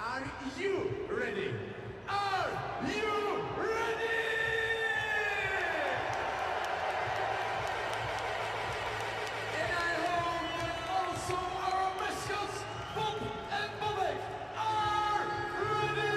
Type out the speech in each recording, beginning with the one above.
Are you ready? Are you ready? And I hope that also our mascots, Bob and Bobek, are ready!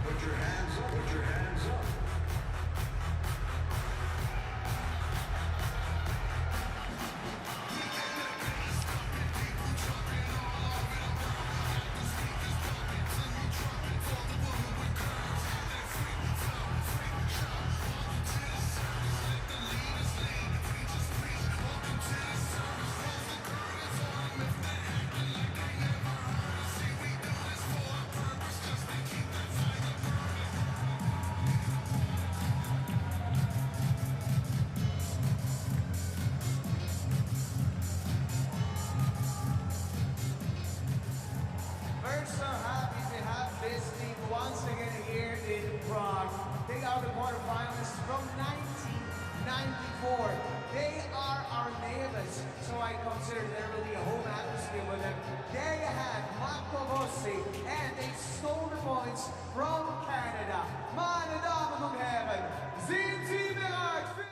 Put your hands up, put your hands up. We're so happy to have this team once again here in Prague. They are the quarterfinalists from 1994. They are our neighbors, so I consider there will be a home atmosphere with them. There you have Marco Rossi, and they stole the points from Canada. Meine Damen und Herren, sind Sie bereit für...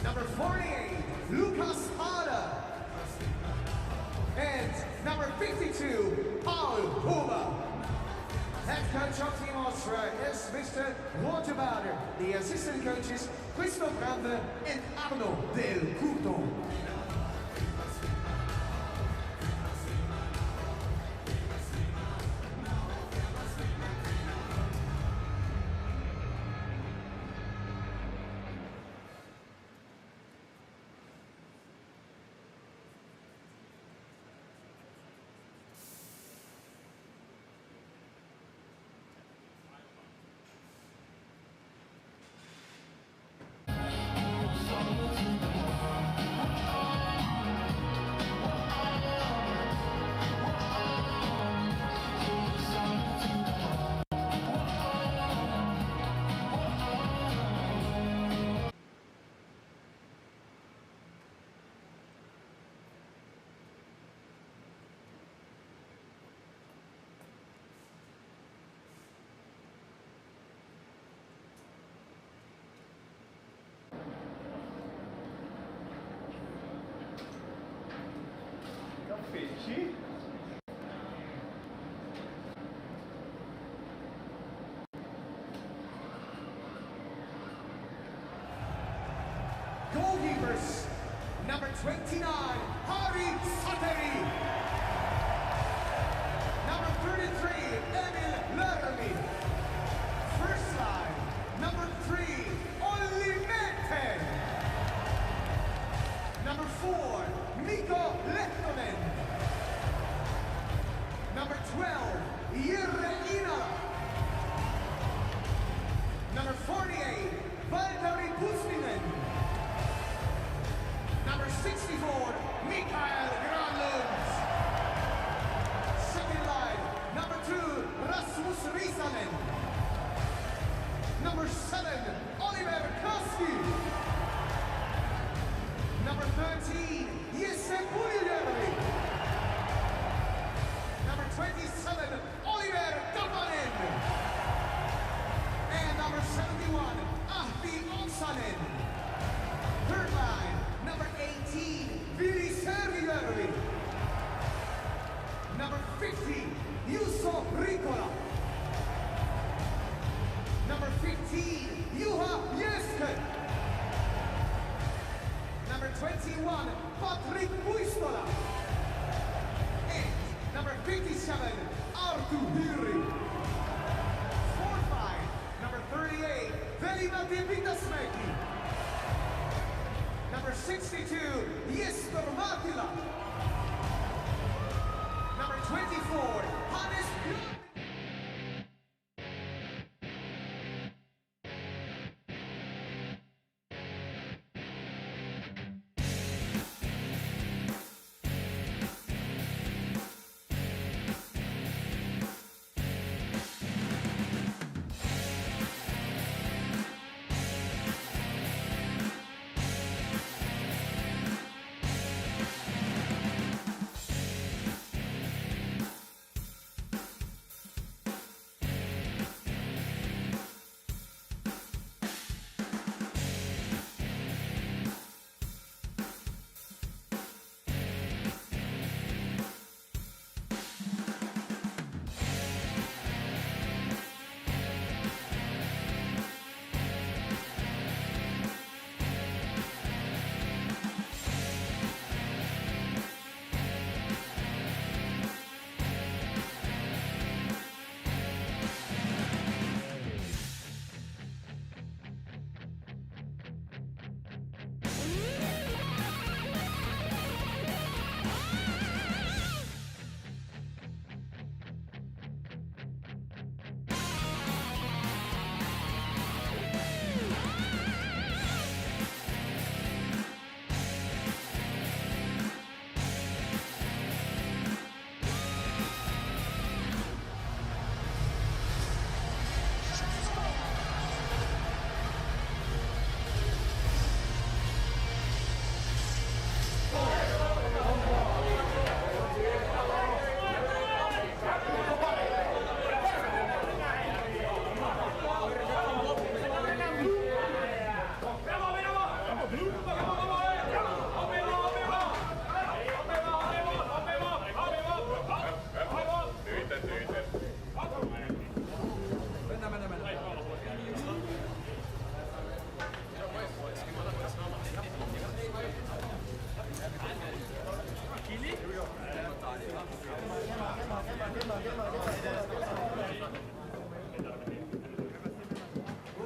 Number 48, Lucas Ada. And number 52, Paul Huber. Head coach of Team Austria is Mr. Roger. The assistant coaches, Christoph Rande and Arno Del Curto. Number 29, Harry Sateri. Number 33, Emil Lermi. First line, number 3, Olli Meten. Number 4, Mikko Lehtonen. Number 12, Jere Ina. Number 48, Valtteri Pustinen. Number 64, Mikael Granlund. Second line, number 2, Rasmus Risanen. Number 7, Oliver Koski. Number 13, Jesse Puljujärvi. Number 27, Oliver Kapanen. And number 71, Ahti Oksanen. Third line, number 18, Vili Sergijärvi. Number 50, Juuso Riikola. Number 15, Juha Jesken. Number 21, Patrick Puistola. And number 57, Arttu Hyri. Fourth line, number 38, Veli-Matti Pitasmäki. Number 62, Jesper Matila. Number 24, Hannes Björn.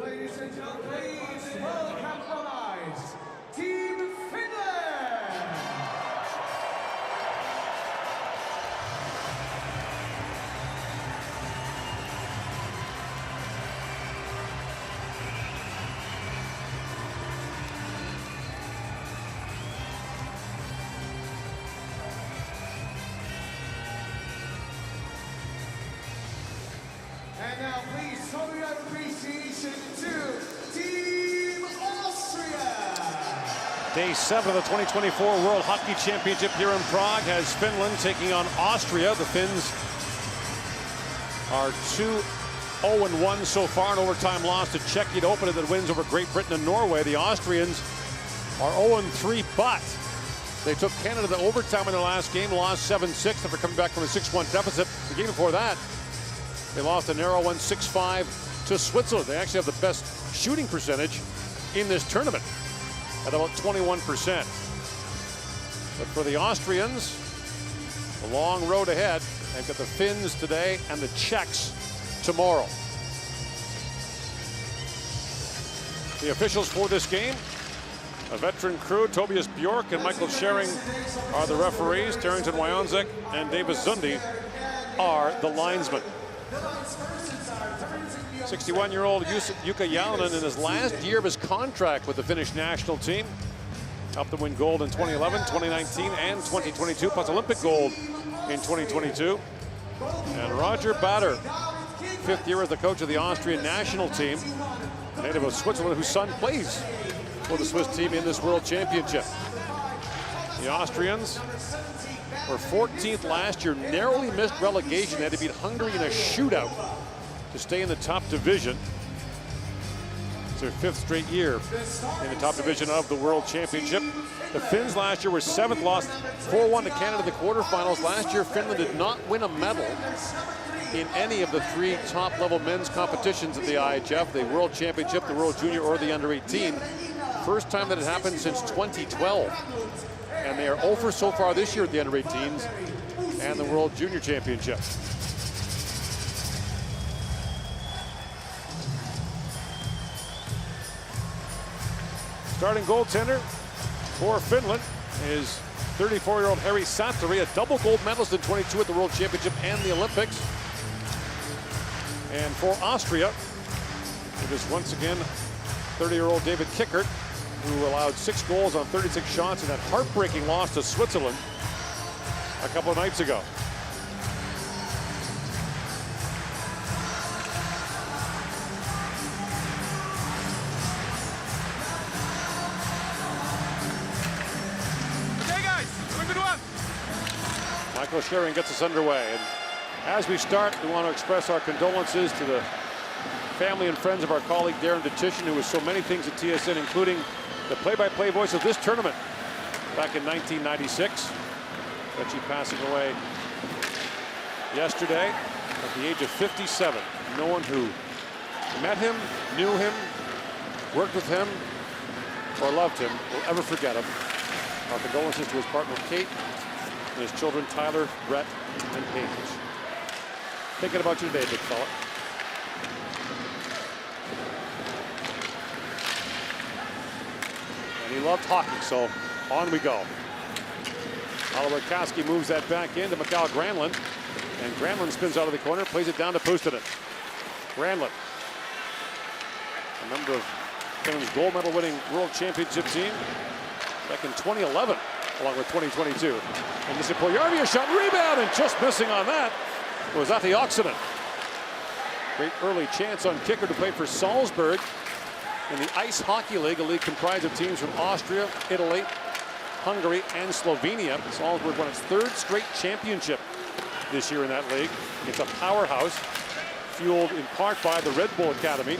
Ladies and gentlemen, please welcome on ice, Team Finland! And now please show your appreciation to Team Austria! Day 7 of the 2024 World Hockey Championship here in Prague has Finland taking on Austria. The Finns are 2-0-1 so far, an overtime loss to Czechia to open it that wins over Great Britain and Norway. The Austrians are 0-3, but they took Canada to overtime in their last game, lost 7-6 after coming back from a 6-1 deficit. The game before that, they lost a narrow one, 6-5 to Switzerland. They actually have the best shooting percentage in this tournament at about 21%. But for the Austrians, a long road ahead. They've got the Finns today and the Czechs tomorrow. The officials for this game, a veteran crew, Tobias Bjork and Michael Schering are the referees. Terrington Wyonzek and Davis Zundi are the linesmen. 61-year-old Jukka Jalonen in his last year of his contract with the Finnish national team. Helped them win gold in 2011, 2019, and 2022, plus Olympic gold in 2022. And Roger Bader, 5th year as the coach of the Austrian national team, native of Switzerland, whose son plays for the Swiss team in this World Championship. The Austrians were 14th last year, narrowly missed relegation. They had to beat Hungary in a shootout to stay in the top division. It's their 5th straight year in the top division of the World Championship. The Finns last year were 7th, lost 4-1 to Canada in the quarterfinals. Last year, Finland did not win a medal in any of the 3 top-level men's competitions at the IIHF, the World Championship, the World Junior, or the Under-18. First time that it happened since 2012. And they are over so far this year at the Under-18s and the World Junior Championship. Starting goaltender for Finland is 34-year-old Harri Sattari, a double gold medalist in 22 at the World Championship and the Olympics. And for Austria, it is once again 30-year-old David Kickert, who allowed 6 goals on 36 shots in that heartbreaking loss to Switzerland a couple of nights ago. Michael Schering gets us underway. And as we start, we want to express our condolences to the family and friends of our colleague Darren Detition, who was so many things at TSN, including the play-by-play voice of this tournament back in 1996. Reggie passing away yesterday at the age of 57. No one who met him, knew him, worked with him, or loved him will ever forget him. Our condolences to his partner Kate and his children Tyler, Brett, and Paige. Thinking about you today, big fella. And he loved hockey, so on we go. Oliver Koski moves that back into Mikael Granlund, and Granlund spins out of the corner, plays it down to Puustinen. Granlund, a member of Finland's gold medal winning World Championship team back in 2011, along with 2022. And this is Puljujärvi, a shot, rebound, and just missing on that was Atte Oksanen. Great early chance on kicker to play for Salzburg in the Ice Hockey League, a league comprised of teams from Austria, Italy, Hungary, and Slovenia. Salzburg won its 3rd straight championship this year in that league. It's a powerhouse, fueled in part by the Red Bull Academy.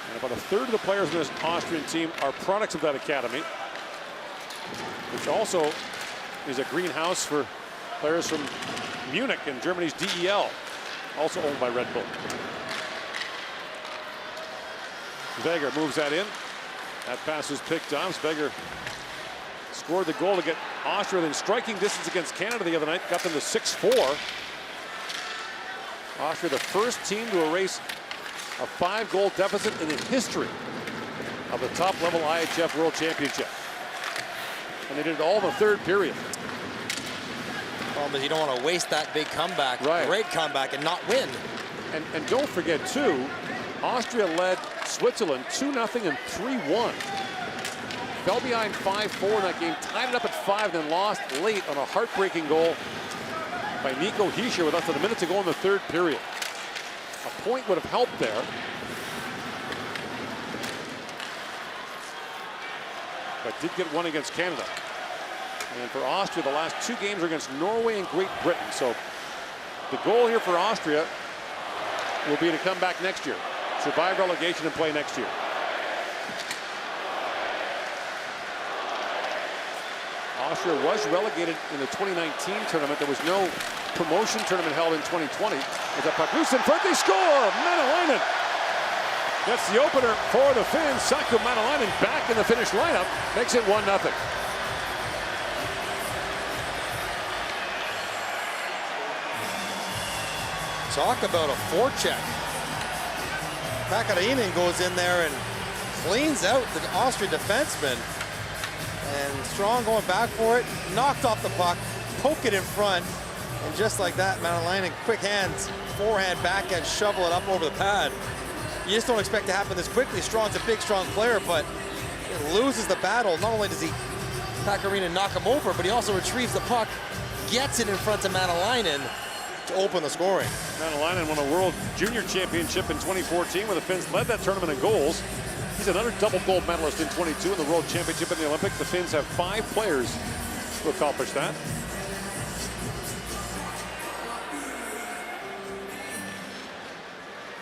And about a third of the players in this Austrian team are products of that academy, which also is a greenhouse for players from Munich and Germany's DEL, also owned by Red Bull. Sveger moves that in. That pass was picked off. Sveger scored the goal to get Austria within striking distance against Canada the other night, got them to 6-4. Austria, the first team to erase a 5-goal deficit in the history of the top-level IIHF World Championship. And they did it all in the 3rd period. Problem is you don't want to waste that big comeback, right. Great comeback, and not win. And don't forget, too, Austria led Switzerland 2-0 and 3-1. Fell behind 5-4 in that game, tied it up at 5, then lost late on a heartbreaking goal by Nico Hischier with less than a minute to go in the 3rd period. A point would have helped there. But did get one against Canada. And for Austria, the last 2 games are against Norway and Great Britain. So the goal here for Austria will be to come back next year, survive relegation and play next year. Austria was relegated in the 2019 tournament. There was no promotion tournament held in 2020. With a puck loose in front, they score! Manalainen gets the opener for the Finns. Saku Manalainen back in the Finnish lineup, makes it 1-0. Talk about a forecheck. Pakarinen goes in there and cleans out the Austrian defenseman. And Strong going back for it, knocked off the puck, poke it in front, and just like that, Manalainen, quick hands, forehand, backhand, shovel it up over the pad. You just don't expect to happen this quickly. Strong's a big, strong player, but he loses the battle. Not only does Pakarinen knock him over, but he also retrieves the puck, gets it in front of Manalainen to open the scoring. Manalainen won a World Junior Championship in 2014 where the Finns led that tournament in goals. He's another double gold medalist in 22 in the World Championship and the Olympics. The Finns have 5 players to accomplish that.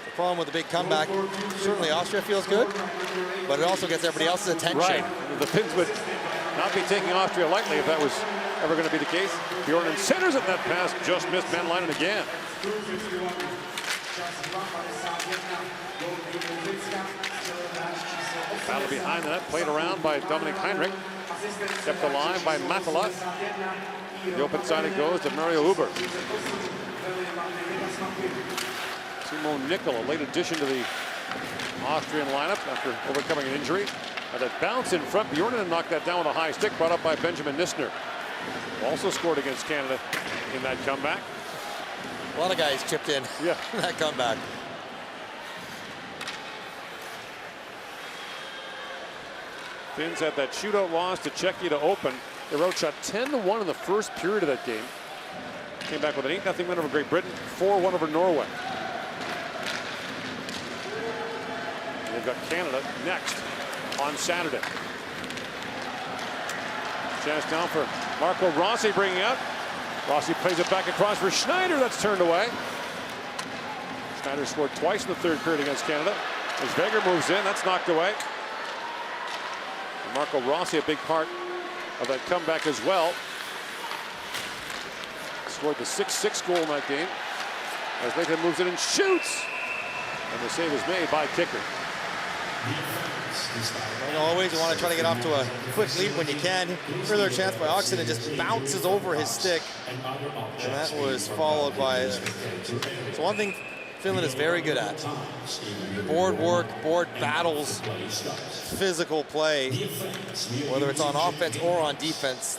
The problem with the big comeback, certainly Austria feels good, but it also gets everybody else's attention. Right. The Finns would not be taking Austria lightly if that was ever going to be the case. Bjornen centers it, that pass just missed Manalainen again. Battle behind the net, played around by Dominic Heinrich. Kept alive by Matala. The open side it goes to Mario Huber. Timo Nickel, a late addition to the Austrian lineup after overcoming an injury. And a bounce in front. Bjornen knocked that down with a high stick, brought up by Benjamin Nisner. Also scored against Canada in that comeback. A lot of guys chipped in that comeback. Finns had that shootout loss to Czechia to open. They were outshot 10-1 in the first period of that game. Came back with an 8-0 win over Great Britain, 4-1 over Norway. And they've got Canada next on Saturday. Chance down for Marco Rossi bringing out. Rossi plays it back across for Schneider. That's turned away. Schneider scored twice in the third period against Canada. As Veger moves in, that's knocked away. And Marco Rossi, a big part of that comeback as well. Scored the 6-6 goal in that game. As Lathan moves in and shoots. And the save is made by Kicker. Like always, you want to try to get off to a quick lead when you can. Further chance by Oxenden, just bounces over his stick. And that was followed by... So one thing Finland is very good at. Board work, board battles, physical play. Whether it's on offense or on defense.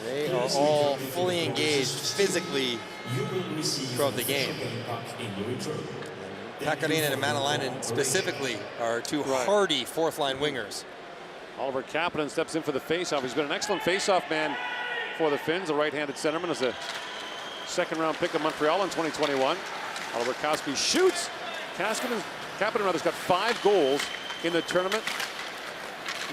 They are all fully engaged physically throughout the game. Pakarinen and Manalainen specifically are two hardy fourth-line wingers. Oliver Kapanen steps in for the faceoff. He's been an excellent faceoff man for the Finns. The right-handed centerman is a second-round pick of Montreal in 2021. Oliver Koski shoots. Kapanen has got 5 goals in the tournament.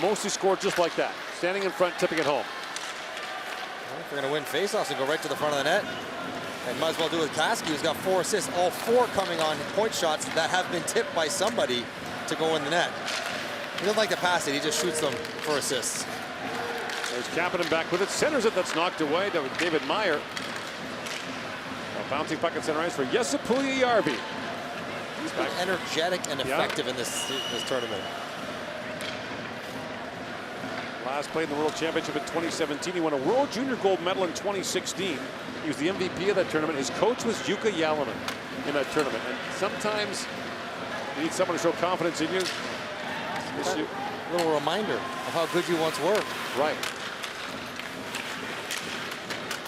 Mostly scored just like that. Standing in front, tipping it home. Well, if we're going to win faceoffs and go right to the front of the net, and might as well do with Koski, who's got 4 assists, all 4 coming on point shots that have been tipped by somebody to go in the net. He doesn't like to pass it, he just shoots them for assists. There's Kapanen back with it, centers it, that's knocked away. That was David Meyer. A bouncing puck at center ice for Jesse Puljujärvi. He's been energetic and effective in this tournament. Last played in the World Championship in 2017. He won a World Junior Gold Medal in 2016. He was the MVP of that tournament. His coach was Jukka Jalonen in that tournament. And sometimes you need someone to show confidence in you. A little reminder of how good you once were. Right.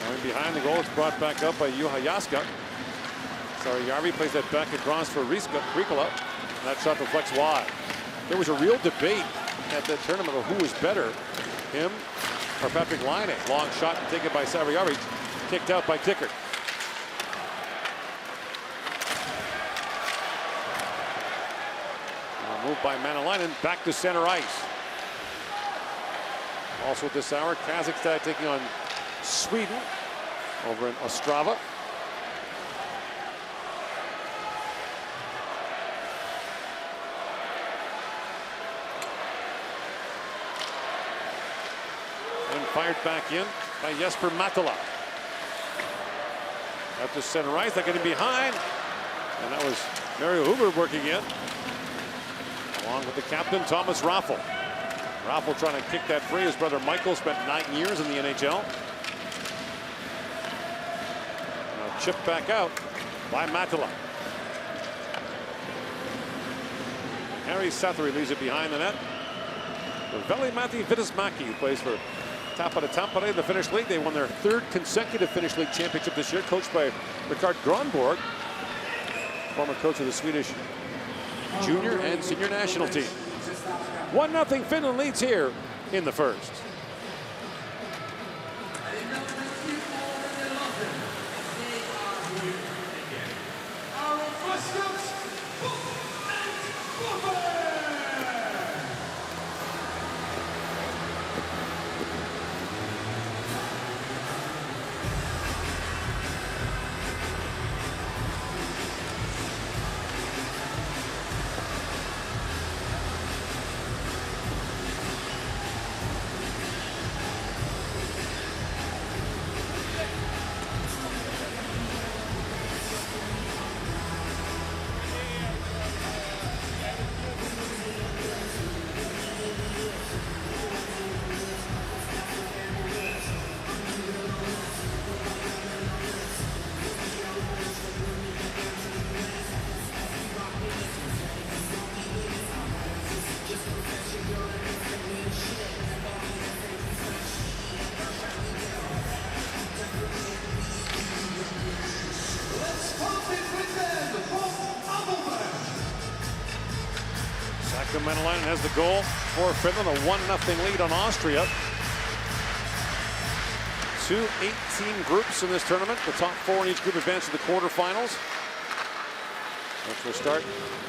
Going behind the goal, it's brought back up by Juha Jaska. Sorry, Järvi plays that back across for Riikola. And that shot deflects wide. There was a real debate at that tournament of who was better, him or Patrick Laine. Long shot taken by Saarijarvi, kicked out by Ticker. Moved by Manalainen back to center ice. Also at this hour, Kazakhstan taking on Sweden over in Ostrava. And fired back in by Jesper Matala. Up to center ice, they're getting behind. And that was Mario Huber working in. Along with the captain, Thomas Raffel. Raffel trying to kick that free. His brother Michael spent 9 years in the NHL. Now Chipped back out by Matila. Harry Sathari leaves it behind the net. Veli-Matti Vitismäki, who plays for Tappara Tampere in the Finnish League. They won their 3rd consecutive Finnish League championship this year, coached by Rickard Gronborg, former coach of the Swedish junior and senior national team. 1-0 Finland leads here in the first. Menelainen has the goal for Finland, a 1-0 lead on Austria. 2 18 groups in this tournament. The top 4 in each group advance to the quarterfinals, which will start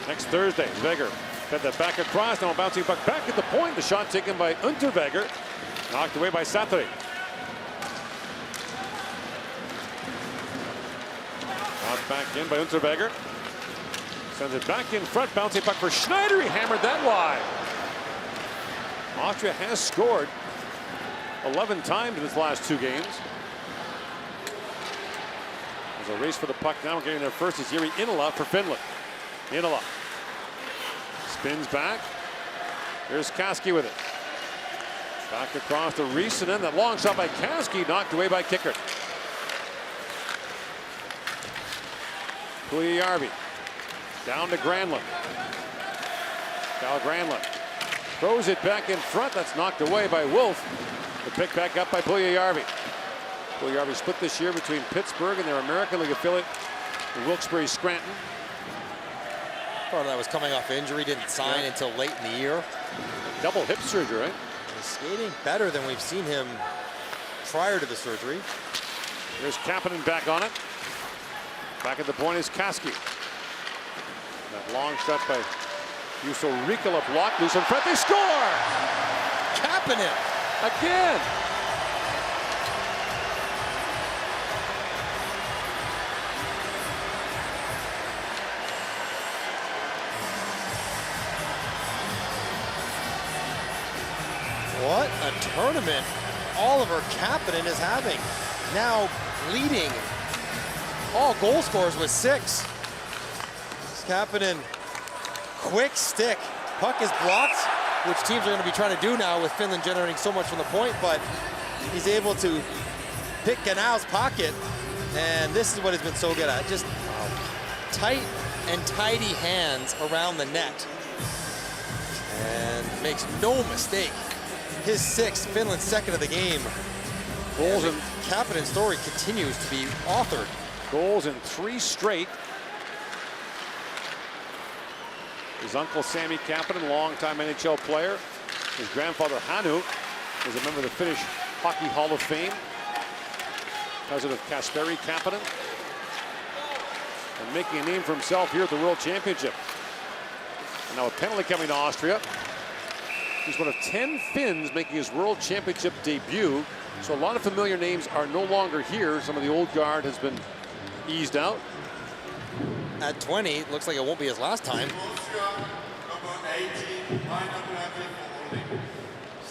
next Thursday. Weger fed that back across, now a bouncing puck back at the point. The shot taken by Unterweger, knocked away by Sathari. Out back in by Unterweger. Sends it back in front, bouncing puck for Schneider. He hammered that wide. Austria has scored 11 times in its last 2 games. There's a race for the puck now. Getting there first is Jiri Inala for Finland. Inala spins back. Here's Kaski with it. Back across to Riisanen. That long shot by Kaski knocked away by Kicker. Puljujärvi. Down to Granlund. Kyle Granlund throws it back in front. That's knocked away by Wolf. The pick back up by Puljujärvi. Puljujärvi split this year between Pittsburgh and their American League affiliate, the Wilkes-Barre Scranton. Part of that was coming off injury, didn't sign until late in the year. Double hip surgery, right? He's skating better than we've seen him prior to the surgery. Here's Kapanen back on it. Back at the point is Kaski. That long shot by Juuso Riikola blocked loose in front. They score! Kapanen again. What a tournament Oliver Kapanen is having. Now leading all goal scorers with 6. Kapanen, quick stick. Puck is blocked, which teams are going to be trying to do now with Finland generating so much from the point, but he's able to pick Ganau's pocket, and this is what he's been so good at. Just tight and tidy hands around the net. And makes no mistake. His 6th, Finland's 2nd of the game. Goals and Kapanen's story continues to be authored. Goals in 3 straight. His uncle Sami Kapanen, longtime NHL player. His grandfather Hannu is a member of the Finnish Hockey Hall of Fame. Cousin of Kasperi Kapanen. And making a name for himself here at the World Championship. And now a penalty coming to Austria. He's one of 10 Finns making his World Championship debut. So a lot of familiar names are no longer here. Some of the old guard has been eased out. At 20, it looks like it won't be his last time.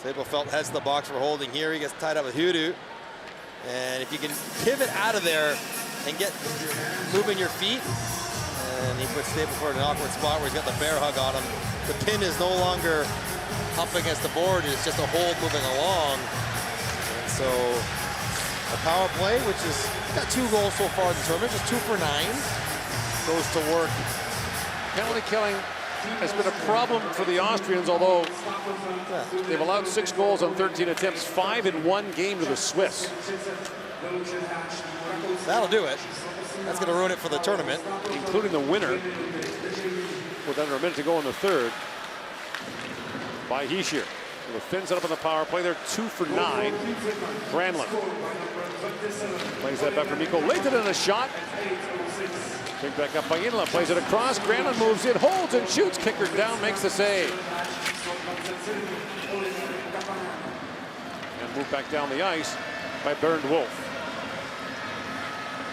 Stablefelt heads the box for holding here. He gets tied up with Hudu. And if you can pivot out of there and get moving your feet, and he puts Stablefelt in an awkward spot where he's got the bear hug on him. The pin is no longer up against the board. It's just a hold moving along. And so The power play, which is got 2 goals so far in the tournament, just 2 for 9, goes to work. Penalty killing has been a problem for the Austrians, although they've allowed 6 goals on 13 attempts, 5 in 1 game to the Swiss. That'll do it. That's going to ruin it for the tournament. Including the winner, with under a minute to go in the third, by Hischier. The Finns set up on the power play. They're 2 for 9. Granlund plays that back for Mikko. Lehtinen in a shot. Picked back up by Inla. Plays it across. Granlund moves in, holds and shoots. Kicker down, makes the save. And moved back down the ice by Bernd Wolf.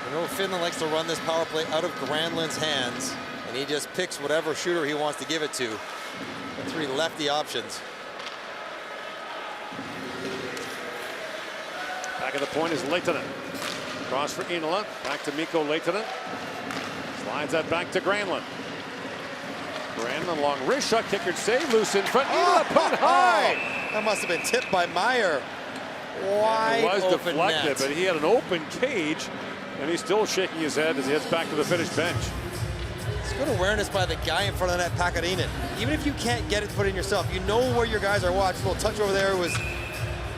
I know Finland likes to run this power play out of Granlund's hands, and he just picks whatever shooter he wants to give it to. The 3 lefty options. Back at the point is Lehtinen. Cross for Inla. Back to Mikko Lehtinen. Slides that back to Granlund. Granlund long wrist shot, kicker save, loose in front. Inla put high. That must have been tipped by Meyer. Wide it was open deflected, net. but he had an open cage, and he's still shaking his head as he heads back to the Finnish bench. It's good awareness by the guy in front of that Pakarinen. Even if you can't get it put in yourself, you know where your guys are watching. A little touch over there was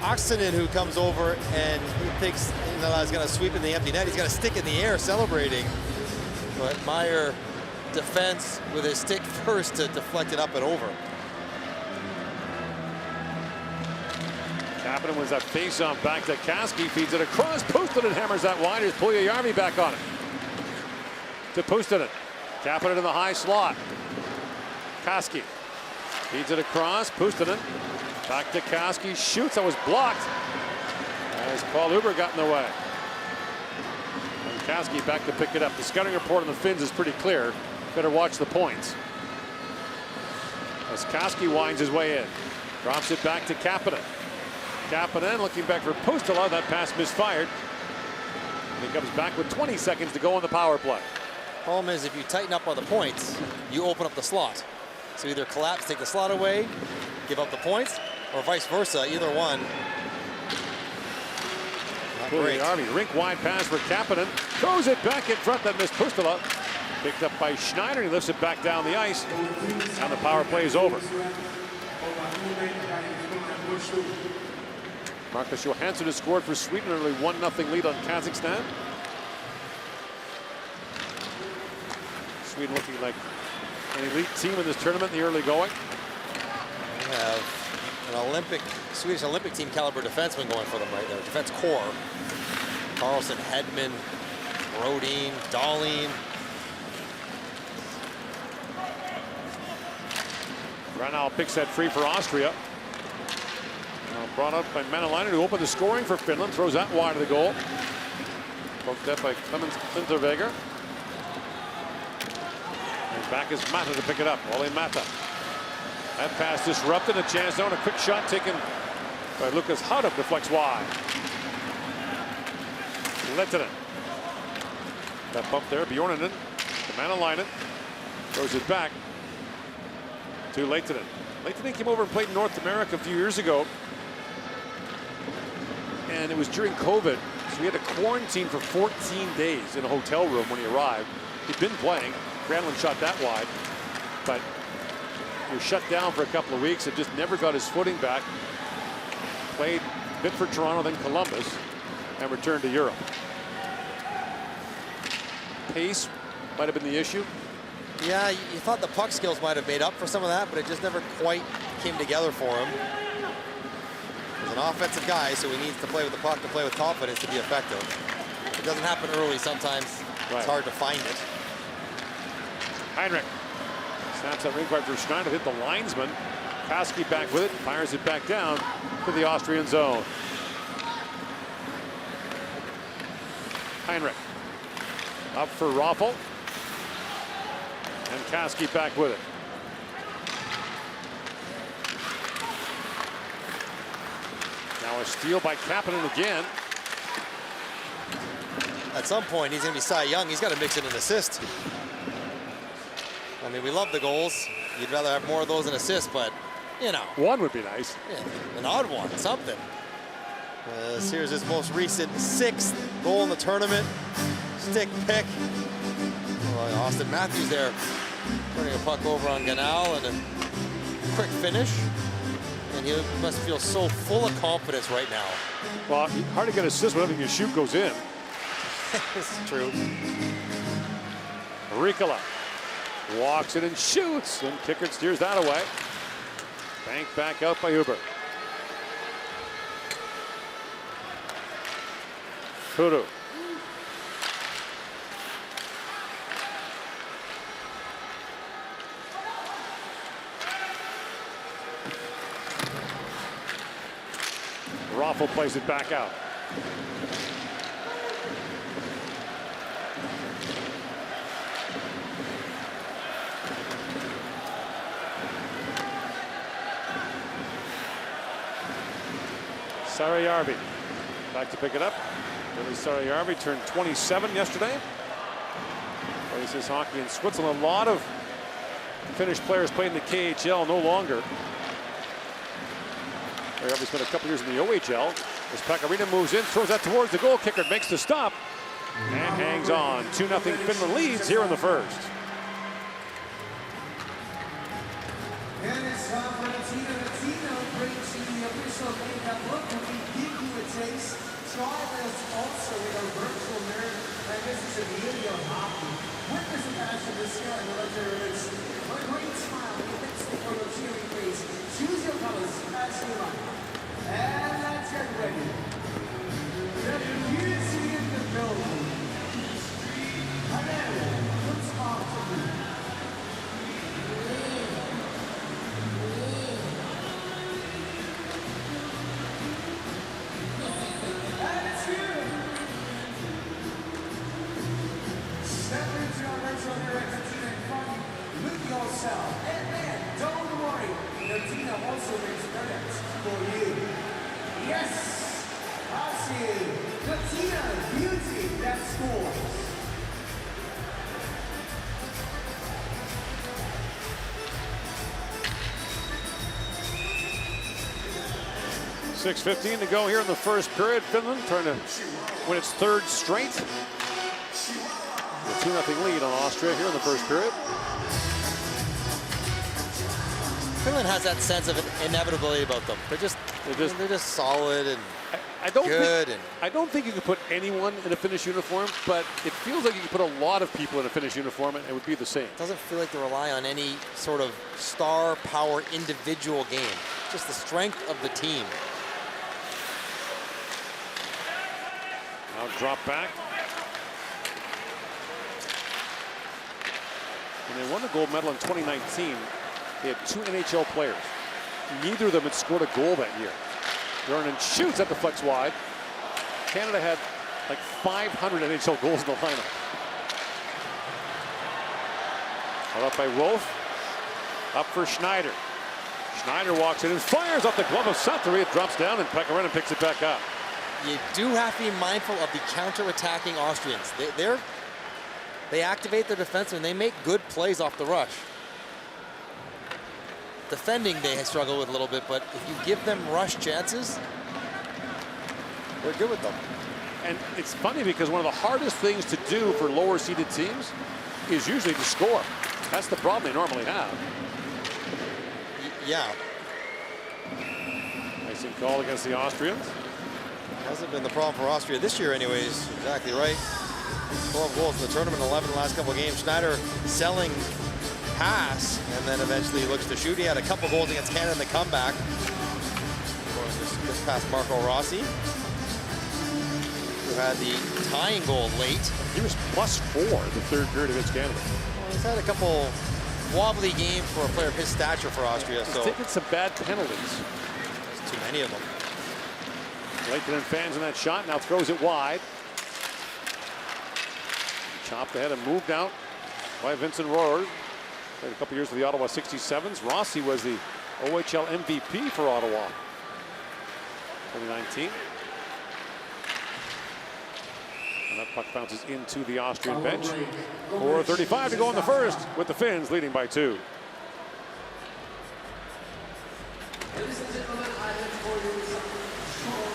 Oxenen, who comes over and he thinks Inla going to sweep in the empty net. He's got a stick in the air celebrating. But Meyer defense with his stick first to deflect it up and over. Kapanen was that face-off back to Kaski, feeds it across, posted and hammers that wide. Here's Puljujärvi back on it. To Puustinen. Kapanen in the high slot. Kaski feeds it across, Puustinen. Back to Kaski, shoots, that was blocked. As Paul Huber got in the way. And Kaski back to pick it up. The scouting report on the Finns is pretty clear. Better watch the points. As Kaski winds his way in. Drops it back to Kapanen. Kapanen looking back for Puustila. That pass misfired. And he comes back with 20 seconds to go on the power play. Problem is, if you tighten up on the points, you open up the slot. So either collapse, take the slot away, give up the points, or vice versa, either one. Puljujärvi, rink wide pass for Kapanen. Throws it back in front, that missed Puustila. Picked up by Schneider, he lifts it back down the ice. And the power play is over. Marcus Johansson has scored for Sweden, early 1-0 lead on Kazakhstan. Sweden looking like an elite team in this tournament in the early going. We have an Swedish Olympic team caliber defenseman going for them right there. Defense core. Carlson, Hedman, Brodin, Dahlin. Ranau picks that free for Austria. Brought up by Manalainen, who opened the scoring for Finland. Throws that wide of the goal. Poked up by Clemens Klinterweger. And back is Mata to pick it up. Olli Mata. That pass disrupted. A chance now, and a quick shot taken by Lucas Hauda. Deflects wide. Lehtinen. That bump there. Bjornanen to Manalainen. Throws it back to Lehtinen. Lehtinen came over and played in North America a few years ago. And it was during COVID, so he had to quarantine for 14 days in a hotel room when he arrived. He'd been playing. Granlund shot that wide, but he was shut down for a couple of weeks and just never got his footing back. Played a bit for Toronto, then Columbus, and returned to Europe. Pace might have been the issue. Yeah, you thought the puck skills might have made up for some of that, but it just never quite came together for him. He's an offensive guy, so he needs to play with the puck to play with confidence to be effective. It doesn't happen early. Sometimes it's hard to find it. Heinrich snaps that rink right for Schneider, hit the linesman. Kaski back with it, fires it back down to the Austrian zone. Heinrich up for Raffel. And Kaski back with it. Now a steal by Kapanen again. At some point, he's going to be Cy Young. He's got to mix in an assist. I mean, we love the goals. You'd rather have more of those than assists, but, you know. One would be nice. Yeah, an odd one, something. Here's his most recent 6th goal in the tournament. Stick pick. Austin Matthews there, turning a puck over on Ganal and a quick finish. And he must feel so full of confidence right now. Well, hard to get assist when everything you shoot goes in. This is true. Ricola walks it and shoots, and kicker steers that away. Banked back out by Huber. Kudu. Raffle plays it back out. Sarayarvi back to pick it up. Billy Sarayarvi turned 27 yesterday. Plays his hockey in Switzerland. A lot of Finnish players playing the KHL, no longer. Sarayarvi spent a couple years in the OHL. As Pekarina moves in, throws that towards the goal. Kicker makes the stop and hangs on. 2-0 Finland leads here in the first. And it's time for Latino brings you the official makeup look. We give you a taste. Try this also with our virtual nerd. And this is a beauty of hockey. Witness the passion, the skill, and the luxury of it. What a great smile with a lipstick on your cheery face. Choose your colors as you like. And let's get ready. The beauty in the building. And then, looks off to me. Yourself. And then, don't worry, Latina also makes credits for you. Yes, I see Latina beauty that scores. 6:15 to go here in the first period. Finland trying to win its 3rd straight. A 2-0 lead on Austria here in the first period. Finland has that sense of inevitability about them. They're just solid and good. I don't think you could put anyone in a Finnish uniform, but it feels like you could put a lot of people in a Finnish uniform and it would be the same. It doesn't feel like they rely on any sort of star power individual game. Just the strength of the team. Now drop back. When they won the gold medal in 2019, they had 2 NHL players. Neither of them had scored a goal that year. Vernon shoots at the flex wide. Canada had like 500 NHL goals in the lineup. Caught up by Wolf. Up for Schneider. Schneider walks in and fires off the glove of Santeri. It drops down and Pekarinen picks it back up. You do have to be mindful of the counter-attacking Austrians. They activate their defensemen and they make good plays off the rush. Defending they struggle with a little bit, but if you give them rush chances, they're good with them. And it's funny because one of the hardest things to do for lower seeded teams is usually to score. That's the problem they normally have. Yeah. Icing call against the Austrians. Hasn't been the problem for Austria this year anyways. Exactly right. 12 goals in the tournament, 11 in the last couple of games. Schneider selling pass and then eventually looks to shoot. He had a couple goals against Canada in the comeback. This past Marco Rossi, who had the tying goal late. He was +4 the 3rd period against Canada. Well, he's had a couple wobbly games for a player of his stature for Austria. He's taken some bad penalties. There's too many of them. Lakeland fans in that shot, now throws it wide. Chopped ahead and moved out by Vincent Rohrer. Played a couple years for the Ottawa 67s. Rossi was the OHL MVP for Ottawa 2019. And that puck bounces into the Austrian bench. 4:35 to go in the first, with the Finns leading by 2. Ladies and gentlemen, I look for you some strong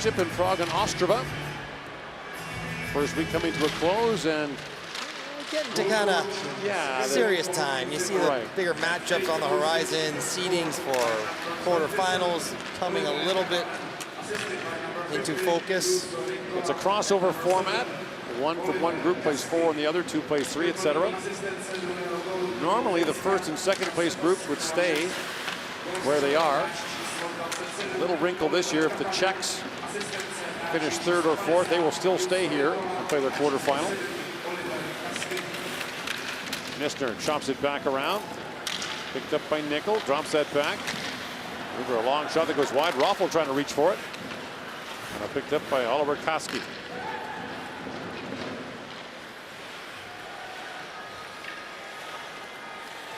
Championship in Prague and Austria. First week coming to a close, and getting to kind of serious time. You see the bigger matchups on the horizon, seedings for quarterfinals coming a little bit into focus. It's a crossover format. One from one group plays 4 and the other 2 plays 3, etc. Normally the first and second place groups would stay where they are. Little wrinkle this year, if the Czechs finish 3rd or 4th, they will still stay here and play their quarterfinal. Missner chops it back around. Picked up by Nickel, drops that back. Over a long shot that goes wide. Raffel trying to reach for it. And picked up by Oliver Koski.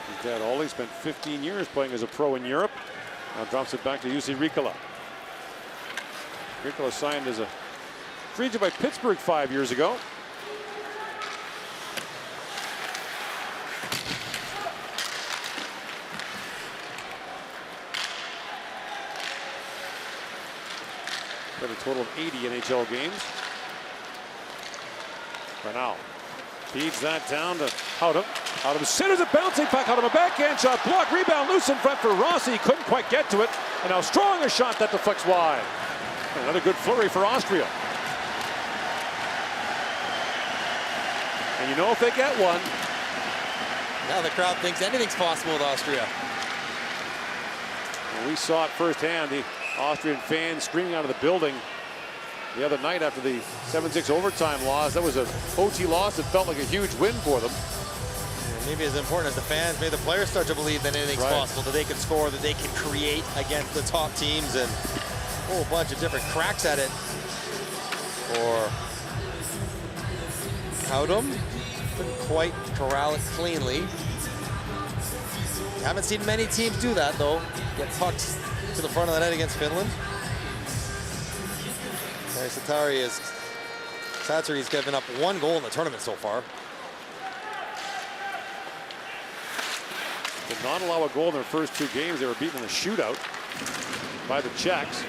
His dad Ollie spent 15 years playing as a pro in Europe. Now drops it back to Jussi Riikola. Riikola signed as a free agent by Pittsburgh 5 years ago. Got a total of 80 NHL games. Bernal feeds that down to Howden. Howden centers it, bouncing back. Howden a backhand shot, block, rebound, loose in front for Rossi. Couldn't quite get to it. And now Strong a shot that deflects wide. Another good flurry for Austria. And you know if they get one. Now the crowd thinks anything's possible with Austria. And we saw it firsthand. The Austrian fans screaming out of the building the other night after the 7-6 overtime loss. That was an OT loss that felt like a huge win for them. Yeah, maybe as important as the fans, maybe the players start to believe that anything's possible, that they can score, that they can create against the top teams, and a whole bunch of different cracks at it for Howden. Couldn't quite corral it cleanly. Haven't seen many teams do that, though. Get pucks to the front of the net against Finland. Satori's given up 1 goal in the tournament so far. Did not allow a goal in their first 2 games. They were beaten in a shootout by the Czechs.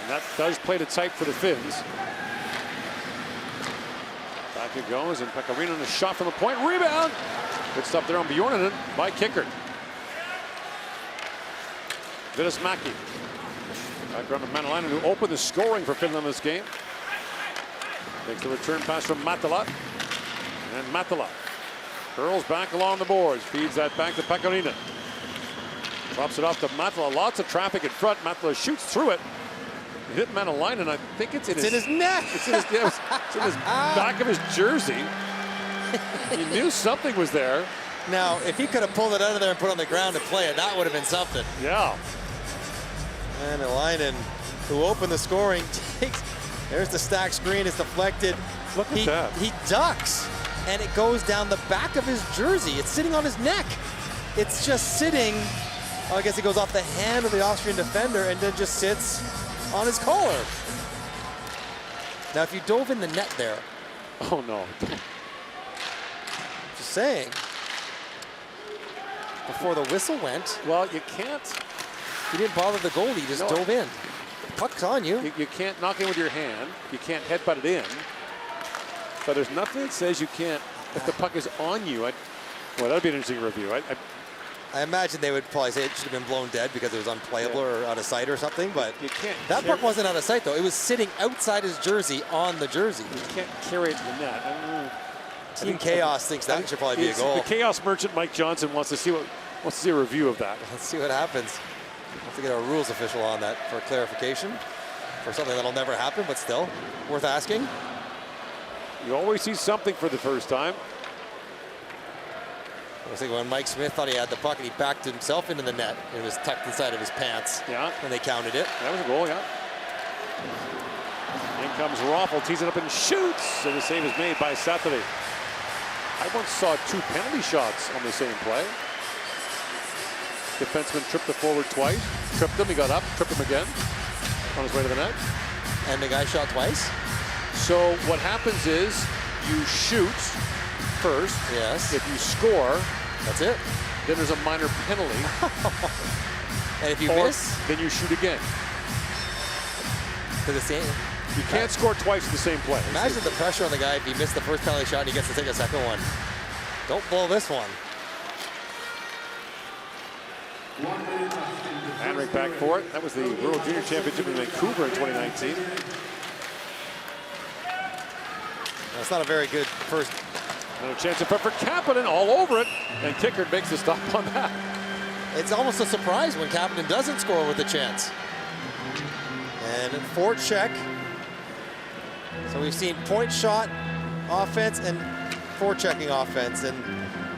And that does play the type for the Finns. Back it goes, and Pekarinen a shot from the point. Rebound! Good stuff there on Bjornen by Kickert. Vidasmäki. Back around to Manalainen, who opened the scoring for Finland this game. Takes the return pass from Mattila. And Mattila curls back along the boards. Feeds that back to Pekarinen. Drops it off to Mattila. Lots of traffic in front. Mattila shoots through it. He hit Manalainen. I think it's in his neck. It's in his back of his jersey. He knew something was there. Now, if he could have pulled it out of there and put it on the ground to play it, that would have been something. Yeah. And Alainen, who opened the scoring, there's the stack screen, it's deflected. Look at that. He ducks, and it goes down the back of his jersey. It's sitting on his neck. It's just sitting, I guess it goes off the hand of the Austrian defender and then just sits on his collar. Now, if you dove in the net there. Oh, no. Just saying. Before the whistle went. Well, you can't. You didn't bother the goalie, you just dove in. The puck's on you. You can't knock in with your hand. You can't headbutt it in. But there's nothing that says you can't, if the puck is on you. Well, that'd be an interesting review. I imagine they would probably say it should have been blown dead because it was unplayable or out of sight or something, but you can't. That puck wasn't out of sight, though. It was sitting outside his jersey on the jersey. You can't carry it in the net. Team Chaos thinks that should probably be a goal. The Chaos merchant Mike Johnson wants to see a review of that. Let's see what happens. We'll have to get our rules official on that for clarification for something that'll never happen, but still worth asking. You always see something for the first time. I was thinking when Mike Smith thought he had the puck and he backed himself into the net. It was tucked inside of his pants. Yeah. And they counted it. That was a goal, yeah. In comes Raffel, tees it up and shoots. And the save is made by Saturday. I once saw 2 penalty shots on the same play. Defenseman tripped the forward twice. Tripped him, he got up, tripped him again on his way to the net. And the guy shot twice? So what happens is you shoot first. Yes. If you score, that's it. Then there's a minor penalty. And if you miss, then you shoot again. to the same. You can't score twice in the same play. Imagine the pressure on the guy if he missed the first penalty shot and he gets to take a second one. Don't blow this one. Henrik back for it. That was the World Junior Championship in Vancouver in 2019. That's not a very good first. And a chance for Kapanen all over it, and Kickard makes the stop on that. It's almost a surprise when Kapanen doesn't score with a chance. And forecheck. So we've seen point shot offense and forechecking offense, and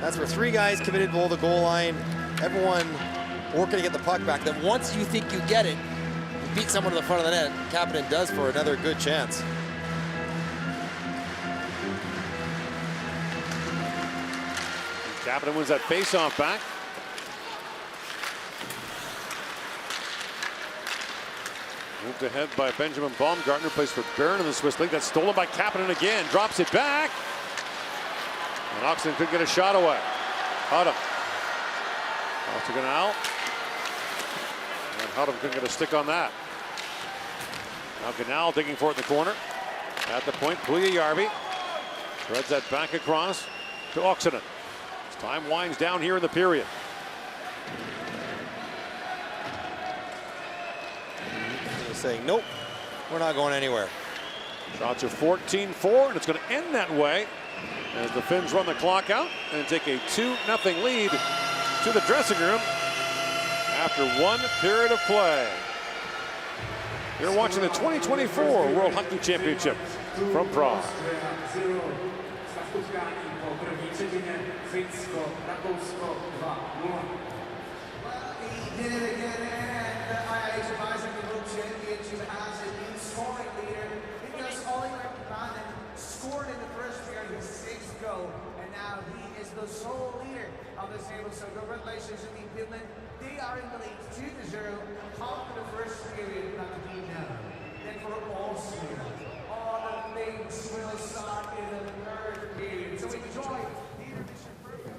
that's where three guys committed below the goal line. Everyone working to get the puck back. Then once you think you get it, you beat someone to the front of the net. Kapanen does for another good chance. Kapanen wins that face-off back. Moved ahead by Benjamin Baumgartner, plays for Bern in the Swiss League. That's stolen by Kapanen again, drops it back. And Oxenden could get a shot away. Hudham. Off to Ganal. And Hudham couldn't get a stick on that. Now Ganal digging for it in the corner. At the point, Puljujärvi threads that back across to Oxenden. As time winds down here in the period. Saying, nope, we're not going anywhere. Shots are 14-4, and it's going to end that way as the Finns run the clock out and take a 2-0 lead to the dressing room after one period of play. You're watching the 2024 World Hockey Championship from Prague. He did it again, and the IIHF World Championship has a new scoring leader because Oliver Kapanen scored in the first period his 6th goal, and now he is the sole leader of the table. So congratulations to Team Finland. They are in the lead 2-0 after the first period, not to be known. Then for Austria, all the things will start in the third period. So enjoy the Intermission program.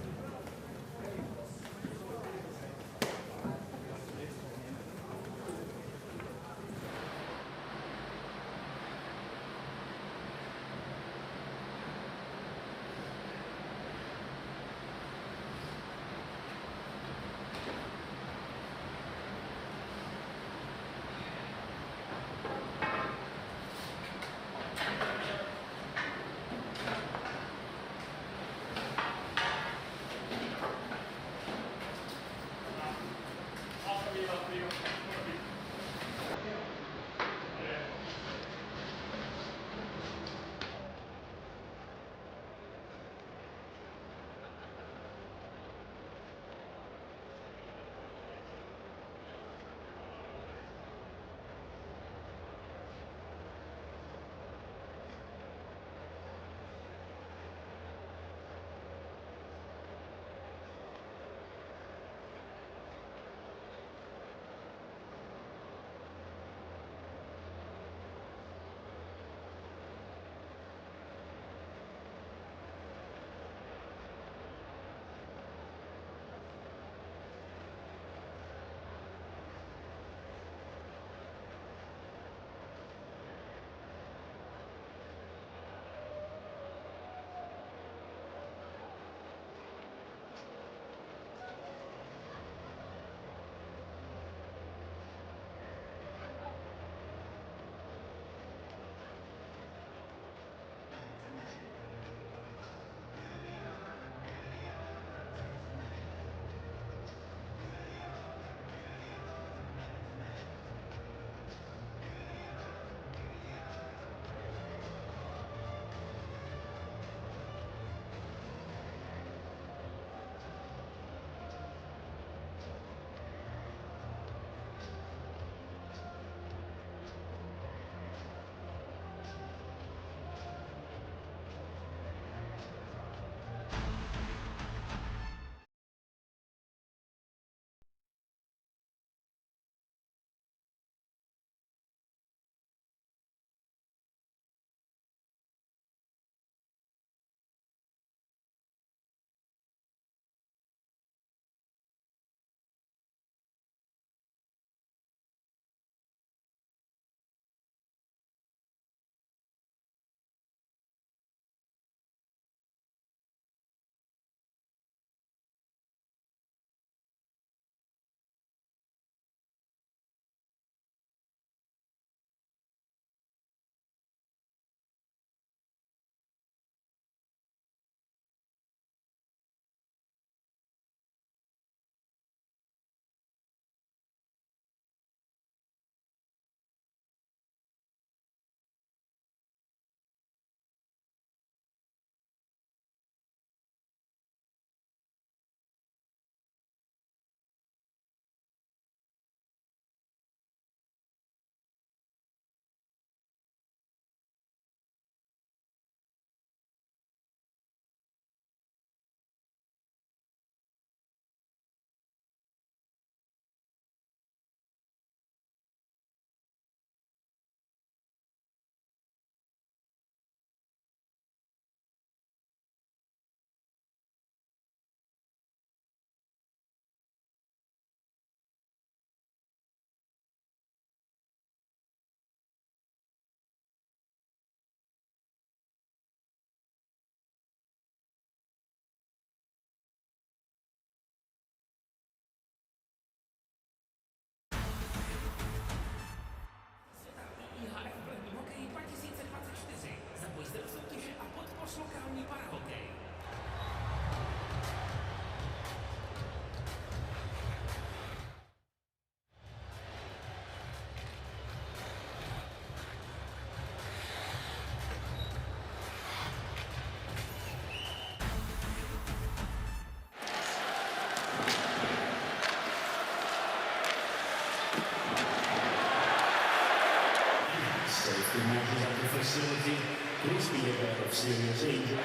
Please be aware of serious injury.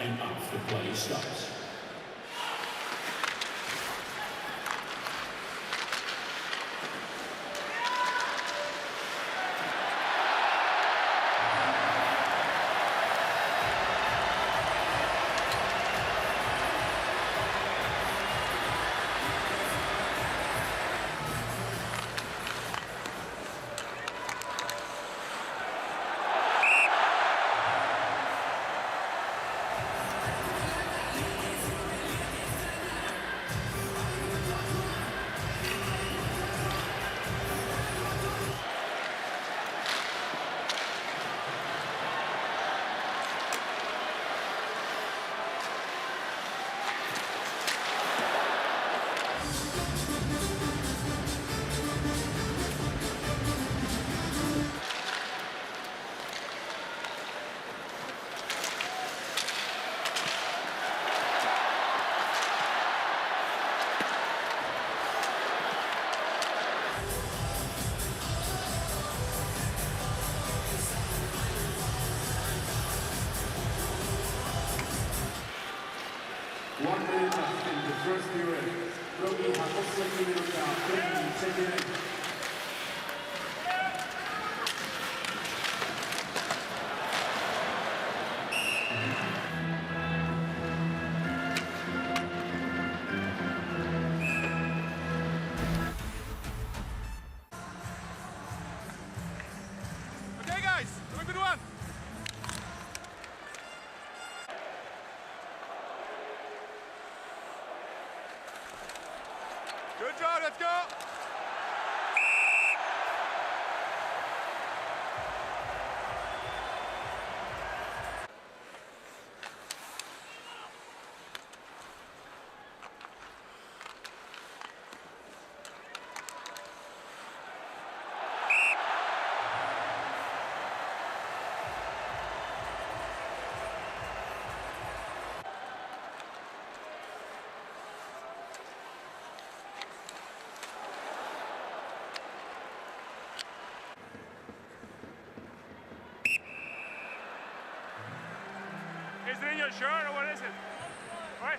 And after play starts. One minute left in the first period. Drugi ha poslední minuta, první třetiny. Okay guys, have a good one. Good job, let's go! Is it in your shirt or what is it? All right.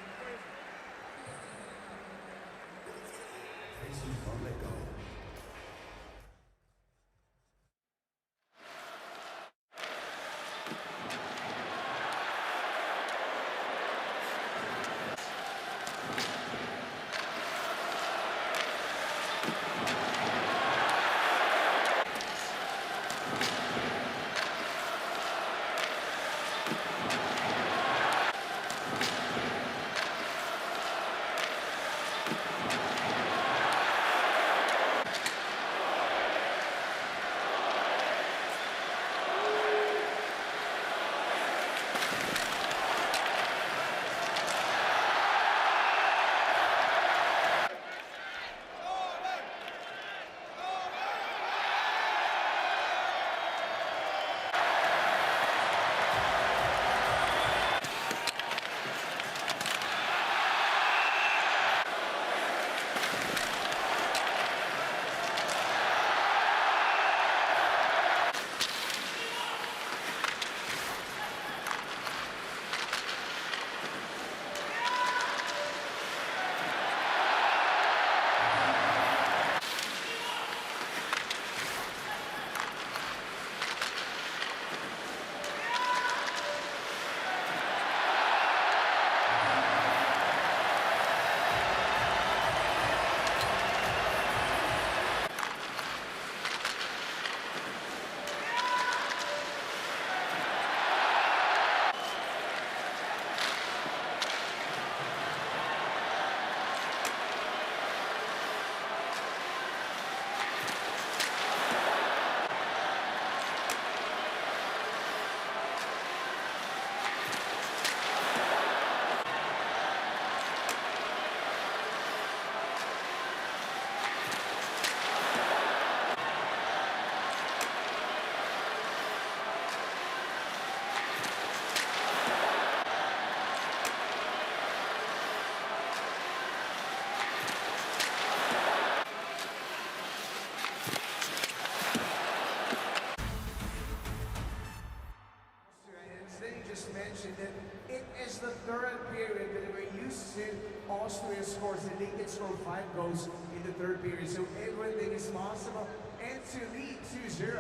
just mentioned that it is the third period that we're used to. Austria scores, and they can score 5 goals in the third period, so everything is possible. And to lead 2-0,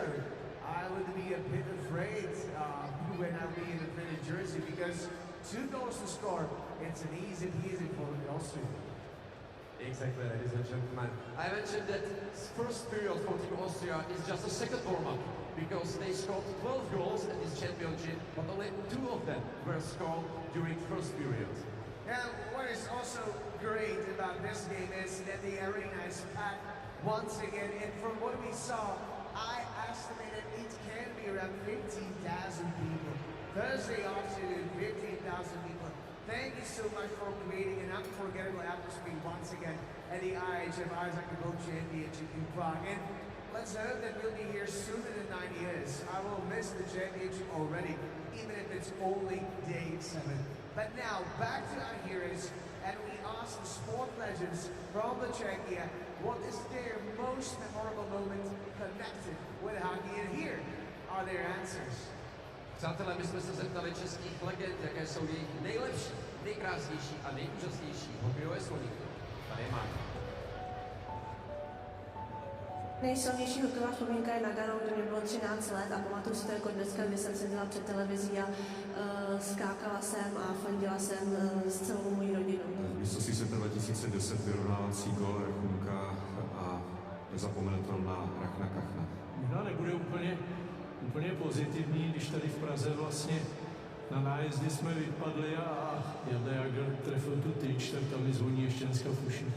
I would be a bit afraid when I'll be in a Finland jersey, because 2 goals to score, it's an easy peasy for the Austrian. Exactly, ladies and gentlemen. I mentioned that first period for Team Austria is just a second warm-up, because they scored 12 goals at this championship, but only 2 of them were scored during first period. Now, what is also great about this game is that the arena is packed once again, and from what we saw, I estimated it can be around 15,000 people. Thursday afternoon, 15,000 people. Thank you so much for creating an unforgettable atmosphere once again at the IIHF Ice Hockey World Championship in Prague. And let's hope that we'll be here sooner than 9 years. I will miss the championship already, even if it's only day 7. But now, back to our heroes, and we ask the sport legends from the Czechia, what is their most memorable moment connected with hockey? And here are their answers. Přátelé, my jsme se zeptali českých legend, jaké jsou jejich nejlepší, nejkrásnější a nejúžasnější hokejové vzpomínky. Tady je Mark. Nejsilnější hokejová vzpomínka je na Ganou, kdy mi bylo 13 let a pamatuju si to jako dneska, kdy jsem seděla před televizí a skákala jsem a fandila jsem s celou mojí rodinou. Mistrovství světa 2010 vyrovnávací gól Rachunka a nezapomenutelná Rachna Kachna. Možná nebude úplně pozitivní, když tady v Praze vlastně na nájezdy jsme vypadli a Jan Jagr trefil tu tyč, tak tam mi zvoní ještě dneska v uších.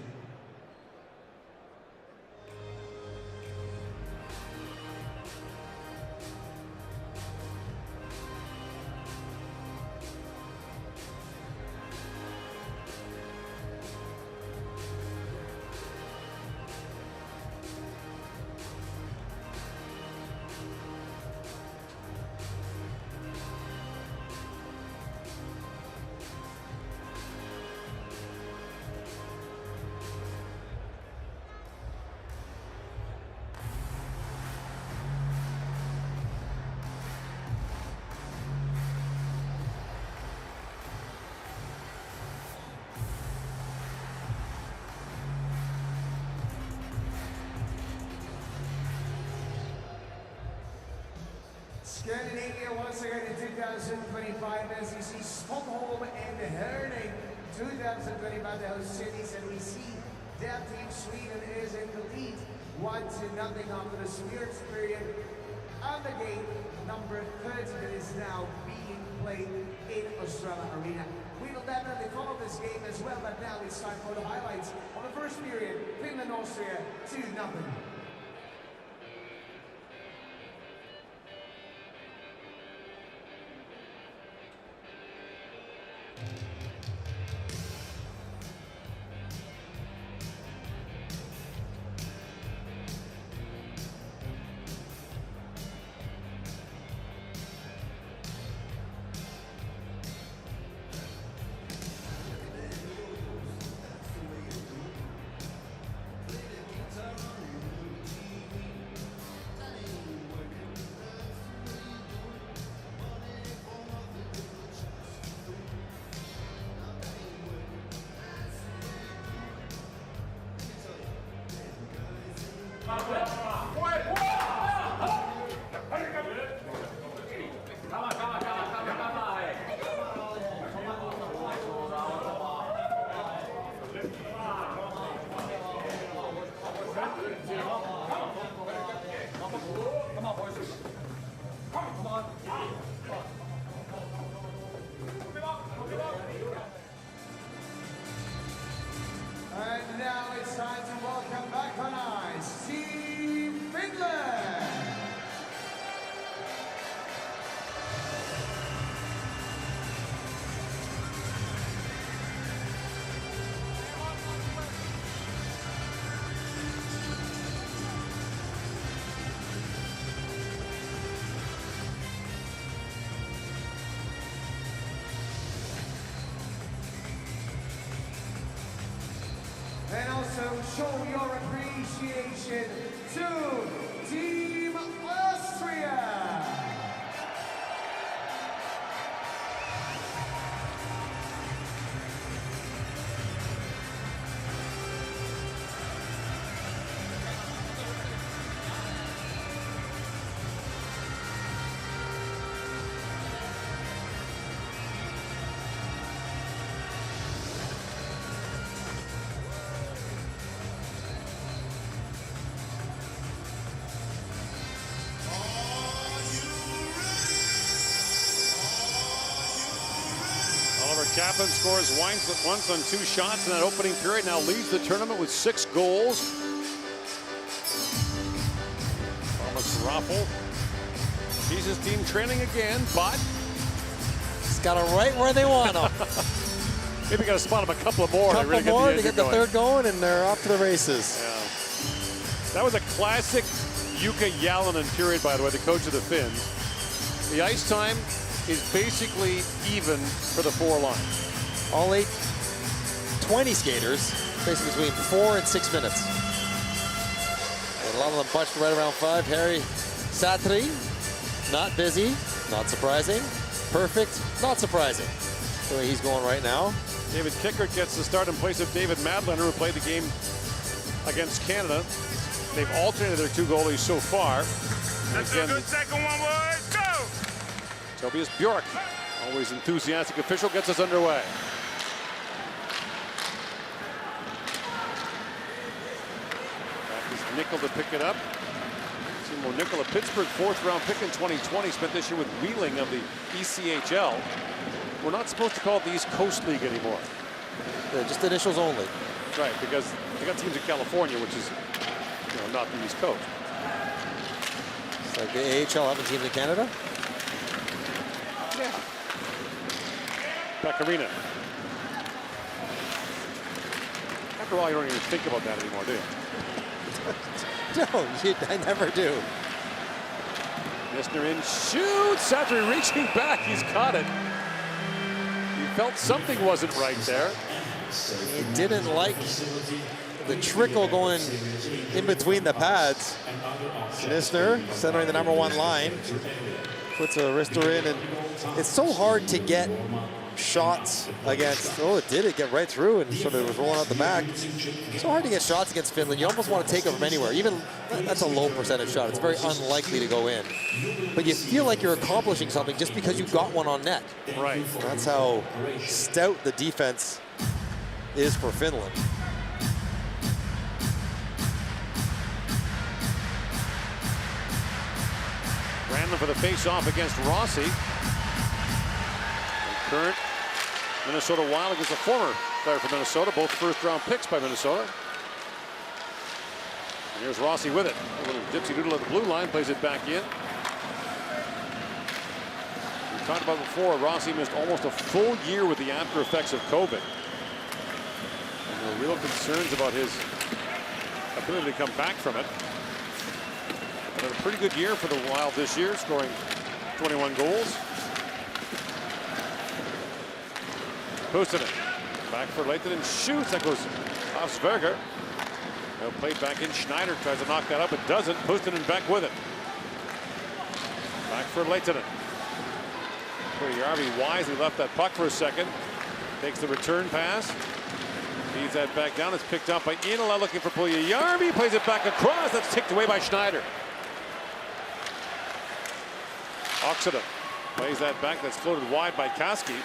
Scandinavia once again in 2025, as you see Stockholm and Herning. 2025, the host cities, and we see that team Sweden is in the lead, 1-0 after the Spirits period. On the game number 30 that is now being played in Austria Arena. We will definitely follow this game as well, but now it's time for the highlights of the first period. Finland, Austria, 2-0. And now it's time to welcome back on ice, Team Finland! And also show your appreciation to Team Austria. Kaplan scores once on 2 shots in that opening period. Now leads the tournament with 6 goals. Thomas Raffel. He's his team training again, but he's got them right where they want them. Maybe got to spot him a couple of more. To get the third going, and they're off to the races. Yeah. That was a classic Jukka Jalonen period, by the way, the coach of the Finns. The ice time is basically even for the 4 lines. All 20 skaters, basically between 4 and 6 minutes. And a lot of them bunched right around 5. Harry Satri, not busy, not surprising. Perfect, not surprising. The way he's going right now. David Kickert gets the start in place of David Madlener, who played the game against Canada. They've alternated their 2 goalies so far. That's a good second one, boys. Go! Tobias Bjork, always enthusiastic official, gets us underway. Back is Nickel to pick it up. Timo Nickel, a Pittsburgh 4th-round pick in 2020, spent this year with Wheeling of the ECHL. We're not supposed to call it the East Coast League anymore. Yeah, just initials only. Right, because they got teams in California, which is, not the East Coast. It's like the AHL having teams in Canada? Yeah. Beck Arena. After all, you don't even think about that anymore, do you? No, I never do. Missner in, shoots! After reaching back, he's caught it. He felt something wasn't right there. He didn't like the trickle going in between the pads. Missner centering the #1 line. Puts a wrister in, and it's so hard to get shots against. Oh, it did. It get right through and sort of was rolling out the back. So hard to get shots against Finland. You almost want to take it from anywhere. Even that's a low percentage shot. It's very unlikely to go in. But you feel like you're accomplishing something just because you got one on net. Right. That's how stout the defense is for Finland. Brandon for the face-off against Rossi. Current Minnesota Wild against a former player for Minnesota, both 1st-round picks by Minnesota. And here's Rossi with it. A little dipsy doodle at the blue line, plays it back in. We talked about before, Rossi missed almost a full year with the after effects of COVID. And there were real concerns about his ability to come back from it. But had a pretty good year for the Wild this year, scoring 21 goals. Puustinen back for Lehtinen, shoots. That goes off Sverger. Now played back in. Schneider tries to knock that up, but doesn't. Puustinen back with it. Back for Lehtinen. Puljujärvi wisely left that puck for a second. Takes the return pass. Feeds that back down. It's picked up by Inola, looking for Puljujärvi. Plays it back across. That's ticked away by Schneider. Oxenden plays that back. That's floated wide by Kaski.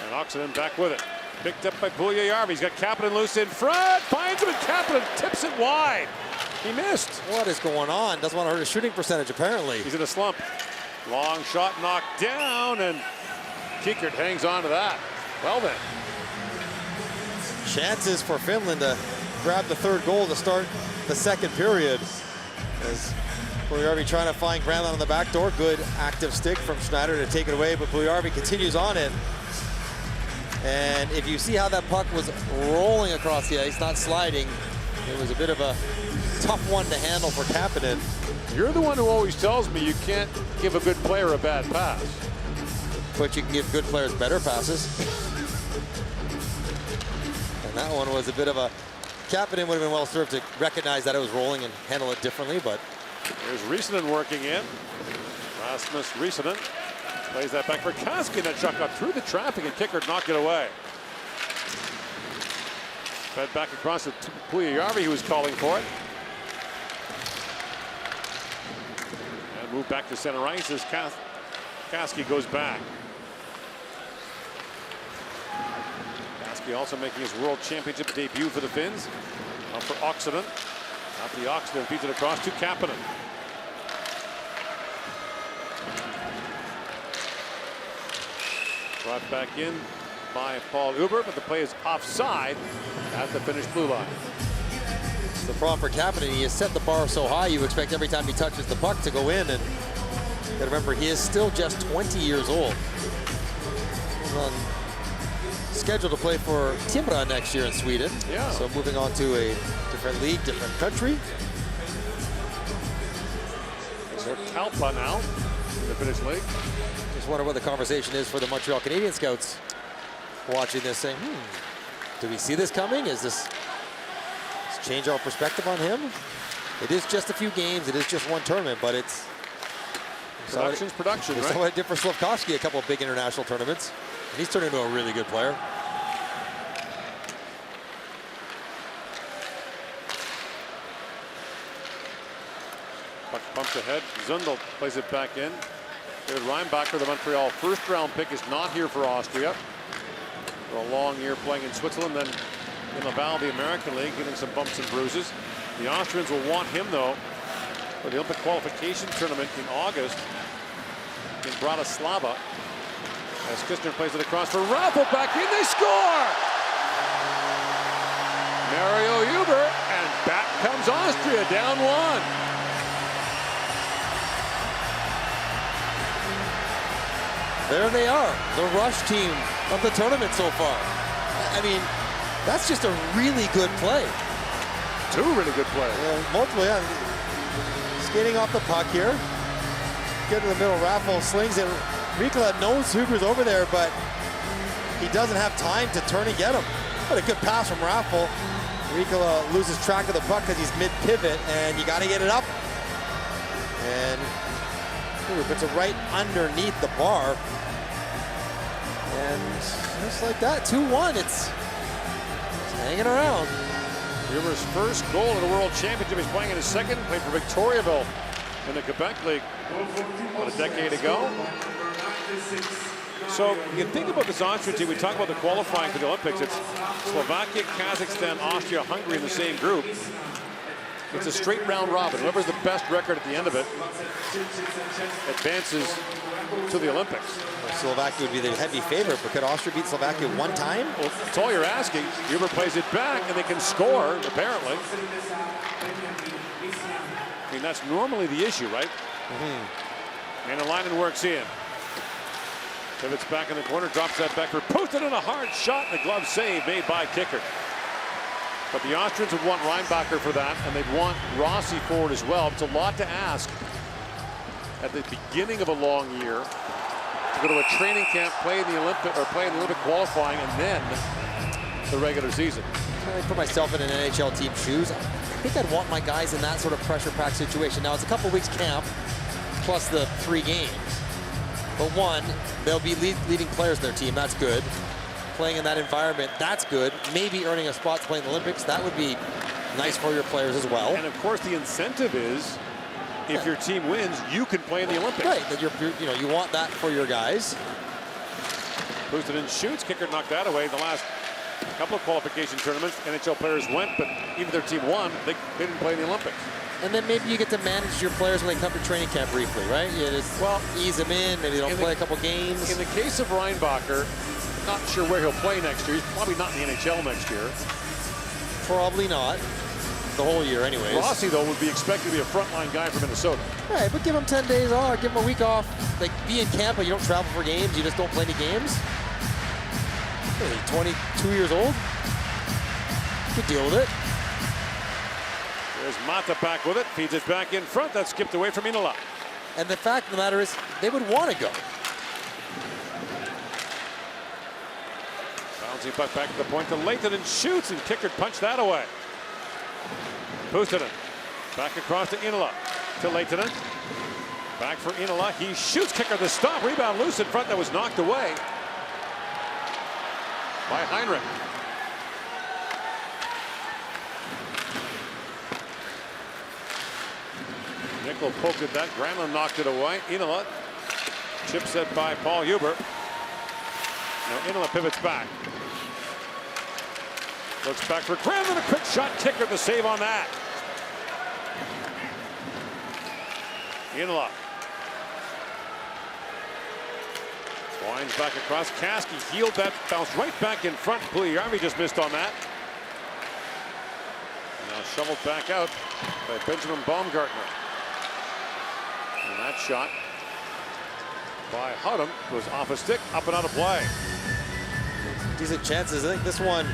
And Oxenden back with it. Picked up by Puljujärvi. He's got Kapanen loose in front. Finds him, and Kapanen tips it wide. He missed. What is going on? Doesn't want to hurt his shooting percentage, apparently. He's in a slump. Long shot knocked down, and Kickert hangs on to that. Well then. Chances for Finland to grab the 3rd goal to start the 2nd period. As Puljujärvi trying to find Granlund on the back door. Good active stick from Schneider to take it away, but Puljujärvi continues on it. And if you see how that puck was rolling across the ice, not sliding, it was a bit of a tough one to handle for Kapanen. You're the one who always tells me you can't give a good player a bad pass. But you can give good players better passes. And that one was a bit of a... Kapanen would have been well served to recognize that it was rolling and handle it differently, but... Here's Riisanen working in. Rasmus Riisanen plays that back for Kaski. That shot got through the traffic, and Kickert knocked it away. Fed back across to Puljujärvi, who was calling for it. And move back to center ice as Kaski goes back. Kaski also making his World Championship debut for the Finns. Up for Oxenden. Up the Oxenden, feeds it across to Kapanen. Brought back in by Paul Huber, but the play is offside at the Finnish blue line. The problem for Kapanen, he has set the bar so high, you expect every time he touches the puck to go in. And you gotta remember, he is still just 20 years old. He's on scheduled to play for Timrå next year in Sweden. Yeah. So moving on to a different league, different country. So Talpa now in the Finnish league. Just wonder what the conversation is for the Montreal Canadiens scouts watching this, saying, do we see this coming? Is this change our perspective on him? It is just a few games. It is just one tournament, but it's production's production, right? We saw it did for Slafkovsky a couple of big international tournaments. And he's turned into a really good player. Puck pumps ahead. Zundel plays it back in. David Reinbacher, the Montreal first-round pick, is not here for Austria. For a long year playing in Switzerland, then in Laval, the American League, getting some bumps and bruises. The Austrians will want him, though, for the Olympic qualification tournament in August in Bratislava. As Kistner plays it across for Raffle, back in, they score! Mario Huber, and back comes Austria, down one. There they are, the rush team of the tournament so far. I mean, that's just a really good play. Two really good plays. Multiple, yeah. Skating off the puck here. Get to the middle, Raffle slings it. Riikola knows Huber's over there, but he doesn't have time to turn and get him. But a good pass from Raffle. Riikola loses track of the puck because he's mid-pivot, and you got to get it up. And Huber puts it right underneath the bar. And just like that, 2-1, it's hanging around. Huber's first goal in the World Championship. He's playing in his second. Played for Victoriaville in the Quebec League about a decade ago. So you think about this Austrian team. We talk about the qualifying for the Olympics. It's Slovakia, Kazakhstan, Austria, Hungary in the same group. It's a straight round robin. Whoever's the best record at the end of it advances to the Olympics. Well, Slovakia would be the heavy favorite, but could Austria beat Slovakia one time? Well, that's all you're asking. Huber plays it back, and they can score, apparently. I mean, that's normally the issue, right? And Alainen works in. Pivots back in the corner, drops that back for Posted in a hard shot, and the glove save made by Kicker. But the Austrians would want Reinbacher for that, and they'd want Rossi forward as well. It's a lot to ask at the beginning of a long year to go to a training camp, play in the Olympic qualifying, and then the regular season. I put myself in an NHL team shoes. I think I'd want my guys in that sort of pressure-packed situation. Now, it's a couple weeks camp, plus the 3 games. But one, they'll be leading players in their team. That's good. Playing in that environment, that's good. Maybe earning a spot to play in the Olympics, that would be nice for your players as well. And of course, the incentive is, if your team wins, you can play in the Olympics. Right, that you want that for your guys. Boosted and shoots. Kicker knocked that away. The last couple of qualification tournaments, NHL players went, but even their team won, they didn't play in the Olympics. And then maybe you get to manage your players when they come to training camp briefly, right? You just ease them in, maybe they don't play a couple games. In the case of Reinbacher, not sure where he'll play next year. He's probably not in the NHL next year. Probably not. The whole year anyways. Rossi, though, would be expected to be a frontline guy from Minnesota. Right, but give him 10 days off, give him a week off. Like, be in camp, but you don't travel for games, you just don't play any games. What, 22 years old? You could deal with it. There's Mata back with it, feeds it back in front. That's skipped away from Inola. And the fact of the matter is, they would want to go. Bouncing puck back to the point to Layton and shoots, and Kicker punched that away. Puustinen back across to Inola, to Lehtinen. Back for Inola. He shoots. Kicker the stop. Rebound loose in front. That was knocked away by Heinrich. Nickel poked at that. Granlund knocked it away. Inola. Chip set by Paul Huber. Now Inola pivots back. Looks back for Granlund. A quick shot. Kicker the save on that. Inola. Winds back across. Kaski healed that, bounced right back in front. Puljujärvi just missed on that. Now shoveled back out by Benjamin Baumgartner. And that shot by Hudham was off a stick, up and out of play. Decent chances. I think this one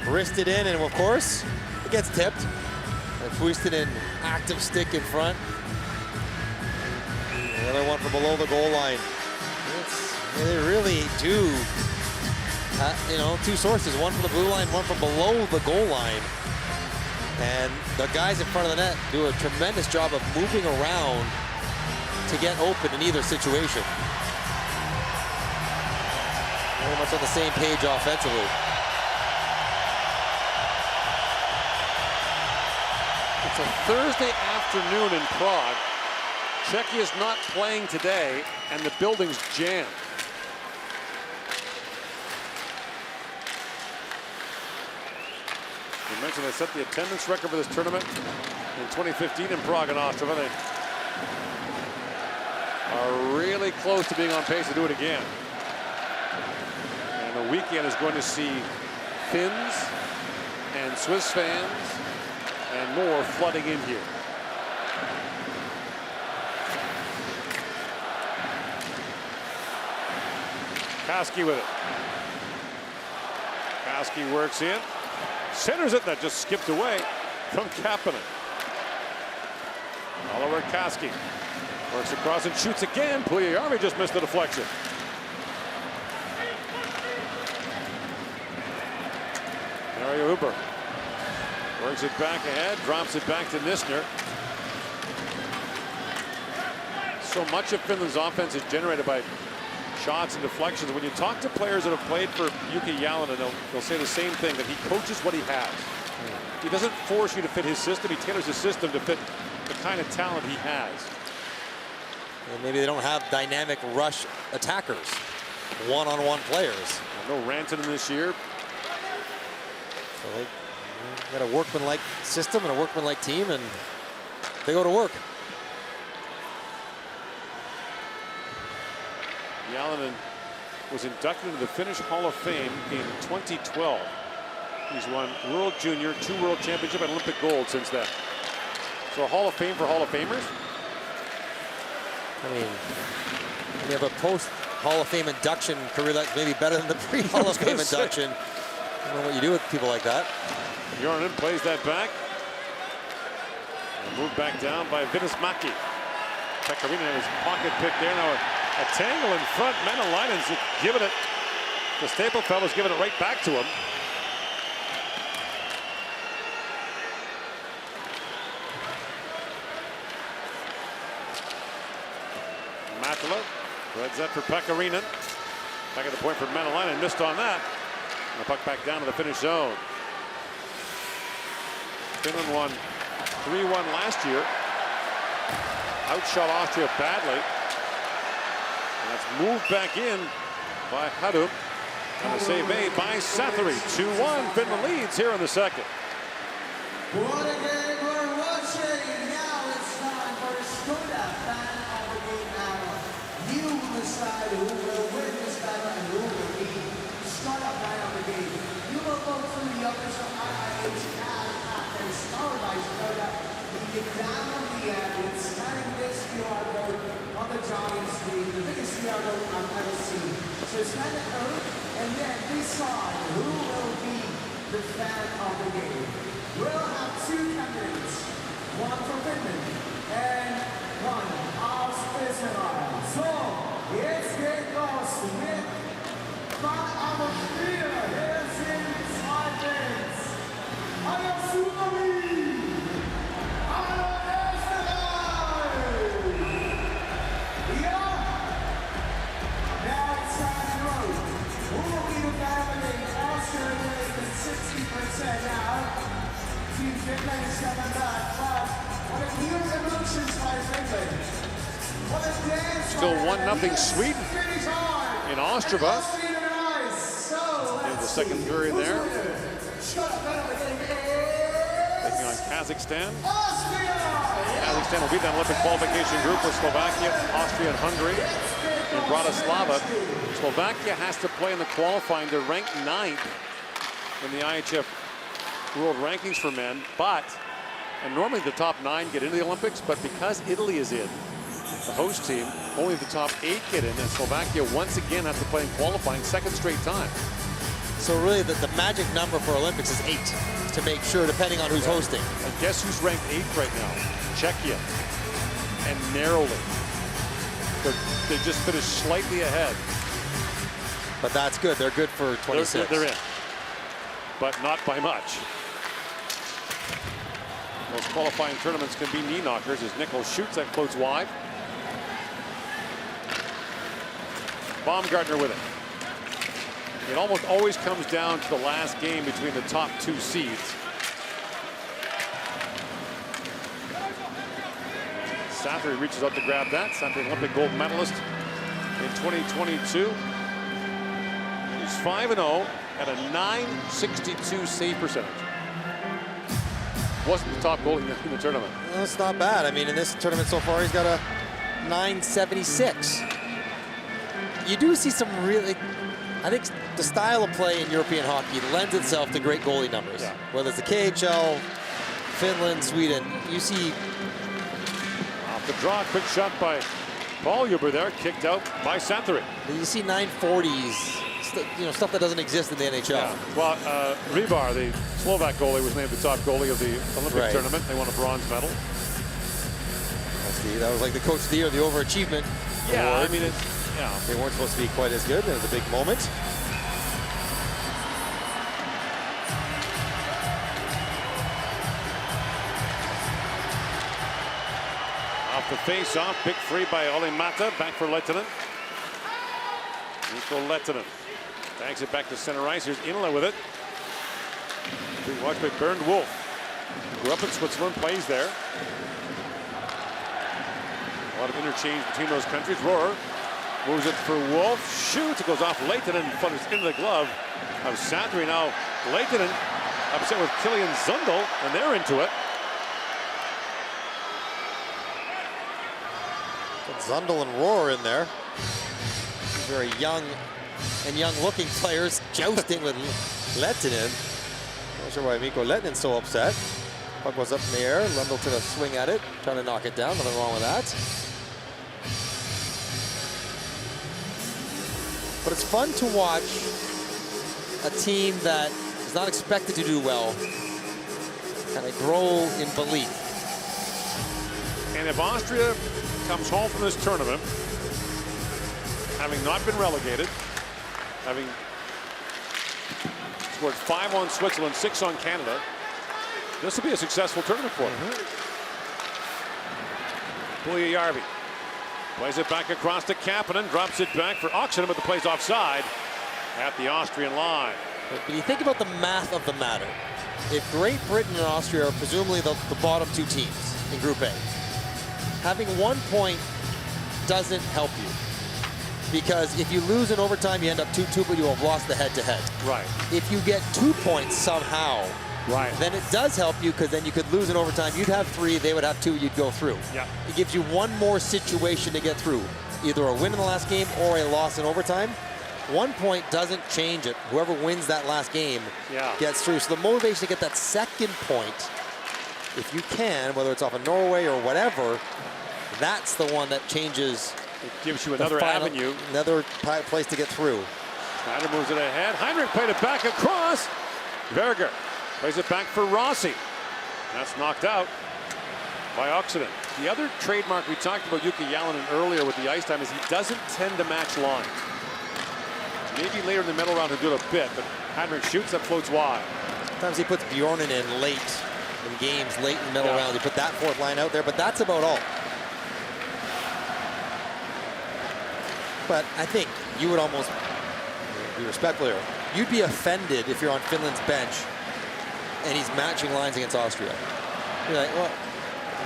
wristed in, and of course, it gets tipped. And Fuistinen, active stick in front. The other one from below the goal line. They really do, you know, two sources, one from the blue line, one from below the goal line. And the guys in front of the net do a tremendous job of moving around to get open in either situation. Very much on the same page offensively. It's a Thursday afternoon in Prague. Czechia is not playing today, and the building's jammed. We mentioned they set the attendance record for this tournament in 2015 in Prague and Austria. They are really close to being on pace to do it again. And the weekend is going to see Finns and Swiss fans and more flooding in here. Kaski with it. Kaski works in. Centers it. That just skipped away from Kapanen. Oliver Kaski works across and shoots again. Puljujärvi just missed the deflection. Mario Huber works it back ahead, drops it back to Nisner. So much of Finland's offense is generated by shots and deflections. When you talk to players that have played for Jukka Jalonen, they'll say the same thing, that he coaches what he has. He doesn't force you to fit his system. He tailors his system to fit the kind of talent he has. And maybe they don't have dynamic rush attackers, one-on-one players. No Rantanen this year. So they got a workman-like system and a workman-like team, and they go to work. Jalonen was inducted into the Finnish Hall of Fame in 2012. He's won World Junior, 2 World Championship, and Olympic gold since then. So a Hall of Fame for Hall of Famers? I mean, when you have a post-Hall of Fame induction career that's maybe better than the pre-Hall of Fame induction. I don't know what you do with people like that. Jordan plays that back. And moved back down by Vinismaki. Pekarinen in his pocket pick there. Now a tangle in front. Menelainen's giving it. The Staple fellow's giving it right back to him. Matula threads that for Pekarinen. Back at the point for Menelainen. Missed on that. And the puck back down to the Finnish zone. Finland won 3-1 last year. Outshot Austria badly. And that's moved back in by Hudham. And a save made by Sathari. 2-1. Finland leads here in the second. What a game we're watching. Now it's time for Skoda fan of the game battle. You decide who will win this battle and who will be Skoda fan of the game. You will go through the official IIHF app that is powered by Skoda. You can download the app. It's scanning this QR code on the giant screen, the biggest QR code I've ever seen. So scan the code and then decide who will be the fan of the game. We'll have 2 candidates, one from Finland and one of Switzerland. So, jetzt geht los mit Fan of the Year. Hier sind 2 Fans. Hallo Suomi! Hallo Österreich! Ja! Now it's time to vote. Who will be the fan of the game? Austria is at 60% now. Team Finland is coming back, but what a new emotions by Finland. What a dance. Still 1-0 Sweden in Ostrava. In the second period there. Taking on Kazakhstan. Kazakhstan will beat that Olympic qualification group with Slovakia, Austria, and Hungary. in Bratislava. Slovakia has to play in the qualifying. They're ranked 9th in the IIHF world rankings for men, and normally the top 9 get into the Olympics, but because Italy is in, the host team, only the top 8 get in, and Slovakia once again has to play in qualifying, second straight time. So really the magic number for Olympics is 8 to make sure, depending on who's hosting. And guess who's ranked 8th right now? Czechia. And narrowly. They just finished slightly ahead. But that's good. They're good for 26. They're in. But not by much. Those qualifying tournaments can be knee knockers as Nichols shoots, that floats wide. Baumgartner with it. It almost always comes down to the last game between the top 2 seeds. Santori reaches out to grab that. Santori, Olympic gold medalist in 2022. He's 5-0 at a .962 save percentage. Wasn't the top goalie in the tournament. Well, that's not bad. I mean, in this tournament so far, he's got a .976. You do see some really, I think the style of play in European hockey lends itself to great goalie numbers. Yeah. Whether it's the KHL, Finland, Sweden, you see. Off the draw, quick shot by Paul Huber there, kicked out by Santori. You see 940s, stuff that doesn't exist in the NHL. Yeah. Well, Rybar, the Slovak goalie, was named the top goalie of the Olympic tournament. They won a bronze medal. That was like the coach of the year, the overachievement award. I mean, they weren't supposed to be quite as good. It was a big moment. Off the face-off, big free by Olli Mata, back for Lehtinen. Mikko Lehtinen bangs it back to center ice. Here's Inla with it. Being watched by Bernd Wolf. Grew up in Switzerland, plays there. A lot of interchange between those countries. Rohrer moves it for Wolf. Shoots. It goes off Lehtinen and flutters into the glove of Santori. Now Lehtinen upset with Killian Zundel, and they're into it. Zundel and Rohrer in there. Very young and young-looking players jousting with Lehtinen. Not sure why Mikko Lehtinen's so upset. Puck was up in the air. Lundell took a swing at it, trying to knock it down. Nothing wrong with that. But it's fun to watch a team that is not expected to do well kind of grow in belief. And if Austria comes home from this tournament, having not been relegated, having scored 5 on Switzerland, 6 on Canada, this will be a successful tournament for them. Puljujärvi plays it back across to Kapanen, drops it back for Oxenden, but the play's offside at the Austrian line. But you think about the math of the matter. If Great Britain and Austria are presumably the bottom 2 teams in Group A, having 1 point doesn't help you. Because if you lose in overtime, you end up 2-2, but you have lost the head-to-head. Right. If you get 2 points somehow, then it does help you, because then you could lose in overtime. You'd have 3, they would have 2, you'd go through. Yeah. It gives you one more situation to get through. Either a win in the last game or a loss in overtime. 1 point doesn't change it. Whoever wins that last game gets through. So the motivation to get that second point, if you can, whether it's off of Norway or whatever, that's the one that changes. It gives you another avenue. Another place to get through. Schneider moves it ahead. Heinrich played it back across. Berger plays it back for Rossi. That's knocked out by Oxenden. The other trademark we talked about Jukka Jalonen earlier with the ice time is he doesn't tend to match lines. Maybe later in the middle round he'll do it a bit, but Heinrich shoots, that floats wide. Sometimes he puts Bjornen in late in games, late in the middle round. He put that 4th line out there, but that's about all. But I think you would almost be respectful here. You'd be offended if you're on Finland's bench and he's matching lines against Austria. You're like, well,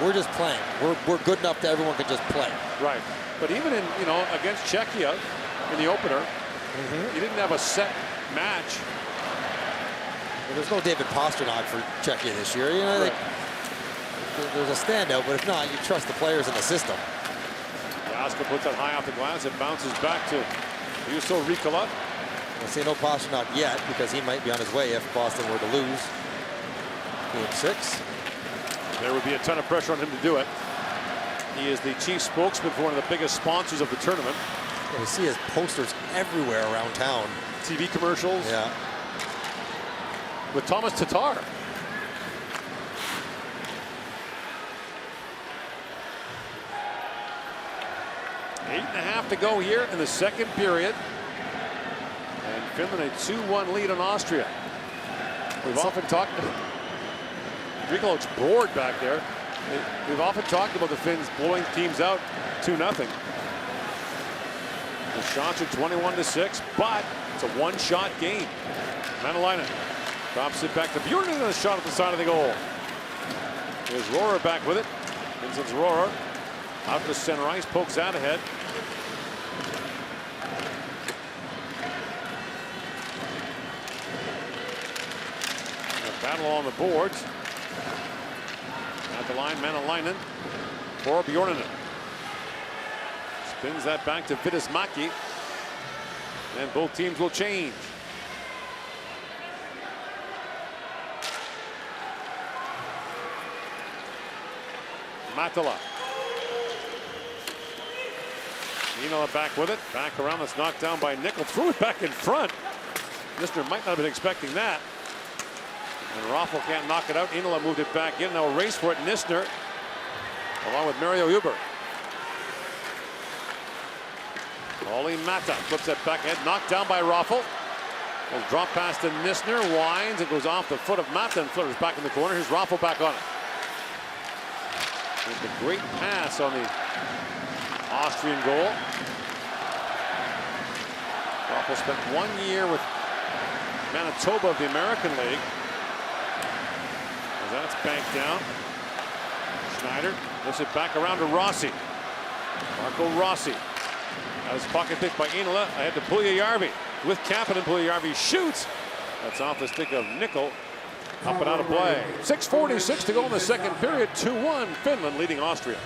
we're just playing. We're good enough that everyone can just play. Right. But even in, against Czechia in the opener, you didn't have a set match. Well, there's no David Pastrnak for Czechia this year. There's a standout, but if not, you trust the players in the system. Rask Rafa puts that high off the glass. It bounces back to Juuso Riikola. I'll say no Pastrnak yet because he might be on his way if Boston were to lose Game 6. There would be a ton of pressure on him to do it. He is the chief spokesman for one of the biggest sponsors of the tournament. You see his posters everywhere around town. TV commercials. Yeah. With Thomas Tatar. Eight and a half to go here in the second period. And Finland a 2-1 lead on Austria. We've often talked. Riikola looks bored back there. We've often talked about the Finns blowing teams out 2-0. The shots are 21-6, but it's a one-shot game. Manalainen drops it back to Bjornen, and a shot at the side of the goal. There's Rohrer back with it. Vincent Rohrer out to center ice, pokes out ahead. A battle on the boards. At the line, Manalainen for Bjornen. Spins that back to Vitismaki. And both teams will change. Matala. Niinola back with it. Back around. That's knocked down by Nickel. Threw it back in front. Listener might not have been expecting that. And Raffel can't knock it out. Niinola moved it back in. Now a race for it. Nisner along with Mario Huber. Olli Mata flips it back ahead. Knocked down by Raffel. Will drop past to Nisner. Winds. It goes off the foot of Mata and flutters back in the corner. Here's Raffel back on it. It's a great pass on the Austrian goal. Raffel spent 1 year with Manitoba of the American League. As that's banked down. Schneider lifts it back around to Rossi. Marco Rossi. Has pocket pick by Niinola. Ahead to Puljujärvi. With Kapanen, Puljujärvi shoots. That's off the stick of Nickel. Up and out of play. 6:46 to go in the second period. 2-1 Finland leading Austria.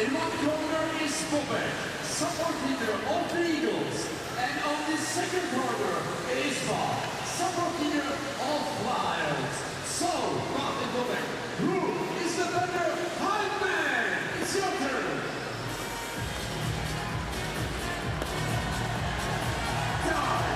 In one corner is Bobek, support leader of the Eagles. And on the second corner is Bob, support leader of Flyers. So, Martin Bobek, who is the better hype man? It's your turn. Time.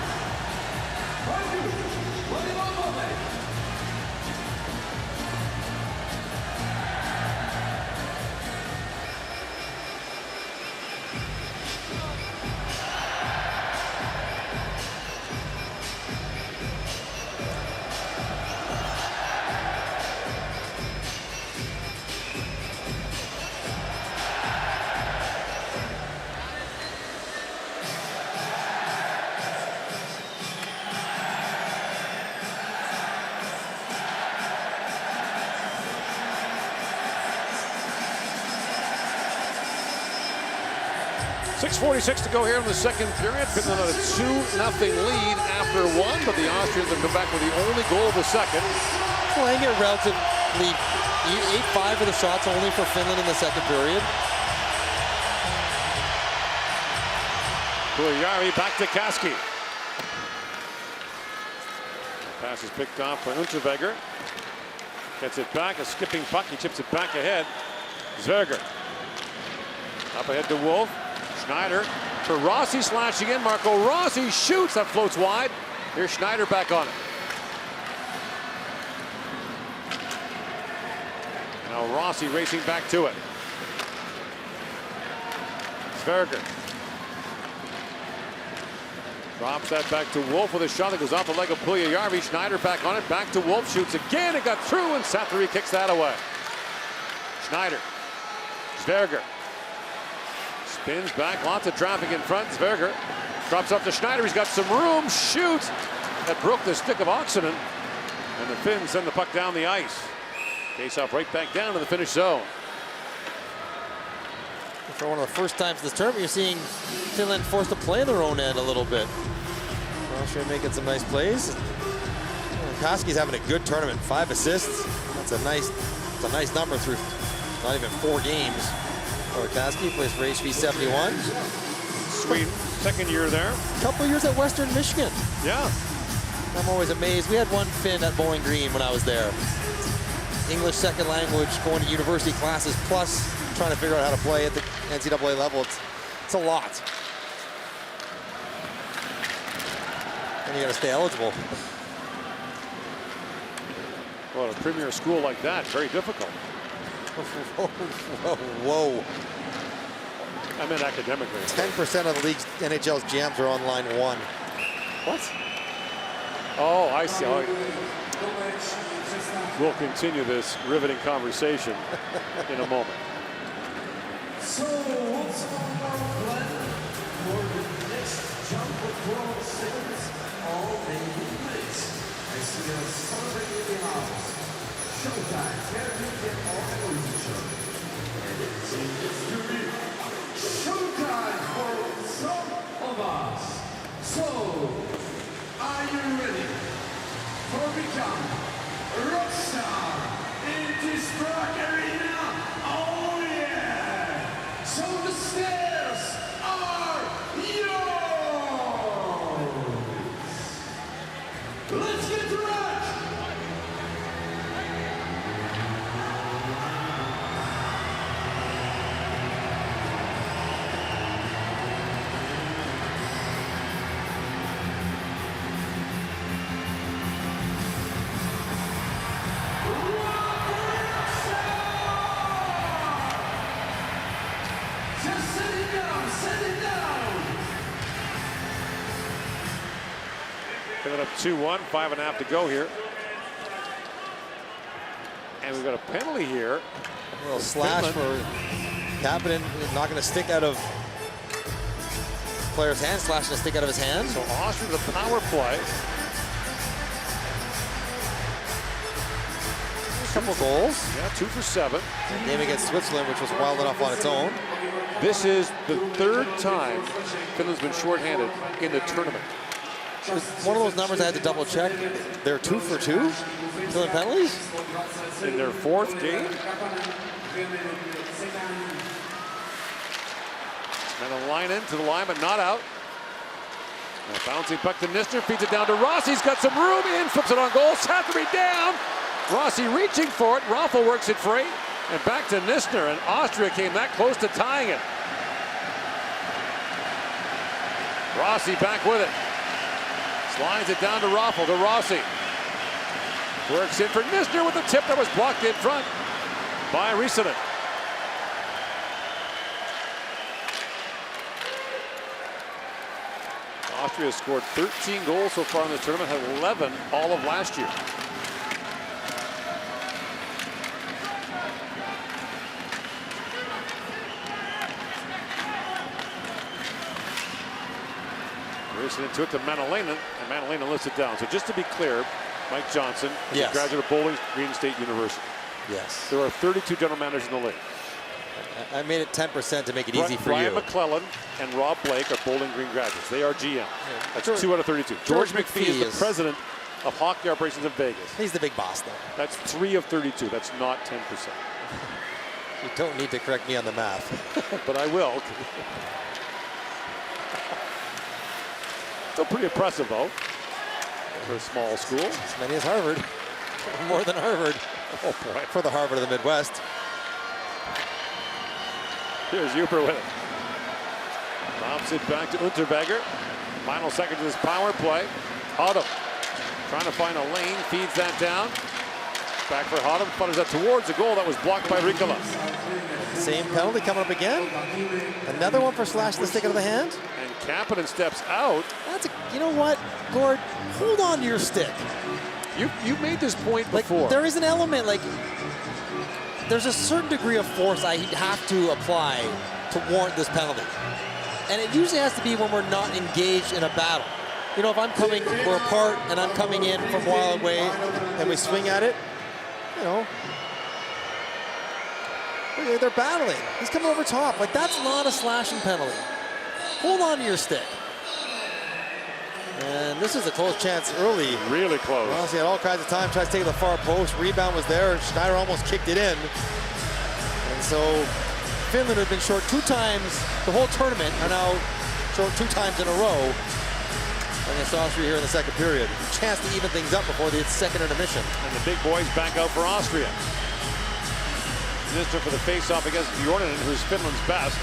.46 to go here in the second period. Finland on a 2-0 lead after one, but the Austrians have come back with the only goal of the second. Playing it relatively 8-5 of the shots only for Finland in the second period. Puljujärvi back to Kaski. Pass is picked off by Unterweger. Gets it back, a skipping puck. He chips it back ahead. Zwerger. Up ahead to Wolf. Schneider for Rossi slashing in. Marco Rossi shoots. That floats wide. Here's Schneider back on it. Now Rossi racing back to it. Zwerger. Drops that back to Wolf with a shot that goes off the leg of Puljujärvi. Schneider back on it. Back to Wolf. Shoots again. It got through and Sattery kicks that away. Schneider. Zwerger. Spins back, lots of traffic in front. Zwerger drops up to Schneider. He's got some room. Shoots. That broke the stick of Oxinen. And the Finns send the puck down the ice. Face off right back down to the Finnish zone. For one of the first times this tournament, you're seeing Finland forced to play in their own end a little bit. Austria making some nice plays. Kaski's having a good tournament. 5 assists. That's a nice number through not even 4 games. Orkaski plays for HV 71. Sweet second year there. Couple years at Western Michigan. Yeah. I'm always amazed. We had one Finn at Bowling Green when I was there. English second language, going to university classes, plus trying to figure out how to play at the NCAA level. It's a lot. And you got to stay eligible. Well, a premier school like that, very difficult. Whoa. I meant academically. 10% of the league's NHL's jams are on line 1. What? Oh, I see. We'll continue this riveting conversation in a moment. So, what's our plan for the next jump of 12 seconds? All taking place. I see a celebrating in the house. Showtime. Can we get all the position? And it seems to be showtime for some of us. So, are you ready for become a rock star in this Prague arena? Oh yeah! So the stairs are yours! Let's get to rock! Picking up 2-1, 5.5 to go here. And we've got a penalty here. A little slash for Kapanen, knocking a stick out of player's hand, slashing a stick out of his hand. So Austria the power play. A couple goals. Yeah, 2 for 7. Game against Switzerland, which was wild enough on its own. This is the 3rd time Finland's been shorthanded in the tournament. It's one of those numbers I had to double check. They're 2 for 2 killing penalties in their 4th game. And a line into the line, but not out. Now bouncing puck to Nistner, feeds it down to Rossi. He's got some room in, flips it on goal. Sattery down. Rossi reaching for it. Raffle works it free. And back to Nistner, and Austria came that close to tying it. Rossi back with it. Slides it down to Raffle, to Rossi. Works in for Nistner with a tip that was blocked in front by Risanen. Austria has scored 13 goals so far in the tournament, had 11 all of last year. Racing into it to Manalainen, and Manalainen lifts it down. So just to be clear, Mike Johnson is a graduate of Bowling Green State University. Yes. There are 32 general managers in the league. I made it 10% to make it easy for Brian you. McClellan and Rob Blake are Bowling Green graduates. They are GM. That's 2 out of 32. George McPhee is the president of hockey operations in Vegas. He's the big boss, though. That's 3 of 32. That's not 10%. You don't need to correct me on the math. But I will. Still pretty impressive, though, for a small school. As many as Harvard. More than Harvard. Oh, boy. For the Harvard of the Midwest. Here's Uper with it. Bounce it back to Unterberger. Final seconds of this power play. Hodem trying to find a lane, feeds that down. Back for Hodem, flutters that towards the goal that was blocked by Ricola. Same penalty coming up again. Another one for slashing the stick out of the hand. And Kapanen steps out. That's you know what, Gord, hold on to your stick. You made this point before. Like, there is an element, like, there's a certain degree of force I have to apply to warrant this penalty. And it usually has to be when we're not engaged in a battle. You know, if we're apart and I'm coming in from a while away and we swing at it, you know, they're battling. He's coming over top. Like, that's not a slashing penalty. Hold on to your stick. And this is a close chance early. Really close. Honestly, had all kinds of time. Tries to take the far post. Rebound was there. Schneider almost kicked it in. And So Finland, who've been short 2 times the whole tournament, are now short 2 times in a row against Austria here in the second period. Chance to even things up before the second intermission. And the big boys back out for Austria. Nisner for the face-off against Bjornen, who's Finland's best.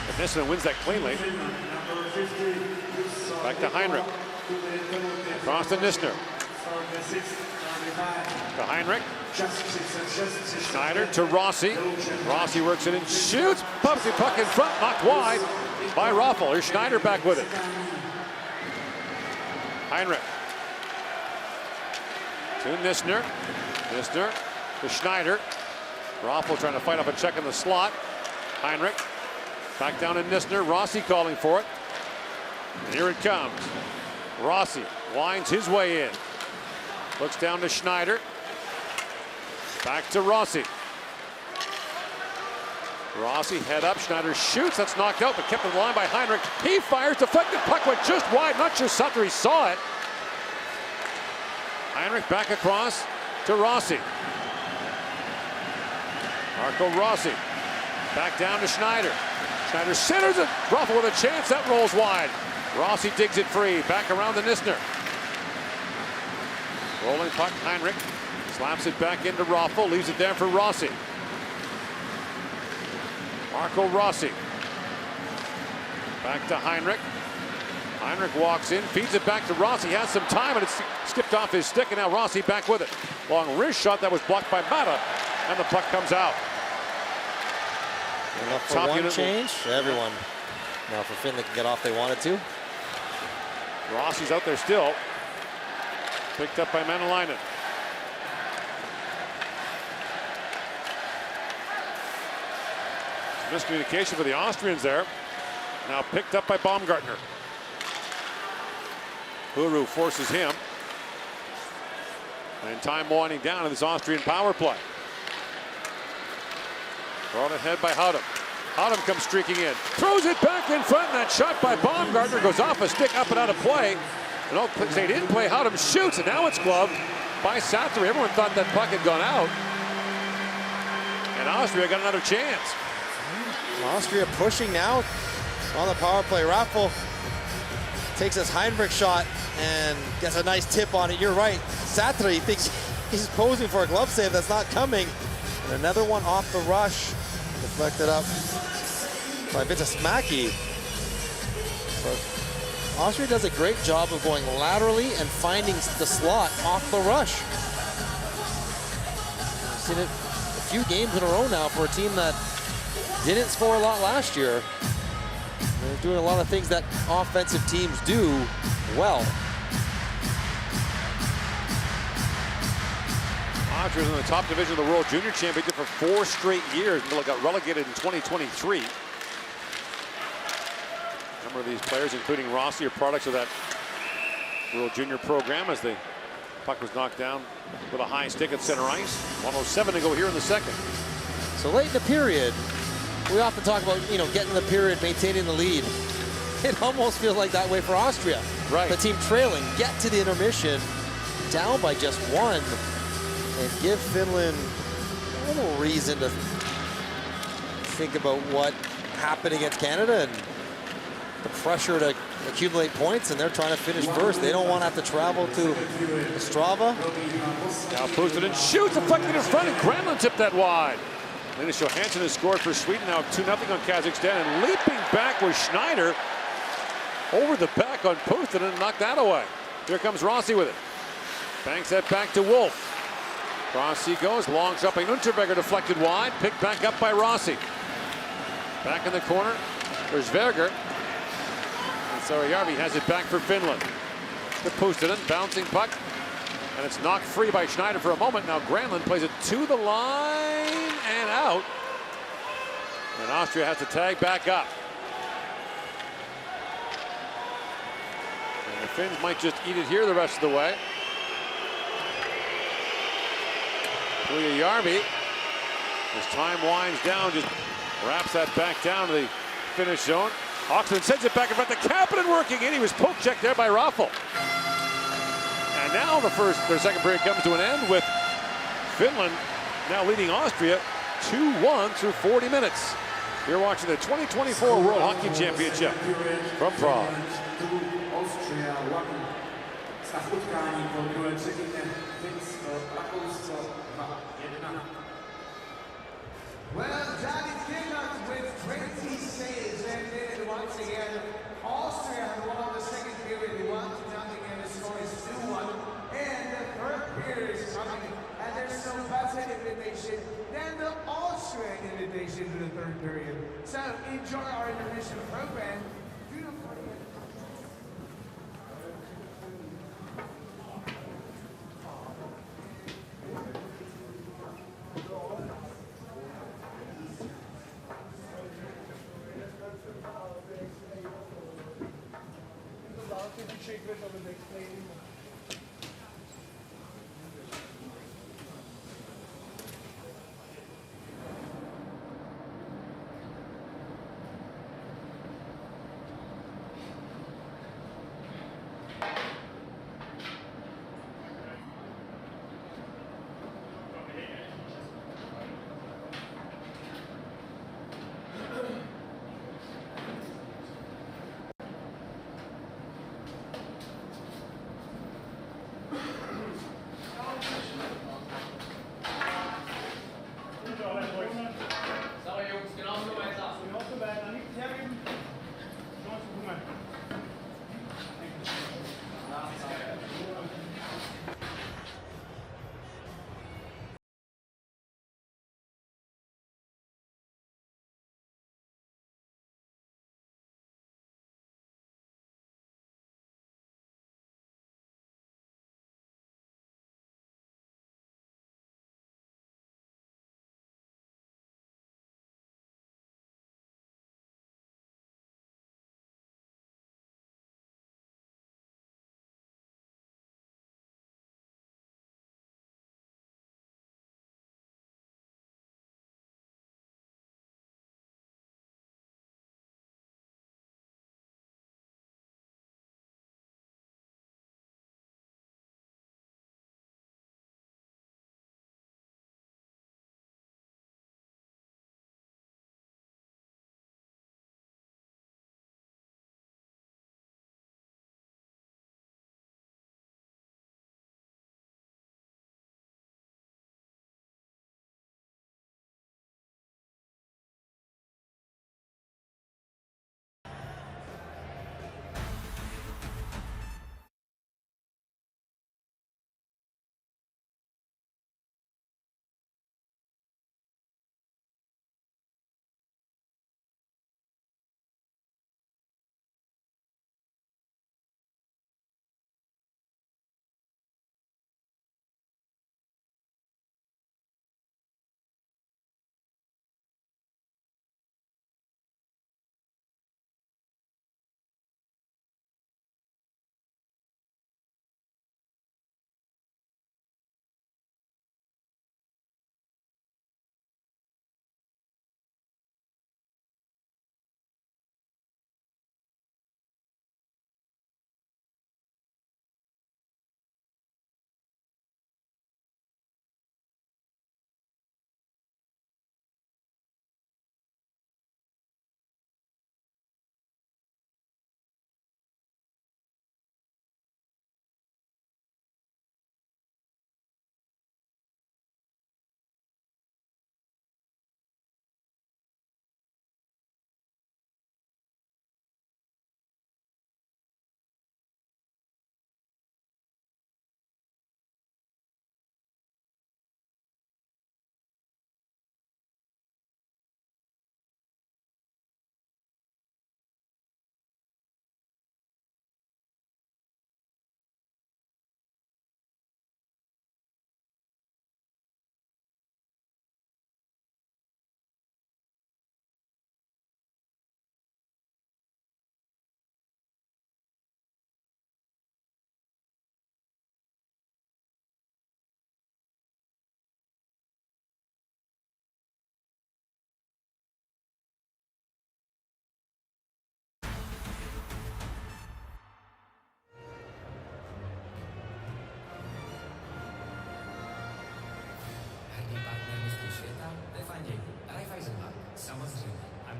But Nisner wins that cleanly. Back to Heinrich. Across to Nisner. To Heinrich. Schneider to Rossi. Rossi works it and shoots. Pumps the puck in front, knocked wide by Raffel. Here's Schneider back with it. Heinrich. To Nisner. Nisner to Schneider. Raffel trying to fight up a check in the slot. Heinrich. Back down to Nisner. Rossi calling for it. And here it comes. Rossi winds his way in. Looks down to Schneider. Back to Rossi. Rossi head up. Schneider shoots. That's knocked out, but kept in the line by Heinrich. He fires. Deflected puck went just wide. Not sure Sutter saw it. Heinrich back across to Rossi. Marco Rossi. Back down to Schneider. Schneider centers it. Raffel with a chance. That rolls wide. Rossi digs it free. Back around to Nisner. Rolling puck. Heinrich slaps it back into Raffel. Leaves it there for Rossi. Marco Rossi. Back to Heinrich. Heinrich walks in, feeds it back to Rossi. He has some time, and it's skipped off his stick, and now Rossi back with it. Long wrist shot that was blocked by Mata, and the puck comes out. Enough for Top one unit change. Everyone. Now for Finland can get off they wanted to. Rossi's out there still. Picked up by Manalainen. Miscommunication for the Austrians there. Now picked up by Baumgartner. Huru forces him. And time winding down in this Austrian power play. Brought ahead by Houghton. Houghton comes streaking in. Throws it back in front, and that shot by Baumgartner goes off a stick, up and out of play. And all they didn't play. Houghton shoots, and now it's gloved by Satory. Everyone thought that puck had gone out. And Austria got another chance. Austria pushing now on the power play. Raffel takes his Heinrich shot and gets a nice tip on it. You're right. Satory thinks he's posing for a glove save that's not coming. And another one off the rush. Deflected up by Vitasmaki. But Austria does a great job of going laterally and finding the slot off the rush. We've seen it a few games in a row now for a team that didn't score a lot last year. They're doing a lot of things that offensive teams do well. Austria's in the top division of the World Junior Championship for 4 straight years until it got relegated in 2023. A number of these players, including Rossi, are products of that World Junior program as the puck was knocked down with a high stick at center ice. 1:07 to go here in the second. So late in the period, we often talk about, getting the period, maintaining the lead. It almost feels like that way for Austria. Right. The team trailing, get to the intermission, down by just 1, and give Finland a little reason to think about what happened against Canada and the pressure to accumulate points, and they're trying to finish first. They don't want to have to travel to Ostrava. Now Puustinen shoots, deflected in front, and Granlund tipped that wide. Linus Johansson has scored for Sweden, now 2-0 on Kazakhstan, and leaping back was Schneider over the back on Puustinen and knocked that away. Here comes Rossi with it. Banks that back to Wolf. Rossi goes, long shot by Unterberger, deflected wide, picked back up by Rossi. Back in the corner, there's Verger. And Sarajärvi has it back for Finland. To Puustinen, bouncing puck. And it's knocked free by Schneider for a moment. Now Granlund plays it to the line and out. And Austria has to tag back up. And the Finns might just eat it here the rest of the way. Puljujärvi, as time winds down, just wraps that back down to the Finnish zone. Oxman sends it back in front. The Kapanen working in. He was poke checked there by Raffel. And now their second period comes to an end with Finland now leading Austria 2-1 through 40 minutes. You're watching the 2024 World Hockey Championship from Prague. Austria 1. Stav utkání po druhé třetině Finsko, Rakousko 2-1. Well, Johnny Finland with 20 saves, and then once again, Austria have won the second period 1-0, and the score is 2-1. And the third period is coming, and there's no better invitation than the Austrian invitation to the third period. So enjoy our intermission program.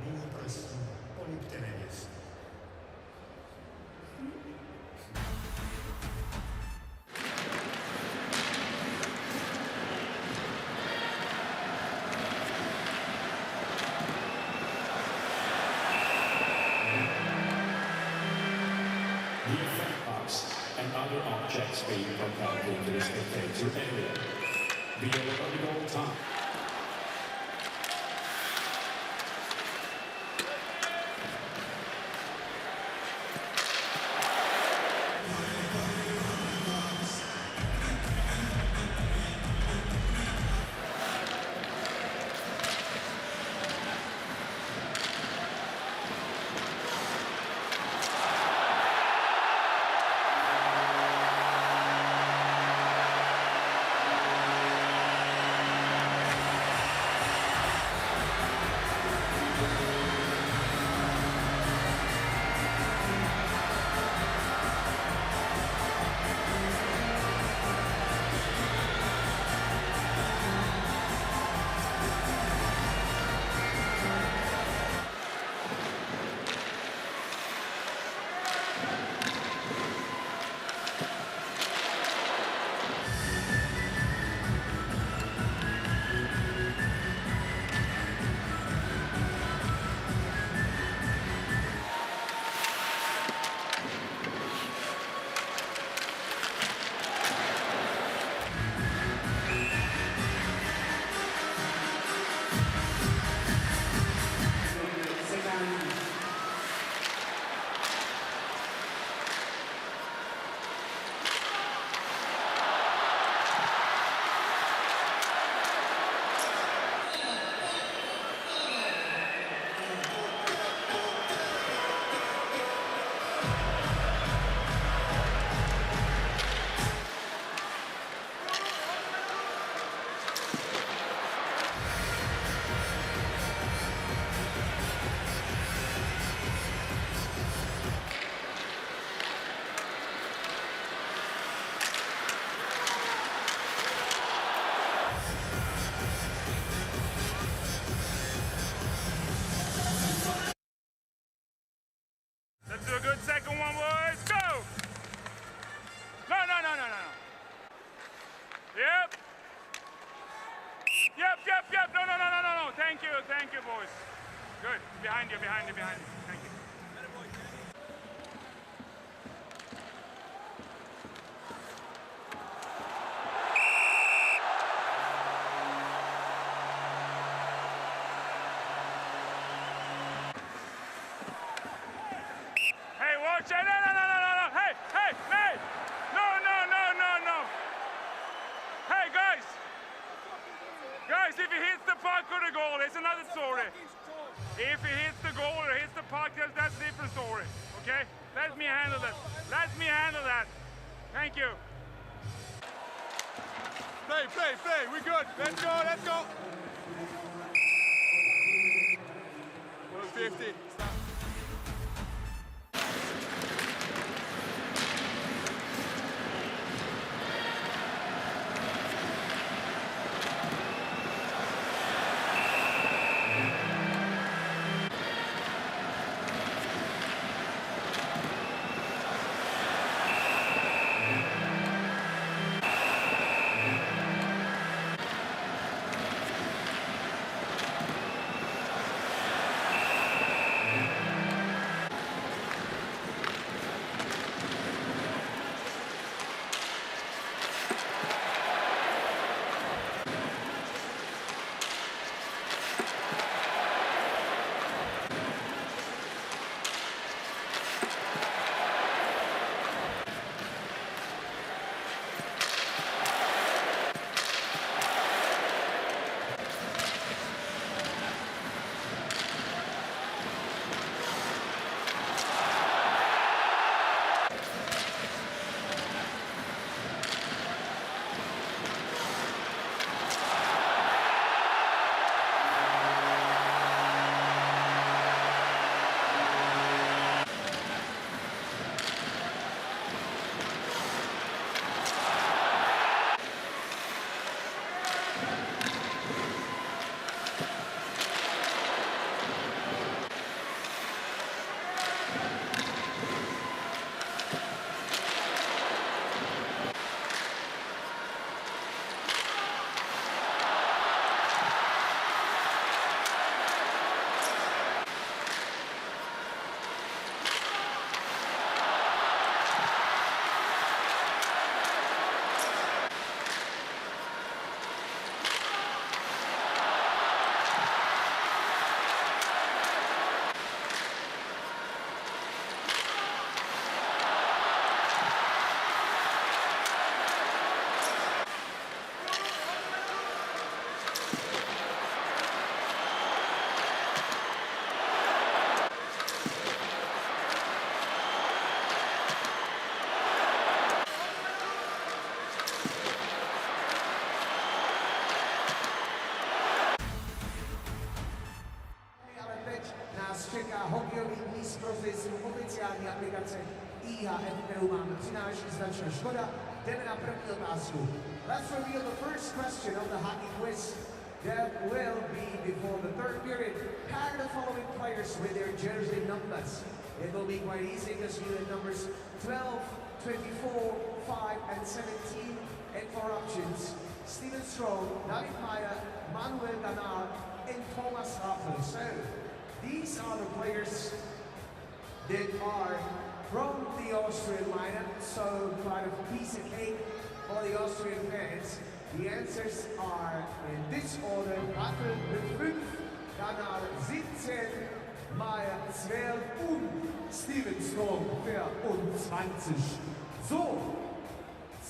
linii trestní poliptenéis. The effect box and other objects being propelled into the spectator area. The yellow goal time. Let's do a good second one, boys. Go! No, no, no, no, no, no. Yep. Yep, yep, yep. No, no, no, no, no, no. Thank you, boys. Good. Behind you, behind you, behind you. Thank you. Hey, watch it. No, no, no, no, no, no. Hey, hey, hey. No, no, no, no, no. Hey, guys. Guys, if he hits the puck or the goal, it's another story. If he hits the goal or hits the puck, that's a different story. Okay? Let me handle that. Let me handle that. Thank you. Play, play, play. We good. Let's go, let's go. 50. Stop. nás čeká hokejový kvíz prostřednictvím oficiální aplikace IIHF, kterou máme přináší značka Škoda. Jdeme na první otázku. Let's reveal the first question of the hockey quiz. That will be before the third period. Pair the following players with their jersey numbers. It will be quite easy because you have numbers 12, 24, 5, and 17. And for options, Steven Strong, David Maya, Manuel Ganar, and Thomas Raffel. So, these are the players that are from the Austrian lineup, so kind of piece of cake for the Austrian fans. The answers are in this order: Raffel mit 5, Ganar 17, Maya 12 und Steven Strong 24. So,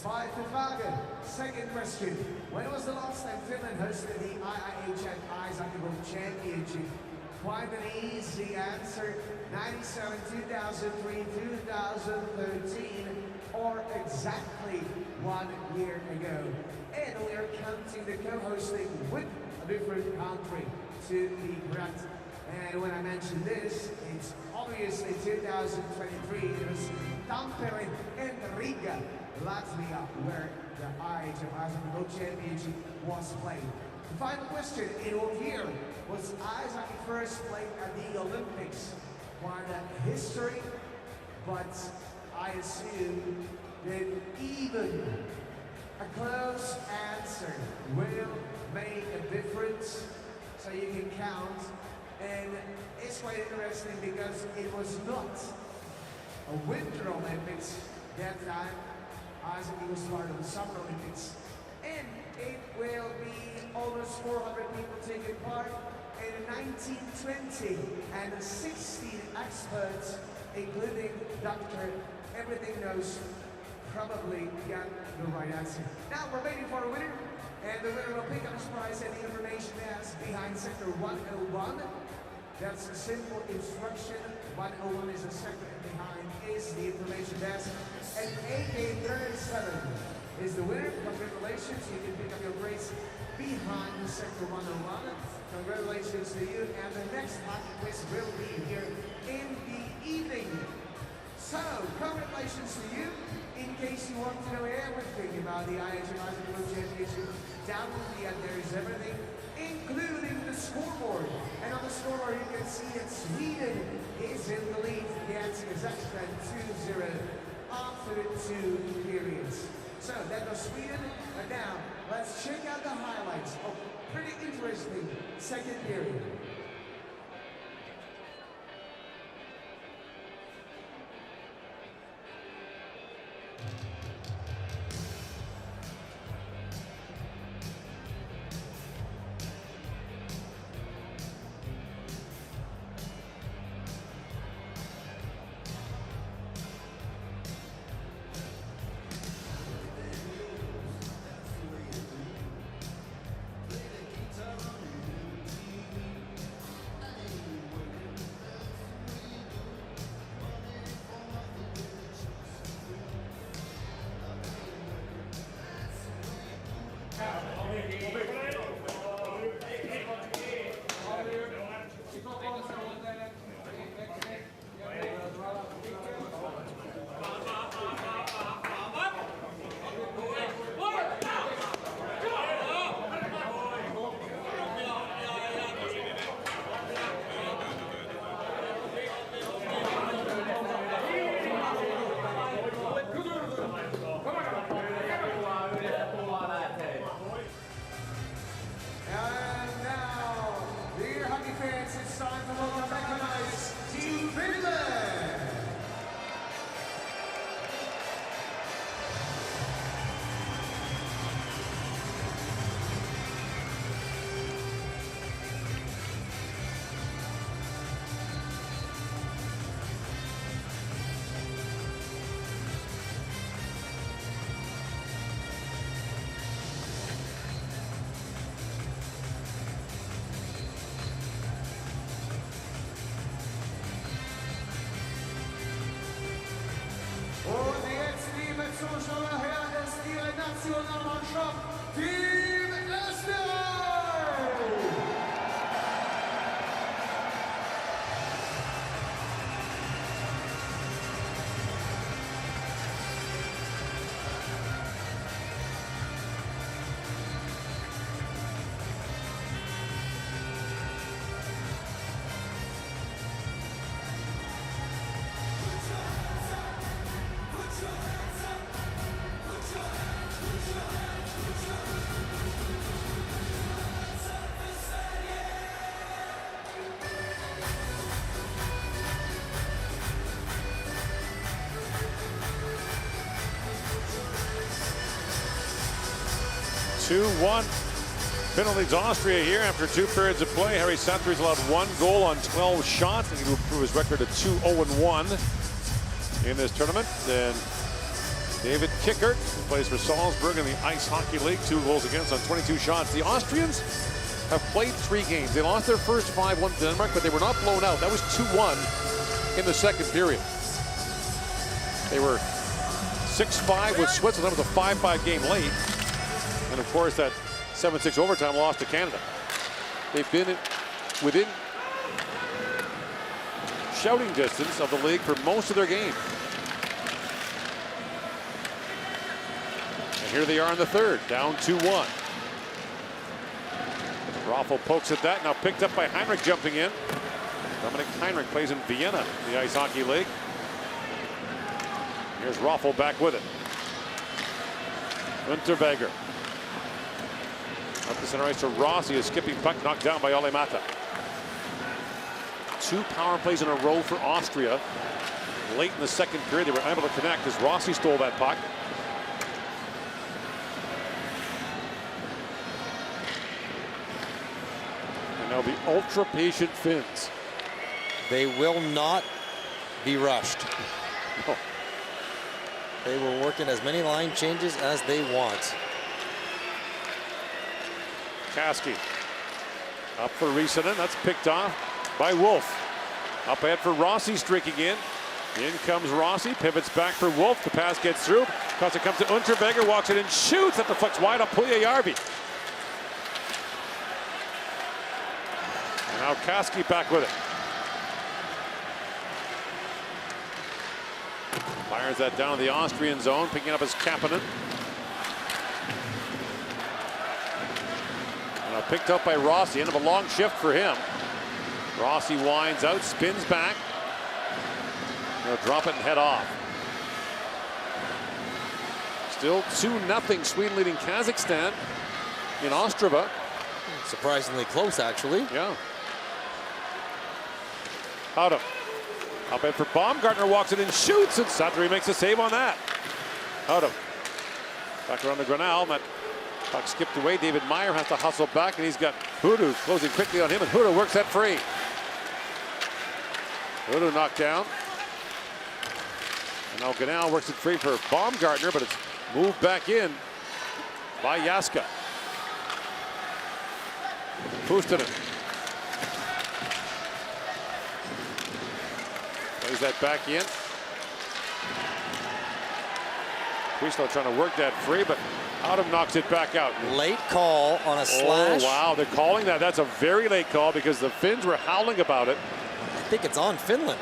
zweite Frage, second question. When was the last time Finland hosted the IIHF Ice Hockey World Championship? Quite an easy answer, 97, 2003, 2013, or exactly 1 year ago. And we are counting the co-hosting with a different country to be correct. And when I mention this, it's obviously 2023. It was Tampere and Riga, Latvia, where the IIHF Ice Hockey World Championship was played. The final question, in what year was ice hockey first played at the Olympics? Quite a history, but I assume that even a close answer will make a difference, so you can count. And it's quite interesting because it was not a Winter Olympics that time. Ice hockey was part of the Summer Olympics. And it will be almost 400 people taking part in 1920, and 16 experts, including Dr. Everything Knows, probably got the right answer. Now we're waiting for a winner, and the winner will pick up his prize at the information desk behind sector 101. That's a simple instruction. 101 is a sector, and behind is the information desk. And AK37 is the winner. Congratulations, you can pick up your prize behind the sector 101. Congratulations to you, and the next hockey quiz will be here in the evening. So, congratulations to you. In case you want to know everything about the IIHF Ice Hockey World Championship, download the app. There is everything, including the scoreboard. And on the scoreboard, you can see that Sweden is in the lead. The answer is Extra 2-0 after 2 periods. So, that was Sweden. And now, let's check out the highlights of pretty interesting second period. Zuschauer, her ist Ihre Nationalmannschaft, Team Österreich! 2-1. Finland leads Austria here after 2 periods of play. Harry Sattery's allowed 1 goal on 12 shots. He can improve his record to 2-0-1 in this tournament. Then David Kickert, who plays for Salzburg in the Ice Hockey League, 2 goals against on 22 shots. The Austrians have played 3 games. They lost their first 5-1 to Denmark, but they were not blown out. That was 2-1 in the second period. They were 6-5 with Switzerland. That was a 5-5 game late. And of course, that 7-6 overtime loss to Canada. They've been within shouting distance of the league for most of their game. And here they are in the third, down 2-1. Raffel pokes at that, now picked up by Heinrich jumping in. Dominic Heinrich plays in Vienna, the Ice Hockey League. Here's Raffel back with it. Unterweger. Up the center ice to Rossi, a skipping puck knocked down by Ole Mata. 2 power plays in a row for Austria. Late in the second period, they were able to connect as Rossi stole that puck. And now the ultra-patient Finns. They will not be rushed. No. They will work in as many line changes as they want. Kasky up for Risanen. That's picked off by Wolf. Up ahead for Rossi, streaking in. In comes Rossi, pivots back for Wolf. The pass gets through. It comes to Unterweger, walks it and shoots. That deflects wide up Puljujärvi. And now Kasky back with it. Fires that down to the Austrian zone, picking up his Kapanen. Now picked up by Rossi, end of a long shift for him. Rossi winds out, spins back. He'll drop it and head off. Still 2-0 Sweden leading Kazakhstan in Ostrava. Surprisingly close, actually. Yeah. Howdem. Up in for Baumgartner, walks it and shoots, and Sattery makes a save on that. Howdem. Back around the Grenal. That puck skipped away. David Meyer has to hustle back, and he's got Hudu closing quickly on him, and Hudu works that free. Hudu knocked down. And now Grenal works it free for Baumgartner, but it's moved back in by Jaska. Puustinen. Plays that back in. Puistinen trying to work that free, but Howdem knocks it back out. Late call on a slash. Oh, wow, they're calling that. That's a very late call because the Finns were howling about it. I think it's on Finland.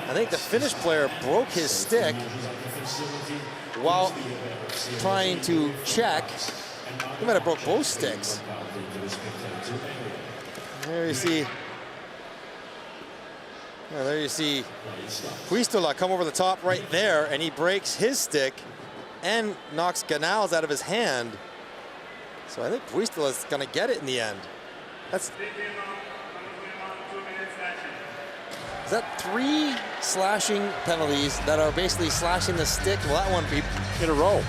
I think the Finnish player broke his stick while trying to check. He might have broke both sticks. There you see. Yeah, there you see Puistinen come over the top right there, and he breaks his stick and knocks Grenal's out of his hand. So I think Puistinen is going to get it in the end. Is that 3 slashing penalties that are basically slashing the stick? Well, that one be in a row.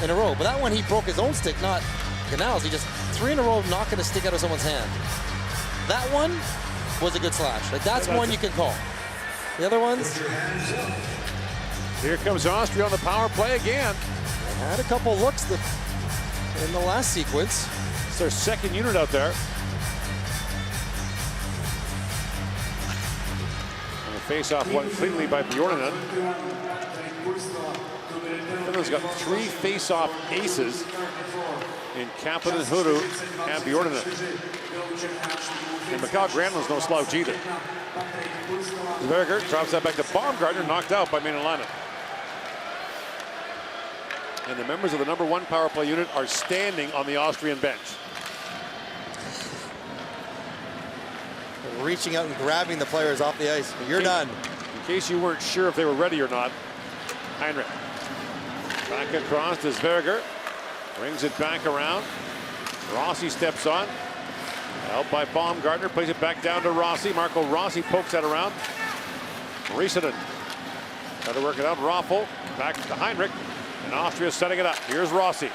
In a row, but that one he broke his own stick, not Grenal's. He just 3 in a row knocking a stick out of someone's hand. That one was a good slash. Like that's one you can call. The other ones. Here comes Austria on the power play again. They had a couple looks in the last sequence. It's their second unit out there. And the face-off won cleanly by Bjornen. Finland's got 3 face-off aces in Kapanen, Hudu, and Bjornen. And Mikael Granlund's no slouch either. Berger drops that back to Baumgartner, knocked out by Mainalainen. And the members of the #1 power play unit are standing on the Austrian bench. Reaching out and grabbing the players off the ice. You're done. In case you weren't sure if they were ready or not, Heinrich. Back across to Sverger. Brings it back around. Rossi steps on. Helped by Baumgartner, plays it back down to Rossi. Marco Rossi pokes that around. Risanen try to work it out. Raffel back to Heinrich, and Austria setting it up. Here's Rossi.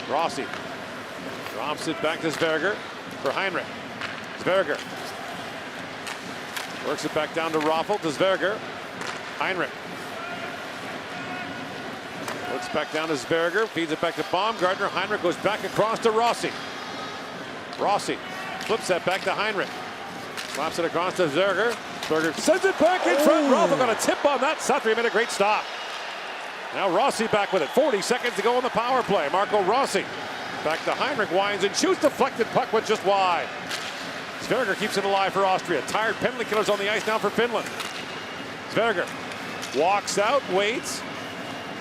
Rossi Drops it back to Zwerger for Heinrich. Zwerger works it back down to Raffel, to Zwerger. Heinrich looks back down to Zwerger, feeds it back to Baumgartner. Heinrich goes back across to Rossi. Rossi flips that back to Heinrich. Slaps it across to Zwerger. Zwerger sends it back in front. Raffel got a tip on that. Satri made a great stop. Now Rossi back with it. 40 seconds to go on the power play. Marco Rossi back to Heinrich, winds and shoots. Deflected puck went just wide. Zwerger keeps it alive for Austria. Tired penalty killers on the ice now for Finland. Zwerger walks out, waits,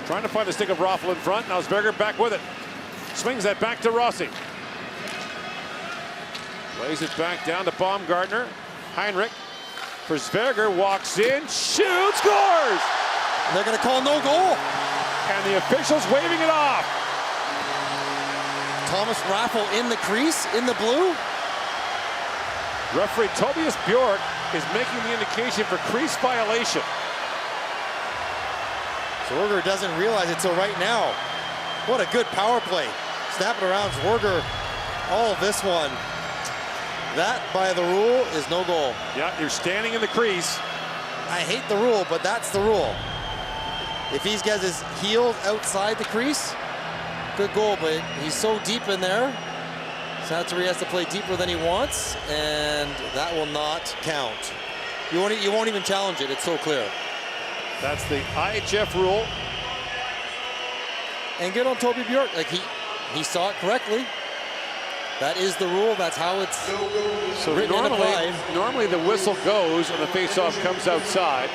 trying to find the stick of Raffel in front. Now Zwerger back with it. Swings that back to Rossi. Lays it back down to Baumgartner. Heinrich for Zwerger, walks in, shoots, scores! They're going to call no goal. And the officials waving it off. Thomas Raffel in the crease, in the blue. Referee Tobias Bjork is making the indication for crease violation. Zwerger doesn't realize it till right now. What a good power play. Snapping around Zwerger. All this one. That, by the rule, is no goal. Yeah, you're standing in the crease. I hate the rule, but that's the rule. If he's got his heels outside the crease, good goal, but he's so deep in there. Satri has to play deeper than he wants, and that will not count. You won't even challenge it, it's so clear. That's the IIHF rule. And good on Toby Bjork, like he saw it correctly. That is the rule, that's how it's so written and applied. Normally the whistle goes and the faceoff comes outside.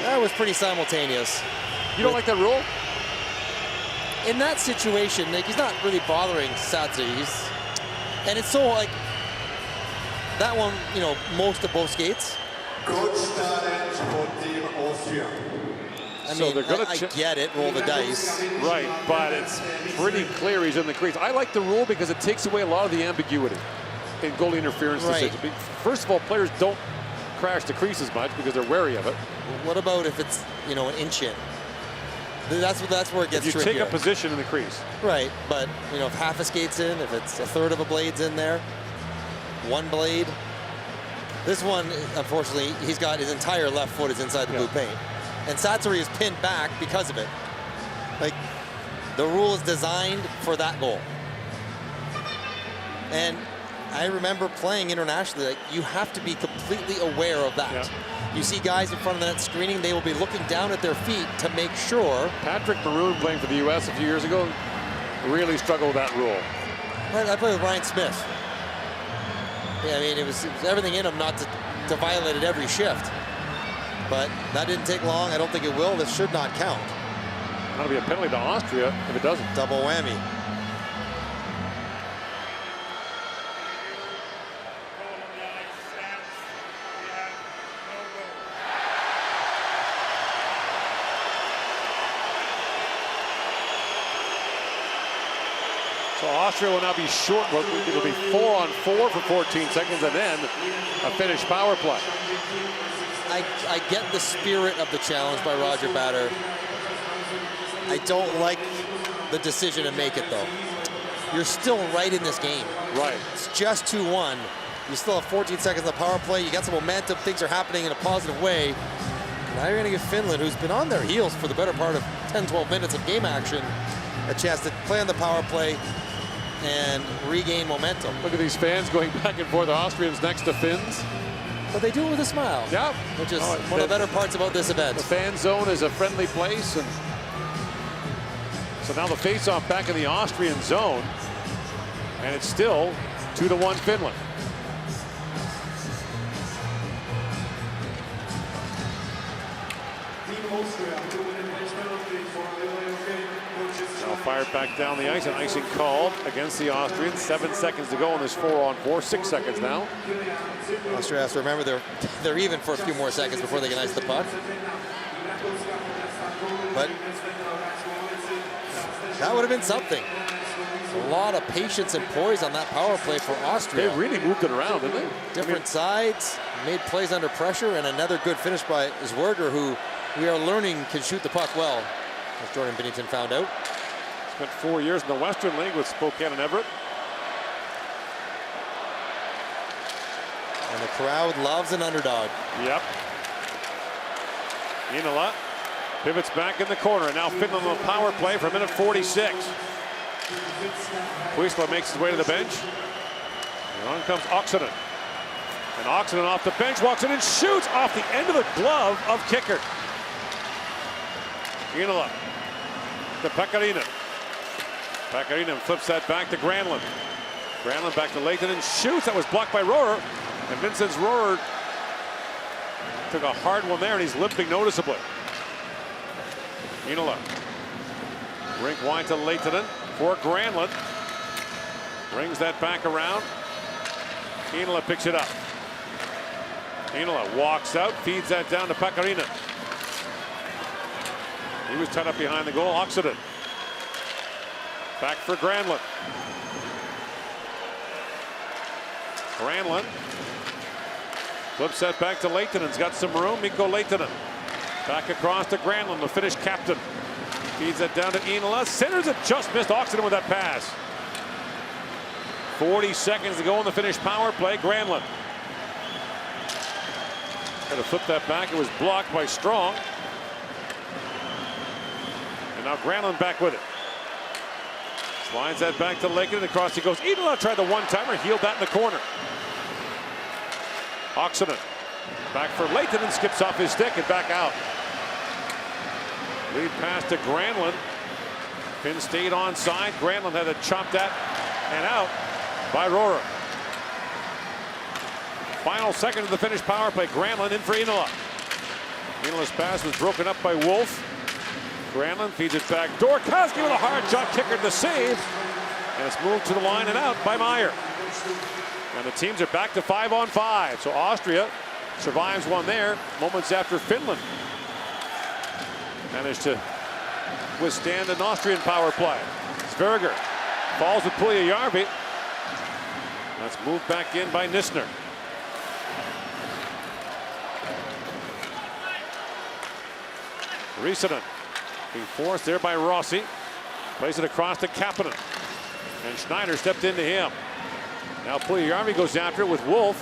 That was pretty simultaneous. You don't like that rule? In that situation, Nick, he's not really bothering Satri. And it's so like, that one, you know, most of both skates. I mean, they're gonna I get it, roll the dice. Right, but it's pretty clear he's in the crease. I like the rule because it takes away a lot of the ambiguity in goalie interference decisions. First of all, players don't crash the crease as much because they're wary of it. What about if it's, you know, an inch in? That's where it gets if you trickier. take a position in the crease. Right, but, you know, if half a skate's in, if it's a third of a blade's in there, one blade. This one, unfortunately, he's got his entire left foot is inside the blue paint. And Satri is pinned back because of it. Like, the rule is designed for that goal. And I remember playing internationally, like, you have to be completely aware of that. Yeah. You see guys in front of the net screening, they will be looking down at their feet to make sure. Patrick Maroon, playing for the U.S. a few years ago, really struggled with that rule. I played with Ryan Smith. Yeah, I mean, it was everything in him not to violate it every shift. But that didn't take long. I don't think it will. This should not count. That'll be a penalty to Austria if it doesn't. Double whammy. So Austria will now be short. It'll be 4-on-4 for 14 seconds and then a finished power play. I get the spirit of the challenge by Roger Batter. I don't like the decision to make it, though. You're still right in this game. Right. It's just 2-1. You still have 14 seconds on the power play. You got some momentum. Things are happening in a positive way. Now you're going to give Finland, who's been on their heels for the better part of 10, 12 minutes of game action, a chance to play on the power play and regain momentum. Look at these fans going back and forth. The Austrians next to Finns. But they do it with a smile. Yeah. Which is one of the better parts about this event. The fan zone is a friendly place. And so now the face-off back in the Austrian zone. And it's still 2-1 Finland. Now fired back down the ice, and icing called against the Austrians. 7 seconds to go in this 4-on-4. 6 seconds now. Austria has to remember they're even for a few more seconds before they can ice the puck. But that would have been something. A lot of patience and poise on that power play for Austria. They really moved it around, didn't they? Different sides, made plays under pressure, and another good finish by Zwerger, who we are learning can shoot the puck well, as Jordan Binnington found out. Spent 4 years in the Western League with Spokane and Everett. And the crowd loves an underdog. Yep. Inola pivots back in the corner. Now Finland on the power play for a minute 46. Puisla makes his way to the bench. And on comes Oksanen. And Oksanen off the bench, walks in and shoots off the end of the glove of kicker. Inola to Pekarinen. Pekarinen flips that back to Granlund. Granlund back to Leighton and shoots. That was blocked by Rohrer. And Vincent Rohrer took a hard one there, and he's limping noticeably. Inola. Rink wide to Leighton for Granlund. Brings that back around. Inola picks it up. Inola walks out, feeds that down to Pekarinen. He was tied up behind the goal. Oksanen. Back for Granlund. Granlund flips that back to Leightonen's got some room. Mikko Leightonen. Back across to Granlund, the Finnish captain. Feeds that down to Inola. Centers it, just missed Oksanen with that pass. 40 seconds to go in the Finnish power play. Granlund. Got to flip that back. It was blocked by Strong. And now Granlund back with it. Slides that back to Leighton. Across he goes. Inola tried the one-timer. Healed that in the corner. Oksanen back for Leighton and skips off his stick and back out. Lead pass to Granlund. Finn stayed onside. Granlund had to chop that and out by Rohrer. Final second of the Finnish power play. Granlund in for Inola. Inola's pass was broken up by Wolf. Granlund feeds it back. Dorkowski with a hard shot kicker to save. And it's moved to the line and out by Meyer. And the teams are back to 5-on-5. So Austria survives one there moments after Finland managed to withstand an Austrian power play. Sverger falls with Puljujärvi. That's moved back in by Nisner. Risanen being forced there by Rossi. Plays it across to Kapanen. And Schneider stepped into him. Now Puljujärvi goes after it with Wolf.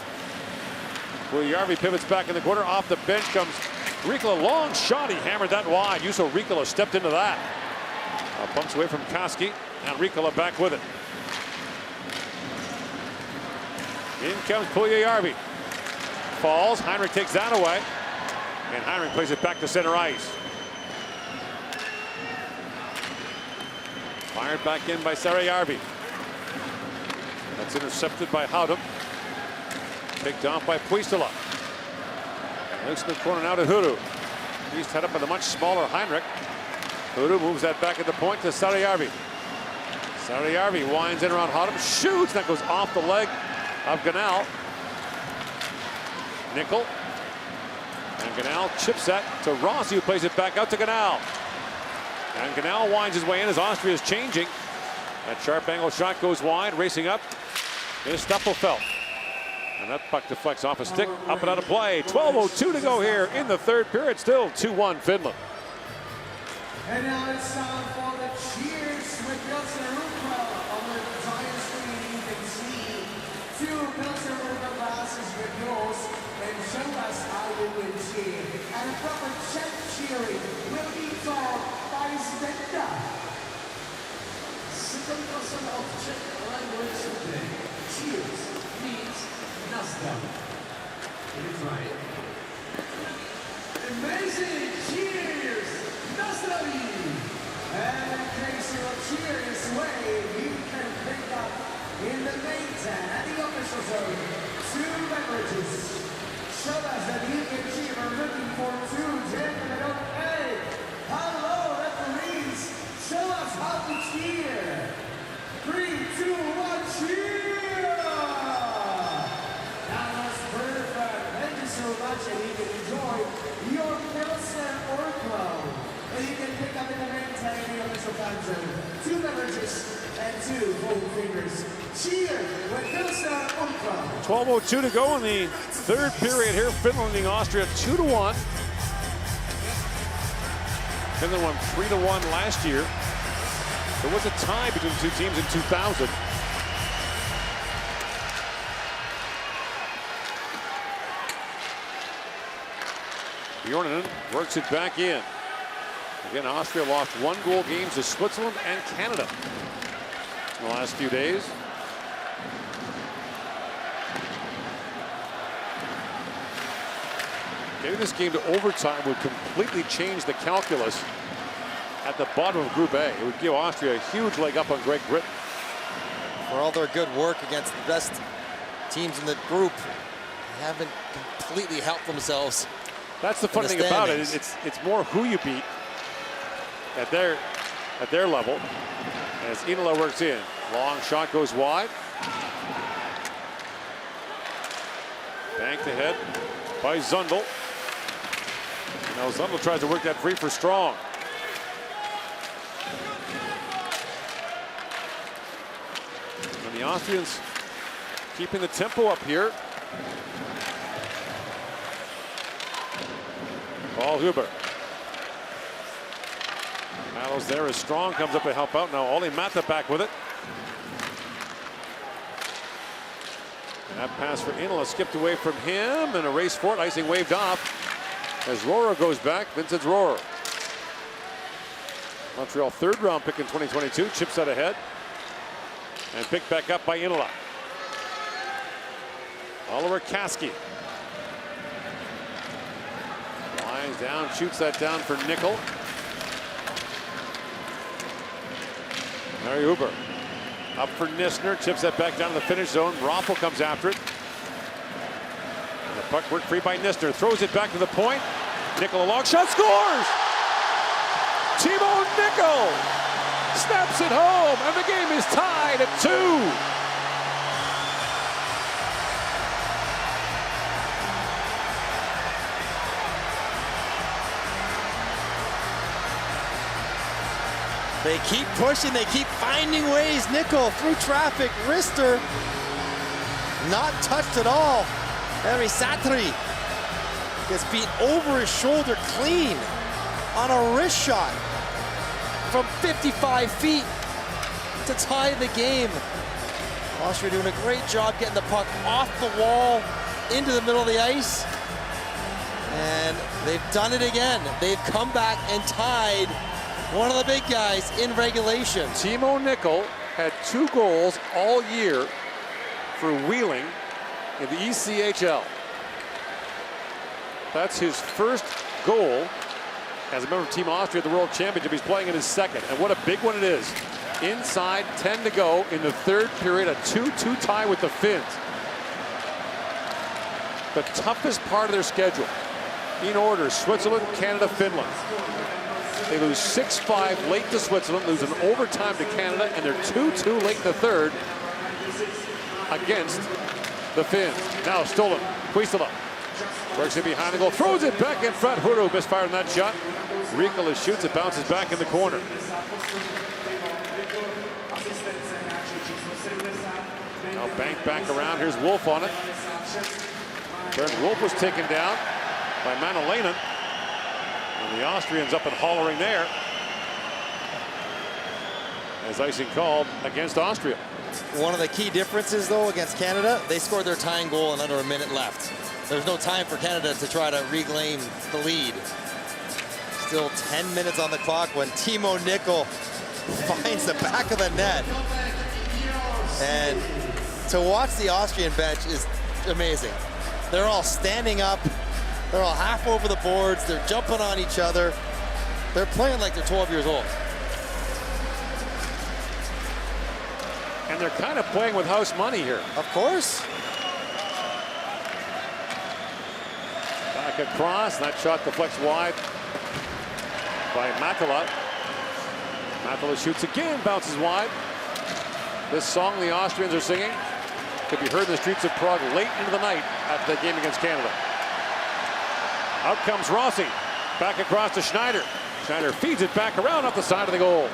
Puljujärvi pivots back in the corner. Off the bench comes Riikola. Long shot. He hammered that wide. Juuso Riikola stepped into that. Bumps away from Koski. And Riikola back with it. In comes Puljujärvi. Falls. Heinrich takes that away. And Heinrich plays it back to center ice. Fired back in by Sarajärvi. That's intercepted by Howdem. Picked off by Puistila. Looks in the corner now to Huru. He's tied up by the much smaller Heinrich. Huru moves that back at the point to Sarajärvi. Sarajärvi winds in around Howdem. Shoots. That goes off the leg of Ganal. Nickel. And Ganal chips that to Rossi, who plays it back out to Ganal. And Ganal winds his way in as Austria is changing. That sharp angle shot goes wide. Racing up is Stuppelfeld. And that puck deflects off a stick, up and out of play. 12:02 to go here in the third period. Still 2-1 Finland. And now it's time for the cheers with Pilsner Urquell on the giant screen. You can see 2 Pilsner Urquell glasses with yours and show us how you will cheer. And a proper check cheering will be taught by Svenda. Second person of Czech language today. Cheers means Nazda. Can you try it? Amazing! Cheers! Nazdraví! And in case you will cheer this way, you can pick up in the main tent at the official zone 2 beverages. Show us that you can cheer. We're looking for 2 gentlemen. Okay. Hello, referees. Show us how to cheer. 3, 2, 1, cheer! That was perfect. Thank you so much, and you can enjoy your Pilsner Urquell. And you can pick up in the main tent in the official time zone 2 beverages and 2 full fingers. Cheer with Pilsner Urquell. 12:02 to go in the third period here. Finland leading Austria 2-1. Finland won 3-1 last year. There was a tie between the two teams in 2000. Bjornen works it back in. Again, Austria lost 1-goal games to Switzerland and Canada in the last few days. Getting this game to overtime would completely change the calculus at the bottom of Group A. It would give Austria a huge leg up on Great Britain. For all their good work against the best teams in the group, they haven't completely helped themselves. That's the funny thing about it. It's more who you beat at their level. As Inola works in, long shot goes wide. Banked ahead by Zundel. Now Zundel tries to work that free for Strong. And the Austrians keeping the tempo up here. Paul Huber. Battles there as Strong comes up to help out. Now Olli Mata back with it. And that pass for Inola skipped away from him, and a race for it. Icing waved off as Rohrer goes back. Vincent Rohrer. Montreal 3rd round pick in 2022. Chips out ahead. And picked back up by Inola. Oliver Kasky. Lines down, shoots that down for Nickel. Mary Huber. Up for Nisner, chips that back down to the finish zone. Raffel comes after it. And the puck worked free by Nisner. Throws it back to the point. Nickel a long shot, scores! Timo Nickel snaps it home, and the game is tied at 2. They keep pushing, they keep finding ways. Nickel through traffic, wrister, not touched at all. Harry Satri gets beat over his shoulder clean on a wrist shot from 55 feet to tie the game. Austria doing a great job getting the puck off the wall into the middle of the ice. And they've done it again. They've come back and tied one of the big guys in regulation. Timo Nickel had 2 goals all year for Wheeling in the ECHL. That's his first goal as a member of Team Austria at the World Championship. He's playing in his 2nd, and what a big one it is. Inside 10 to go in the 3rd period, a 2-2 tie with the Finns. The toughest part of their schedule. In order, Switzerland, Canada, Finland. They lose 6-5 late to Switzerland, lose an overtime to Canada, and they're 2-2 late in the 3rd against the Finns. Now stolen, Puistila works it behind the goal, throws it back in front. Huru misfired on that shot. Riikola shoots, it bounces back in the corner. Now banked back around, here's Wolf on it. Bernd Wolf was taken down by Manalainen. And the Austrians up and hollering there as icing called against Austria. One of the key differences, though, against Canada, they scored their tying goal in under a minute left. There's no time for Canada to try to reclaim the lead. Still 10 minutes on the clock when Timo Nickel finds the back of the net. And to watch the Austrian bench is amazing. They're all standing up. They're all half over the boards. They're jumping on each other. They're playing like they're 12 years old. And they're kind of playing with house money here. Of course. Back across. That shot deflects wide by Matala. Matala shoots again, bounces wide. This song the Austrians are singing could be heard in the streets of Prague late into the night after the game against Canada. Out comes Rossi. Back across to Schneider. Schneider feeds it back around up the side of the goal.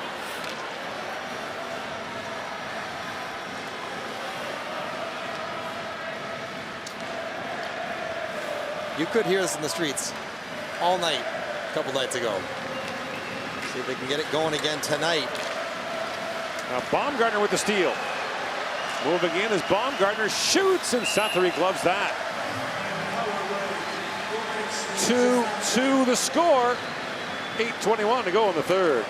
You could hear this in the streets all night a couple nights ago. See if they can get it going again tonight. Now Baumgartner with the steal. Moving in as Baumgartner shoots, and Sathari gloves that. 2-2 the score. 8:21 to go in the third.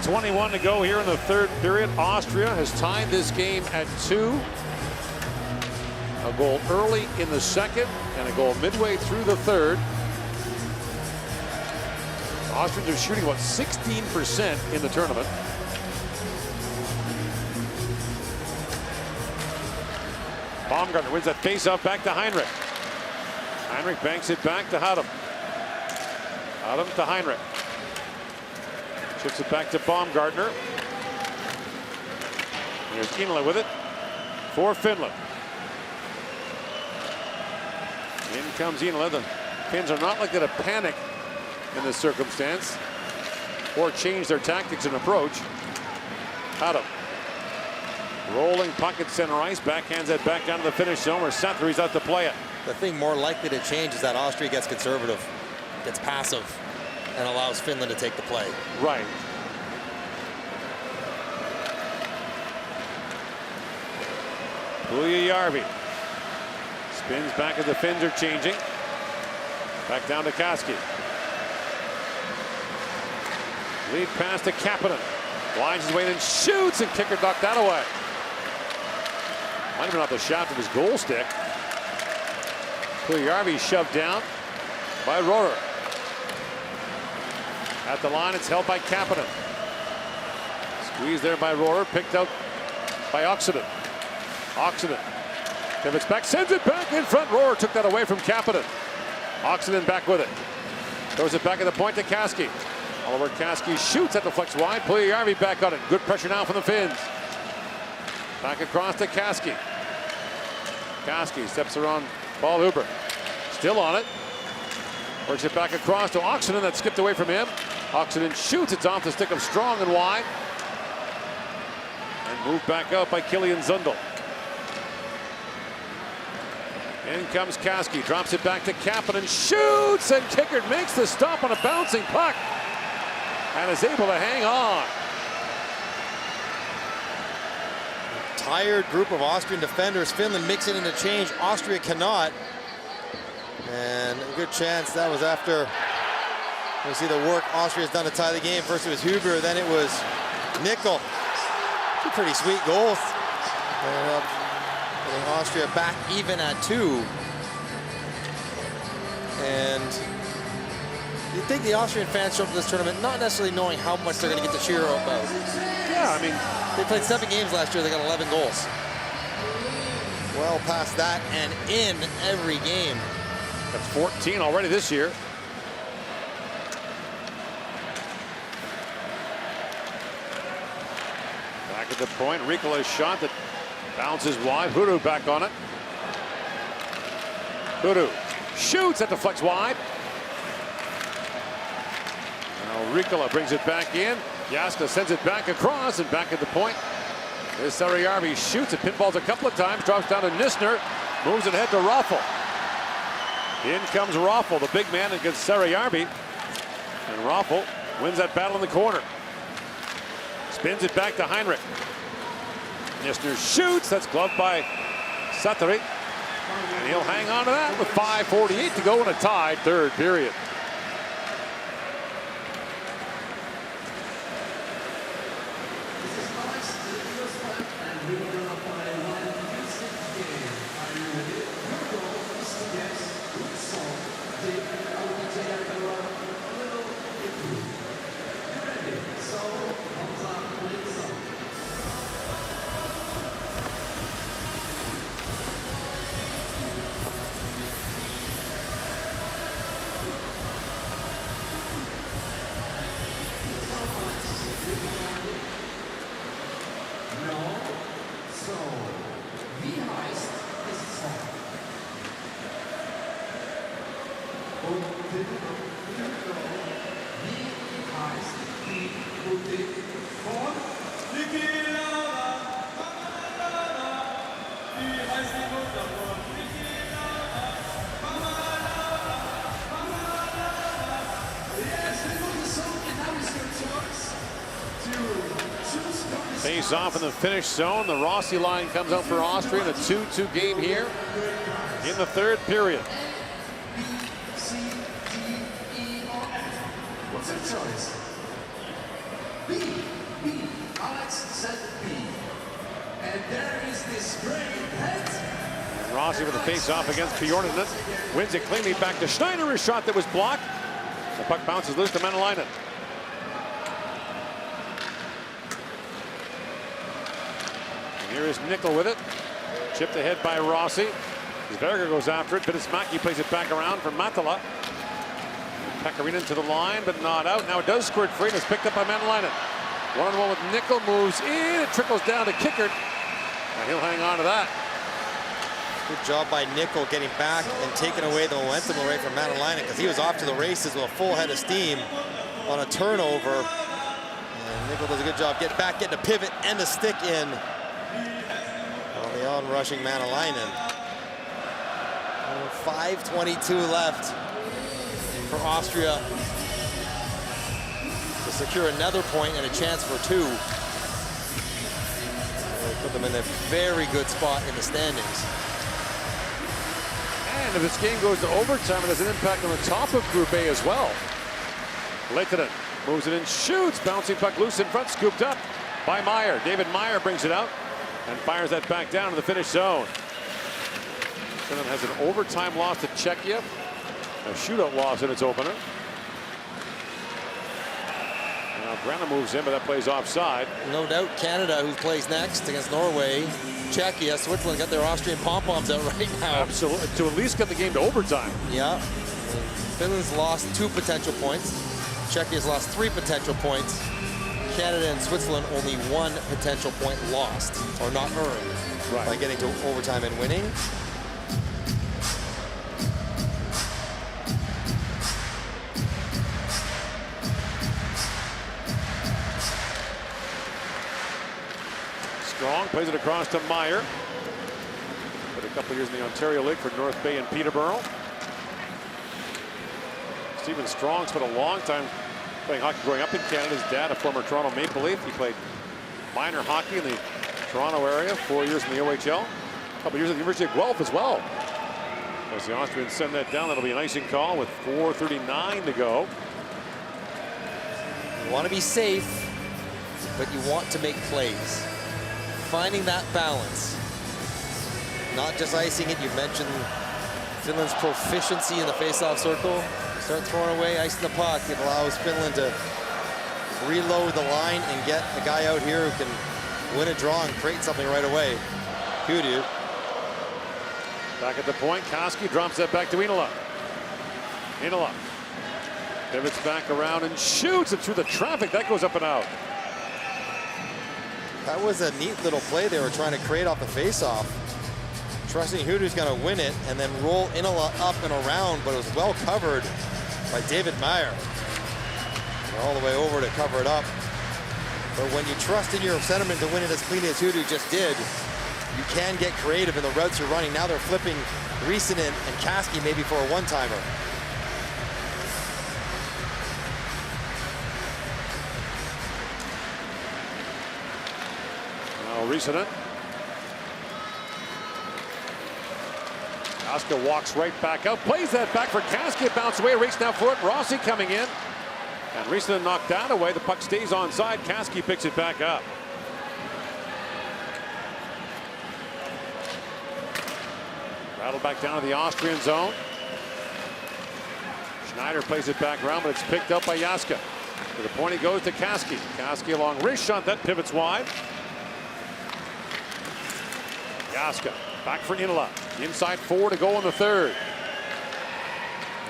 .21 to go here in the third period. Austria has tied this game at 2. A goal early in the second and a goal midway through the third. Austrians are shooting about 16% in the tournament. Baumgartner wins that faceoff back to Heinrich. Heinrich banks it back to Haddam. Haddam to Heinrich. Chips it back to Baumgartner. Here's Inala with it for Finland. In comes Inala. The Finns are not likely to panic in this circumstance or change their tactics and approach. Haddam. Rolling puck at center ice. Backhands it back down to the finish zone where Sathari's out to play it. The thing more likely to change is that Austria gets conservative, gets passive, and allows Finland to take the play. Right. Puljujärvi spins back as the Finns are changing. Back down to Kaski. Lead pass to Kapanen. Blinds his way in and shoots, and kicker knocked that away. Might have been off the shaft of his goal stick. Puljujärvi shoved down by Rohrer. At the line, it's held by Kapanen. Squeezed there by Rohrer, picked out by Oxenden. Oxenden pivots back, sends it back in front. Rohrer took that away from Kapanen. Oxenden back with it. Throws it back at the point to Kaski. Oliver Kaski shoots at the flex wide. Puljujärvi back on it. Good pressure now from the Finns. Back across to Kaski. Kaski steps around Paul Huber. Still on it. Works it back across to Oxenden. That skipped away from him. Oxenden shoots. It's off the stick of Strong and wide. And moved back out by Killian Zundel. In comes Kaski. Drops it back to Kapanen. Shoots, and Kickard makes the stop on a bouncing puck. And is able to hang on. Tired group of Austrian defenders. Finland mixing in a change. Austria cannot. And a good chance that was after we see the work Austria's done to tie the game. First it was Huber, then it was Nickel. Two pretty sweet goals. And getting Austria back even at 2. And you'd think the Austrian fans show up to this tournament not necessarily knowing how much they're going to get to cheer about. Yeah, I mean, they played 7 games last year. They got 11 goals. Well past that and in every game. That's 14 already this year. Back at the point, Riikola's shot that bounces wide. Huru back on it. Huru shoots at the flex wide. Now Riikola brings it back in. Jaska sends it back across and back at the point. There's Saarijarvi, shoots it, pinballs a couple of times, drops down to Nisner, moves it ahead to Raffel. In comes Raffel, the big man against Saarijarvi. And Raffel wins that battle in the corner. Spins it back to Heinrich. Nisner shoots, that's gloved by Sathari. And he'll hang on to that with 5:48 to go in a tied third period. Face off in the finish zone. The Rossi line comes out for Austria in a 2-2 game here in the third period. C, D, E, or F. What's your choice? B. Alex said B. And there is this great head. And Rossi with the face-off against Bjornen. Wins it cleanly back to Schneider. A shot that was blocked. The puck bounces loose to Manalainen. Here is Nickel with it. Chipped ahead by Rossi. Zverga goes after it. Pitismaki plays it back around for Matala. Pekarinen to the line, but not out. Now it does squirt free and it's picked up by Manalainen. One-on-one with Nickel, moves in. It trickles down to Kickert. And he'll hang on to that. Good job by Nickel getting back and taking away the momentum away from Manalainen, because he was off to the races with a full head of steam on a turnover. And Nickel does a good job getting back, getting a pivot and the stick in on the on-rushing Manalainen. 5:22 left for Austria to secure another point and a chance for two. Put them in a very good spot in the standings. And if this game goes to overtime, it has an impact on the top of Group A as well. Lehtinen moves it in, shoots, bouncing puck loose in front, scooped up by Meyer. David Meyer brings it out and fires that back down to the finish zone. Finland has an overtime loss to Czechia, a shootout loss in its opener. Now Grana moves in, but that plays offside. No doubt Canada, who plays next against Norway. Czechia, Switzerland got their Austrian pom-poms out right now. Absolutely, to at least get the game to overtime. Yeah. Finland's lost 2 potential points. Czechia's lost 3 potential points. Canada and Switzerland only 1 potential point lost, or not earned, by getting to overtime and winning. Strong plays it across to Meyer. Put a couple years in the Ontario League for North Bay and Peterborough. Stephen Strong spent a long time playing hockey growing up in Canada. His dad, a former Toronto Maple Leaf. He played minor hockey in the Toronto area, 4 years in the OHL. A couple years at the University of Guelph as well. As the Austrians send that down, that'll be an icing call with 4:39 to go. You want to be safe, but you want to make plays. Finding that balance, not just icing it. You mentioned Finland's proficiency in the face-off circle. Start throwing away, icing the puck. It allows Finland to reload the line and get a guy out here who can win a draw and create something right away. Kudu. Back at the point, Koski drops that back to Inola. Inola pivots back around and shoots it through the traffic. That goes up and out. That was a neat little play they were trying to create off the face-off. Trusting Hudu's going to win it and then roll Inola up and around, but it was well covered by David Meyer. All the way over to cover it up. But when you trust in your centerman to win it as cleanly as Hudu just did, you can get creative in the routes you're running. Now they're flipping Riisinen and Kaski maybe for a one-timer. Riisinen. Kaska walks right back out, plays that back for Kaski. It bounced away, race now for it. Rossi coming in. And Riisinen knocked that away. The puck stays onside. Kaski picks it back up. Rattled back down to the Austrian zone. Schneider plays it back around, but it's picked up by Jaska. To the point he goes to Kaski. Kaski along wrist shot, that pivots wide. Jaska back for Inola. Inside 4 to go in the third.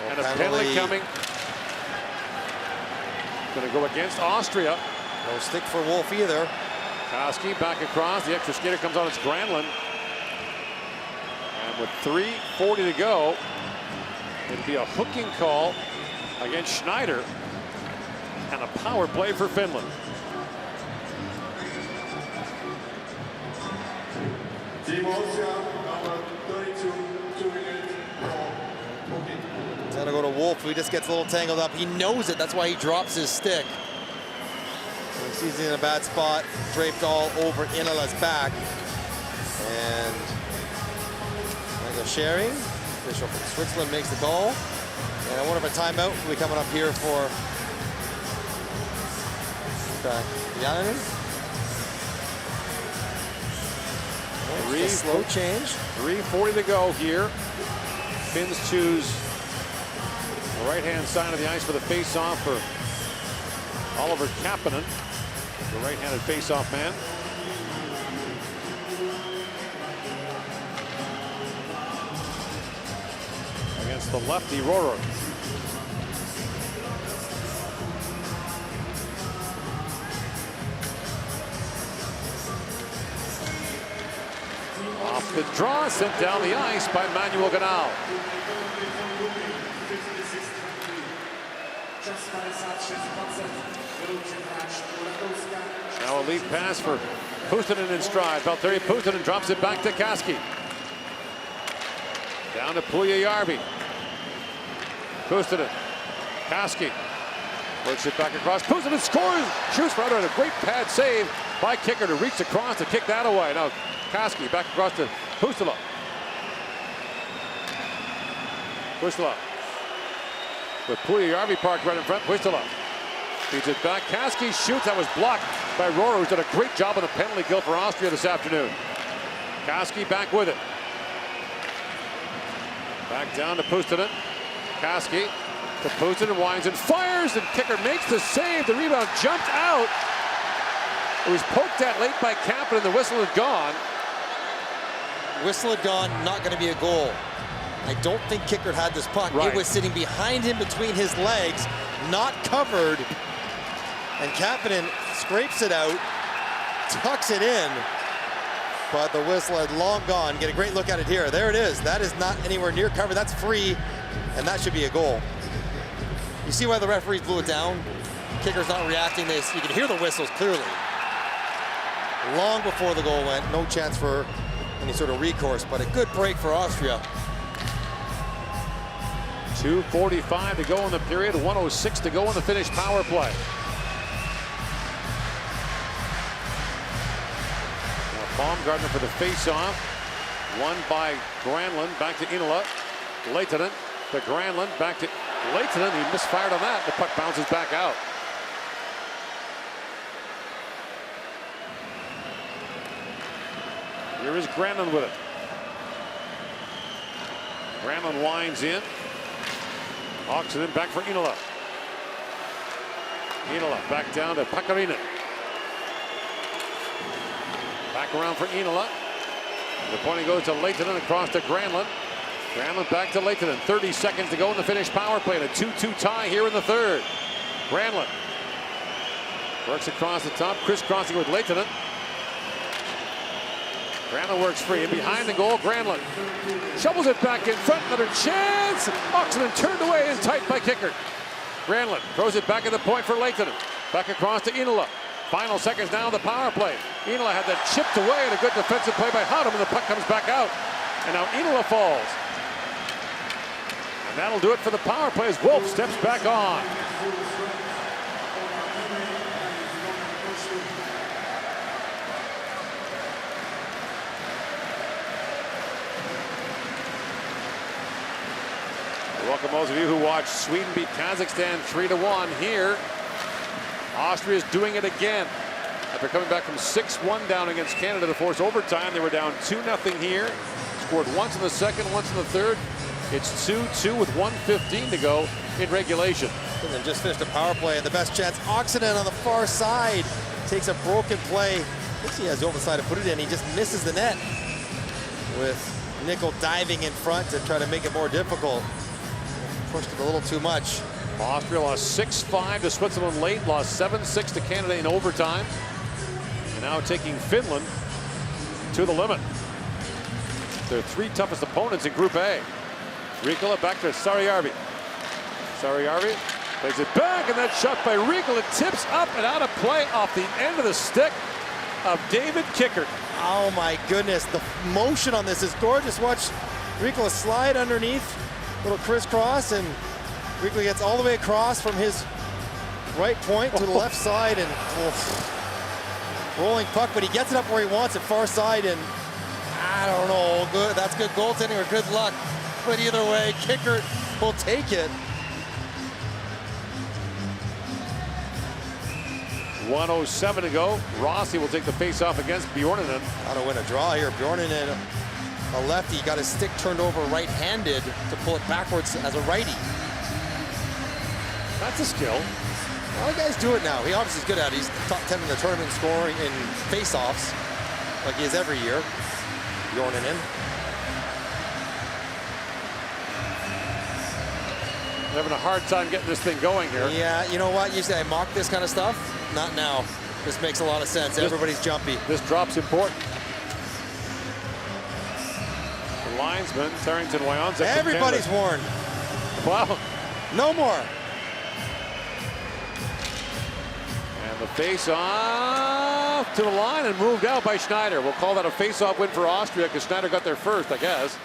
And a penalty coming. Going to go against Austria. No stick for Wolf either. Koski back across. The extra skater comes on. It's Granlund. And with 3:40 to go, it'll be a hooking call against Schneider. And a power play for Finland. Team Austria, number 32, 2 minutes. It's gonna go to Wolf, who just gets a little tangled up. He knows it, that's why he drops his stick. He sees he's in a bad spot, draped all over Inala's back. And Michael Schering, official from Switzerland, makes the call. And I wonder if a timeout will be coming up here for Jalonen. Slow change. 3:40 to go here. Finns choose the right-hand side of the ice for the face-off for Oliver Kapanen, the right-handed face-off man. Against the lefty Roror. Off the draw, sent down the ice by Manuel Ganal. Now a lead pass for Puustinen in stride. Valtteri Puustinen drops it back to Kaski. Down to Puljujärvi. Puustinen. Kaski. Works it back across. Puustinen scores. Shoots for under. A great pad save by Kicker to reach across to kick that away. Now Kaski back across to Puustila. Puustila. With Puljujärvi parked right in front. Puistila feeds it back. Kaski shoots. That was blocked by Roror, who's done a great job on the penalty kill for Austria this afternoon. Kaski back with it. Back down to Puustinen. Kaski to Puustinen, winds and fires, and Kicker makes the save. The rebound jumped out. It was poked at late by Kapanen, and the whistle had gone. Whistle had gone, not going to be a goal. I don't think Kicker had this puck. Right. It was sitting behind him between his legs, not covered. And Kapanen scrapes it out, tucks it in, but the whistle had long gone. Get a great look at it here. There it is. That is not anywhere near covered. That's free, and that should be a goal. You see why the referees blew it down? Kicker's not reacting. You can hear the whistles clearly. Long before the goal went, no chance for any sort of recourse, but a good break for Austria. 2:45 to go in the period, 1:06 to go in the Finnish power play. Now Baumgartner for the face-off. Won by Granlund, back to Inala. Lehtinen to Granlund, back to Lehtinen. He misfired on that. The puck bounces back out. Here is Granlund with it. Granlund winds in. Hawks it in back for Inala. Inala back down to Pakarinen. Back around for Inala. The point goes to Lehtinen across to Granlund. Granlund back to Lehtinen. 30 seconds to go in the Finnish power play. And a 2-2 tie here in the third. Granlund works across the top, crisscrossing with Lehtinen. Granlund works free, and behind the goal, Granlund shovels it back in front, another chance. Oxenden turned away and tight by Kicker. Granlund throws it back at the point for Lehtinen. Back across to Inala. Final seconds now of the power play. Inala had that chipped away, and a good defensive play by Haudum, and the puck comes back out. And now Inala falls. And that'll do it for the power play as Wolf steps back on. Welcome those of you who watched Sweden beat Kazakhstan 3-1 here. Austria is doing it again. After coming back from 6-1 down against Canada to force overtime, they were down 2-0 here. Scored once in the second, once in the third. It's 2-2 with 1:15 to go in regulation. And then just finished a power play, and the best chance, Oxenden on the far side takes a broken play. I think he has the open side to put it in. He just misses the net with Nickel diving in front to try to make it more difficult. Pushed it a little too much. Austria lost 6-5 to Switzerland late, lost 7-6 to Canada in overtime. And now taking Finland to the limit. Their three toughest opponents in Group A. Riikola back to Sarjärvi. Sarajärvi plays it back, and that shot by Riegel. It tips up and out of play off the end of the stick of David Kickert. Oh my goodness, the motion on this is gorgeous. Watch Riegel slide underneath, little crisscross, and Riegel gets all the way across from his right point to the left side, and rolling puck, but he gets it up where he wants it, far side, and I don't know, good. That's good goaltending or good luck, but either way, Kickert will take it. 1:07 to go. Rossi will take the face-off against Bjorninen. How to win a draw here. Bjorninen, a lefty, got his stick turned over right-handed to pull it backwards as a righty. That's a skill. A lot of guys do it now. He obviously is good at it. He's top 10 in the tournament scoring in face-offs, like he is every year. Bjorninen. Having a hard time getting this thing going here. Yeah, you know what? Usually I mock this kind of stuff. Not now. This makes a lot of sense. Everybody's jumpy. This drop's important. The linesman, Tarrington Wyonza. Everybody's warned. Wow. No more. And the face-off to the line and moved out by Schneider. We'll call that a face-off win for Austria because Schneider got there first, I guess.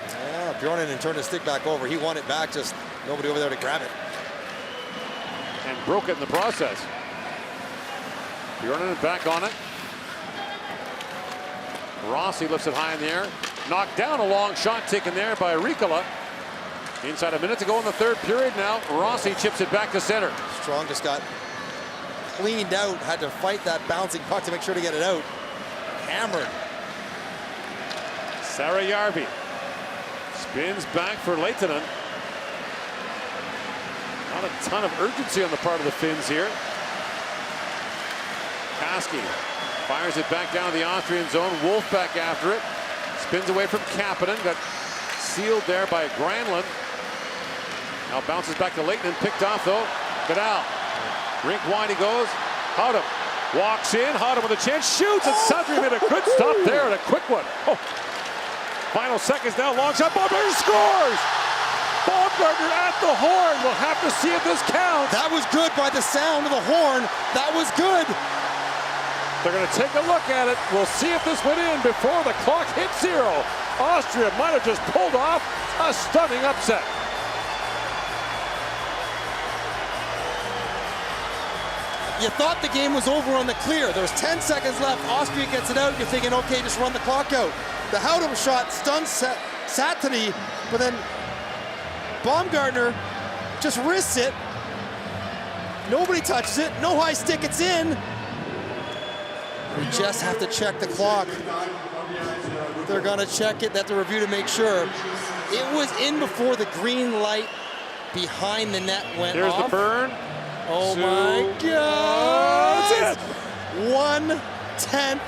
Yeah, Bjorninen turned his stick back over. He won it back, just nobody over there to grab it. And broke it in the process. Bjorninen back on it. Rossi lifts it high in the air. Knocked down, a long shot taken there by Riikola. Inside a minute to go in the third period now. Rossi chips it back to center. Strong just got cleaned out, had to fight that bouncing puck to make sure to get it out. Hammered. Sarajärvi spins back for Lehtinen. Not a ton of urgency on the part of the Finns here. Kaski fires it back down the Austrian zone. Wolf back after it. Spins away from Kapanen. Got sealed there by Granlund. Now bounces back to Lehtinen. Picked off though. Goodall. Rink wide he goes. Howdem walks in. Howdem with a chance. Shoots. And Sundry made a good stop there and a quick one. Oh. Final seconds now. Long shot. Baumgartner scores. Baumgartner at the horn. We'll have to see if this counts. That was good by the sound of the horn. That was good. They're going to take a look at it. We'll see if this went in before the clock hits 0. Austria might have just pulled off a stunning upset. You thought the game was over on the clear. There's 10 seconds left. Austria gets it out. You're thinking, okay, just run the clock out. The Howdem shot stuns Satiri, but then Baumgartner just wrists it. Nobody touches it. No high stick. It's in. We just have to check the clock. They're going to check it. They have to review to make sure. It was in before the green light behind the net went off. Here's the burn. Oh my God! That's it. 1/10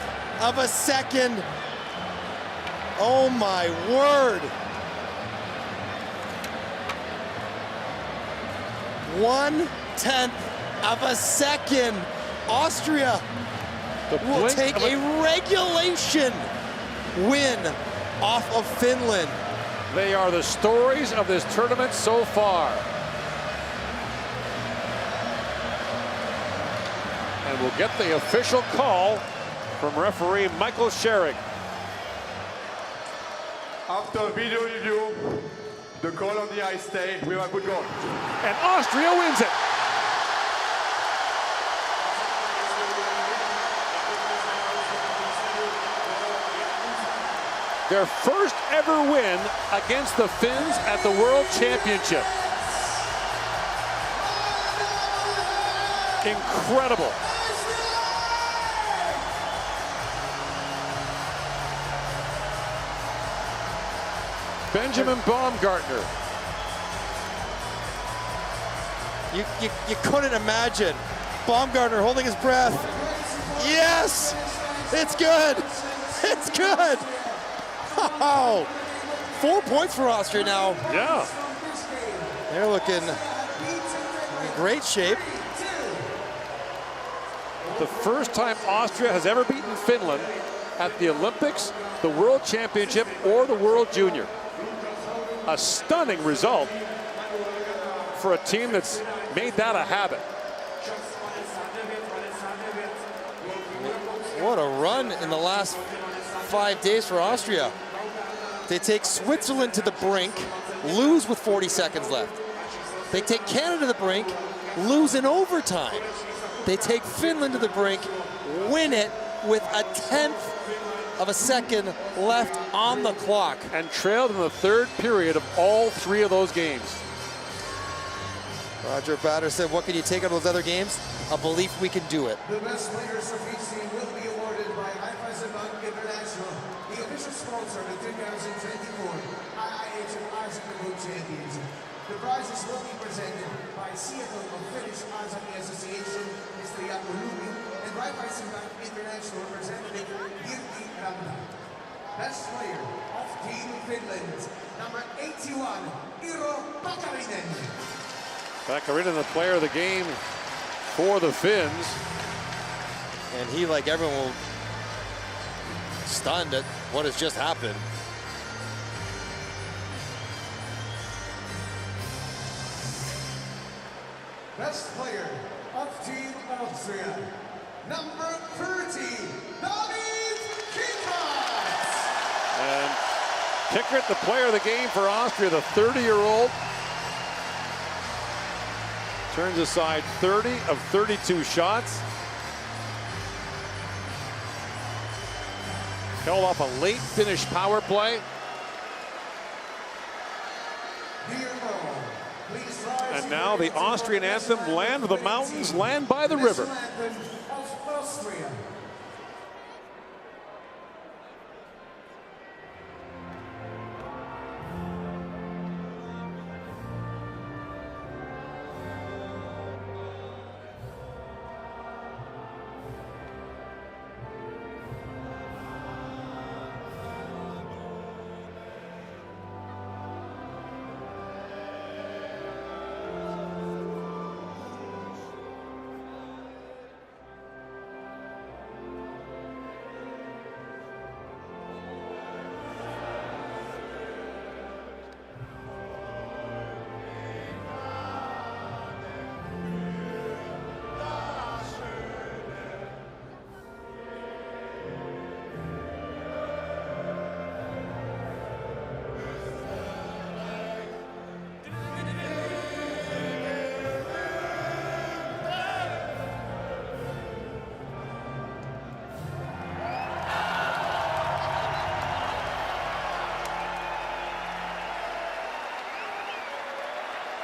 of a second. Oh my word. 1/10 of a second. Austria will take a regulation win off of Finland. They are the stories of this tournament so far. And we'll get the official call from referee Michael Sherrick. After video review, the call on the ice stay. We have a good goal. And Austria wins it. Their first ever win against the Finns at the World Championship. Incredible. Benjamin Baumgartner. You couldn't imagine. Baumgartner holding his breath. Yes! It's good! It's good! Oh, 4 points for Austria now. Yeah. They're looking in great shape. The first time Austria has ever beaten Finland at the Olympics, the World Championship, or the World Junior. A stunning result for a team that's made that a habit. What a run in the last 5 days for Austria. They take Switzerland to the brink, lose with 40 seconds left. They take Canada to the brink, lose in overtime. They take Finland to the brink, win it with a 1/10 of a second left on the clock. And trailed in the third period of all 3 of those games. Roger Batter said, what can you take out of those other games? A belief we can do it. The best players of each team will be awarded by IIHF International, the official sponsor of the 2024 IIHF Ice Hockey Championship. The prizes will be presented by Seattle of Finnish Ice Hockey Association, Mr. Jaakko Lumi, and IIHF International representative Jyrki Ranta. Best player of Team Finland, number 81, Iro Pakarinen. Pakarinen, the player of the game for the Finns. And he, like everyone, stunned at what has just happened. Best player of Team Austria, number 30, David Kickert. And Kickert, the player of the game for Austria, the 30-year-old. Turns aside 30 of 32 shots. Held off a late finish power play. And now the Austrian anthem, Land of the Mountains, Land by the River.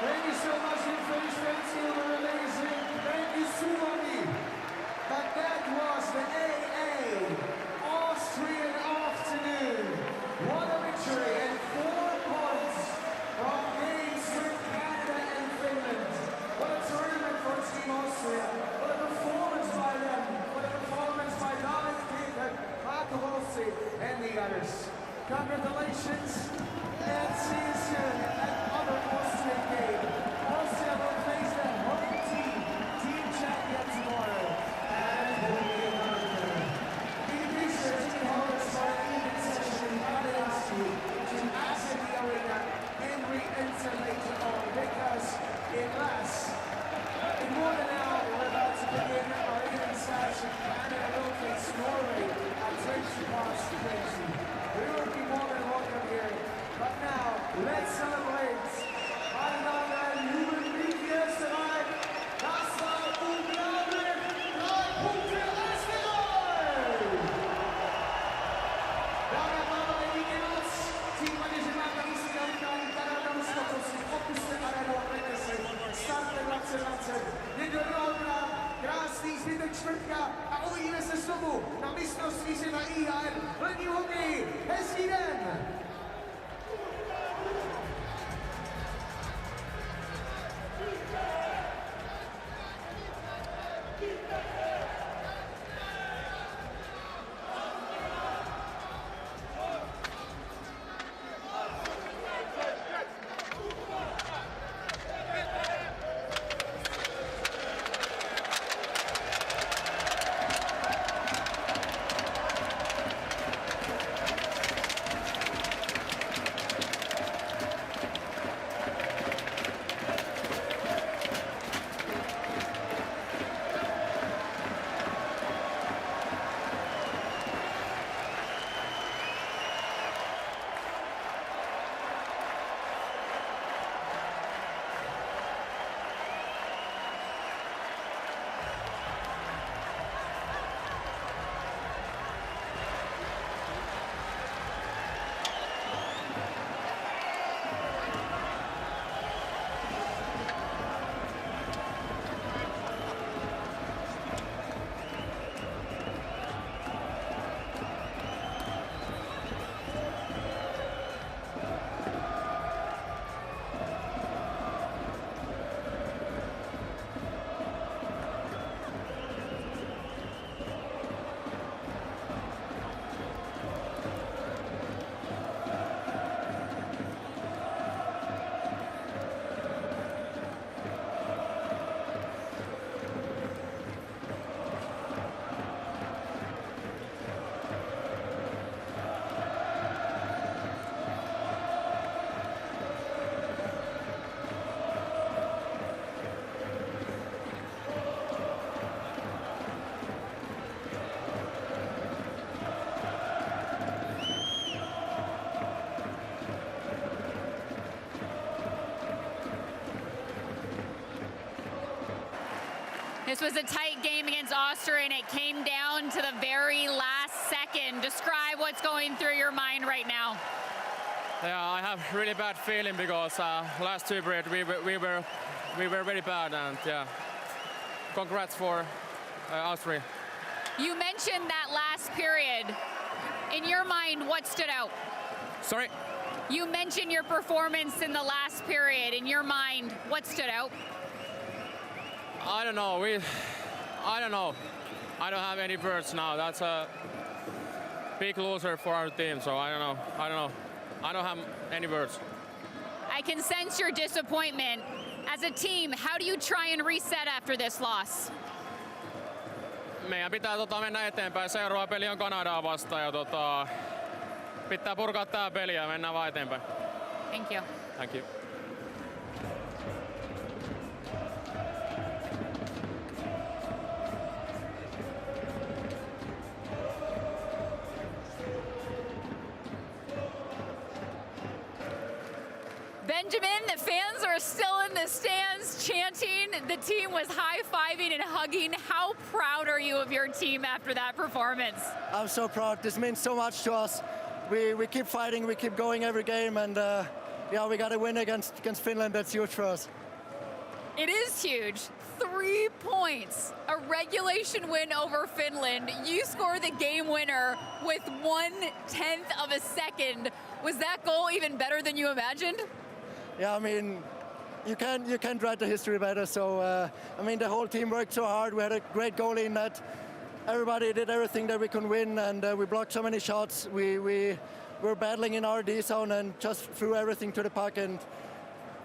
Thank you so much, Finnish fans. You were amazing. Thank you, Suomi. But that was the AA Austrian afternoon. What a victory and 4 points from games with Canada and Finland. What a tournament for Team Austria. What a performance by them. What a performance by David Kickert, Marco Rossi, and the others. Congratulations and see you soon at other Austrian games. Austria will face their home team champion tomorrow. And will be another. We appreciate you holders for an evening session in Austria to access the arena and re-enter later on because it lasts. In more than an hour, we're about to begin our evening session. Canada will face Norway at 20 past 20. We will be more than welcome here. But now, let's celebrate. This was a tight game against Austria, and it came down to the very last second. Describe what's going through your mind right now. Yeah, I have really bad feeling because last two periods we were very bad, and yeah, congrats for Austria. You mentioned that last period. In your mind, what stood out? Sorry? You mentioned your performance in the last period. In your mind, what stood out? I don't know. I don't know. I don't have any words now. That's a big loser for our team, so I don't know. I don't have any words. I can sense your disappointment. As a team, how do you try and reset after this loss? Meidän pitää mennä eteenpäin. Seuraava peli on Kanadaa vastaan ja pitää purkaa tää peli ja mennään vaan eteenpäin. Thank you. Thank you. Benjamin, the fans are still in the stands chanting. The team was high-fiving and hugging. How proud are you of your team after that performance? I'm so proud. This means so much to us. We keep fighting, we keep going every game, and yeah, we got a win against Finland. That's huge for us. It is huge. 3 points. A regulation win over Finland. You score the game winner with 1/10 of a second. Was that goal even better than you imagined? Yeah, I mean, you can't write the history better. So I mean, the whole team worked so hard. We had a great goalie in that. Everybody did everything that we could win, and we blocked so many shots. We were battling in our D zone and just threw everything to the puck. And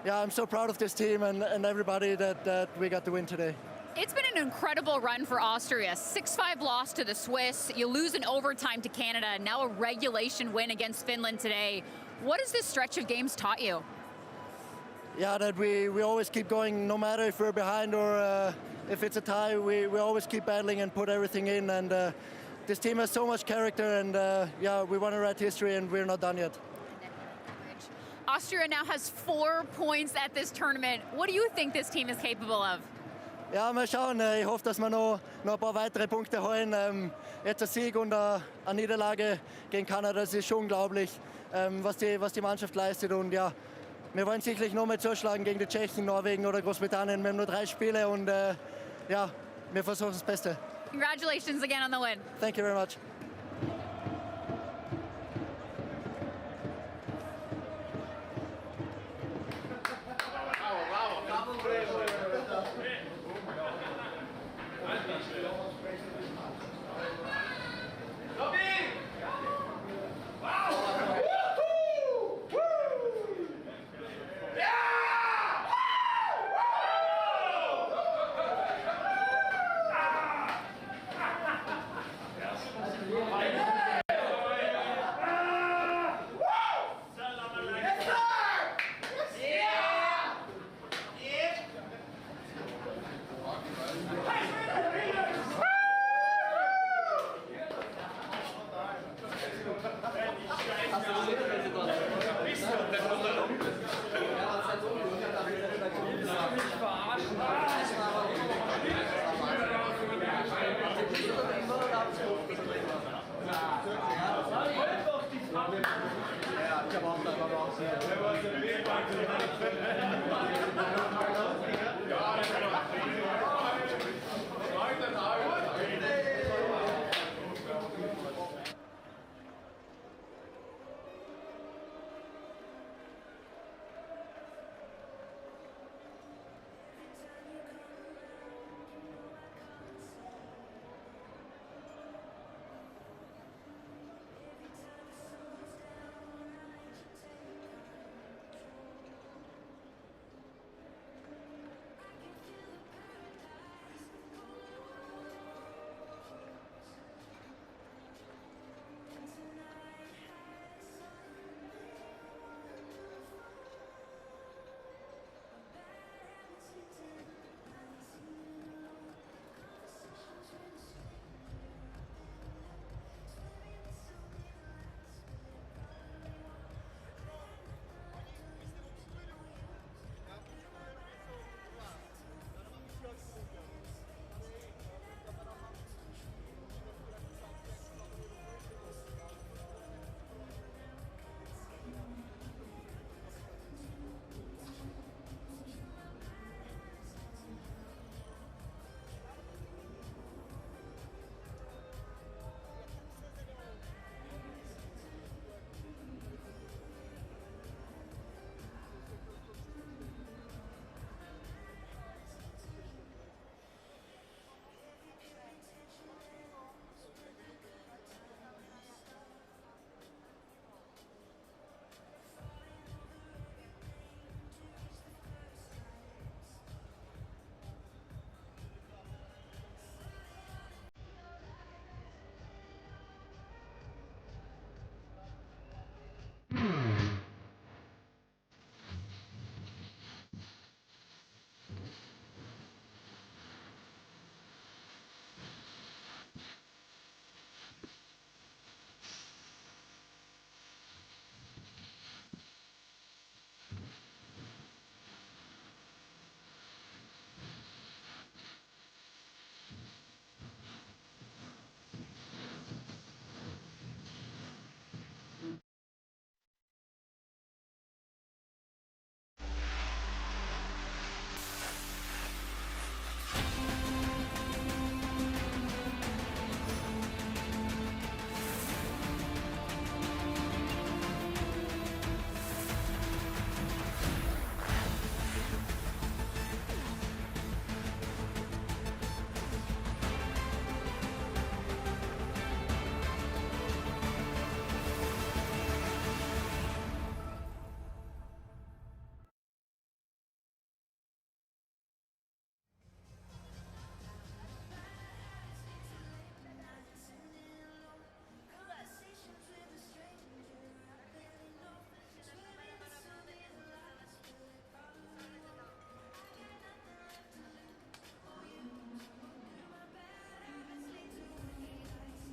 yeah, I'm so proud of this team and everybody that we got the win today. It's been an incredible run for Austria. 6-5 loss to the Swiss. You lose in overtime to Canada, and now a regulation win against Finland today. What has this stretch of games taught you? Yeah, that we always keep going, no matter if we're behind or if it's a tie. We always keep battling and put everything in. And this team has so much character, and yeah, we want to write history, and we're not done yet. Austria now has 4 points at this tournament. What do you think this team is capable of? Ja, mal schauen. Ich hoffe, dass wir noch ein paar weitere Punkte holen. Jetzt ein Sieg und eine Niederlage gegen Kanada, das ist schon unglaublich, was die Mannschaft leistet. Und ja, wir wollen sicherlich noch mehr zuschlagen gegen die Tschechen, Norwegen oder Großbritannien. Wir haben nur 3 Spiele und ja, wir versuchen das Beste. Congratulations again on the win. Thank you very much. Ja, ich habe auch da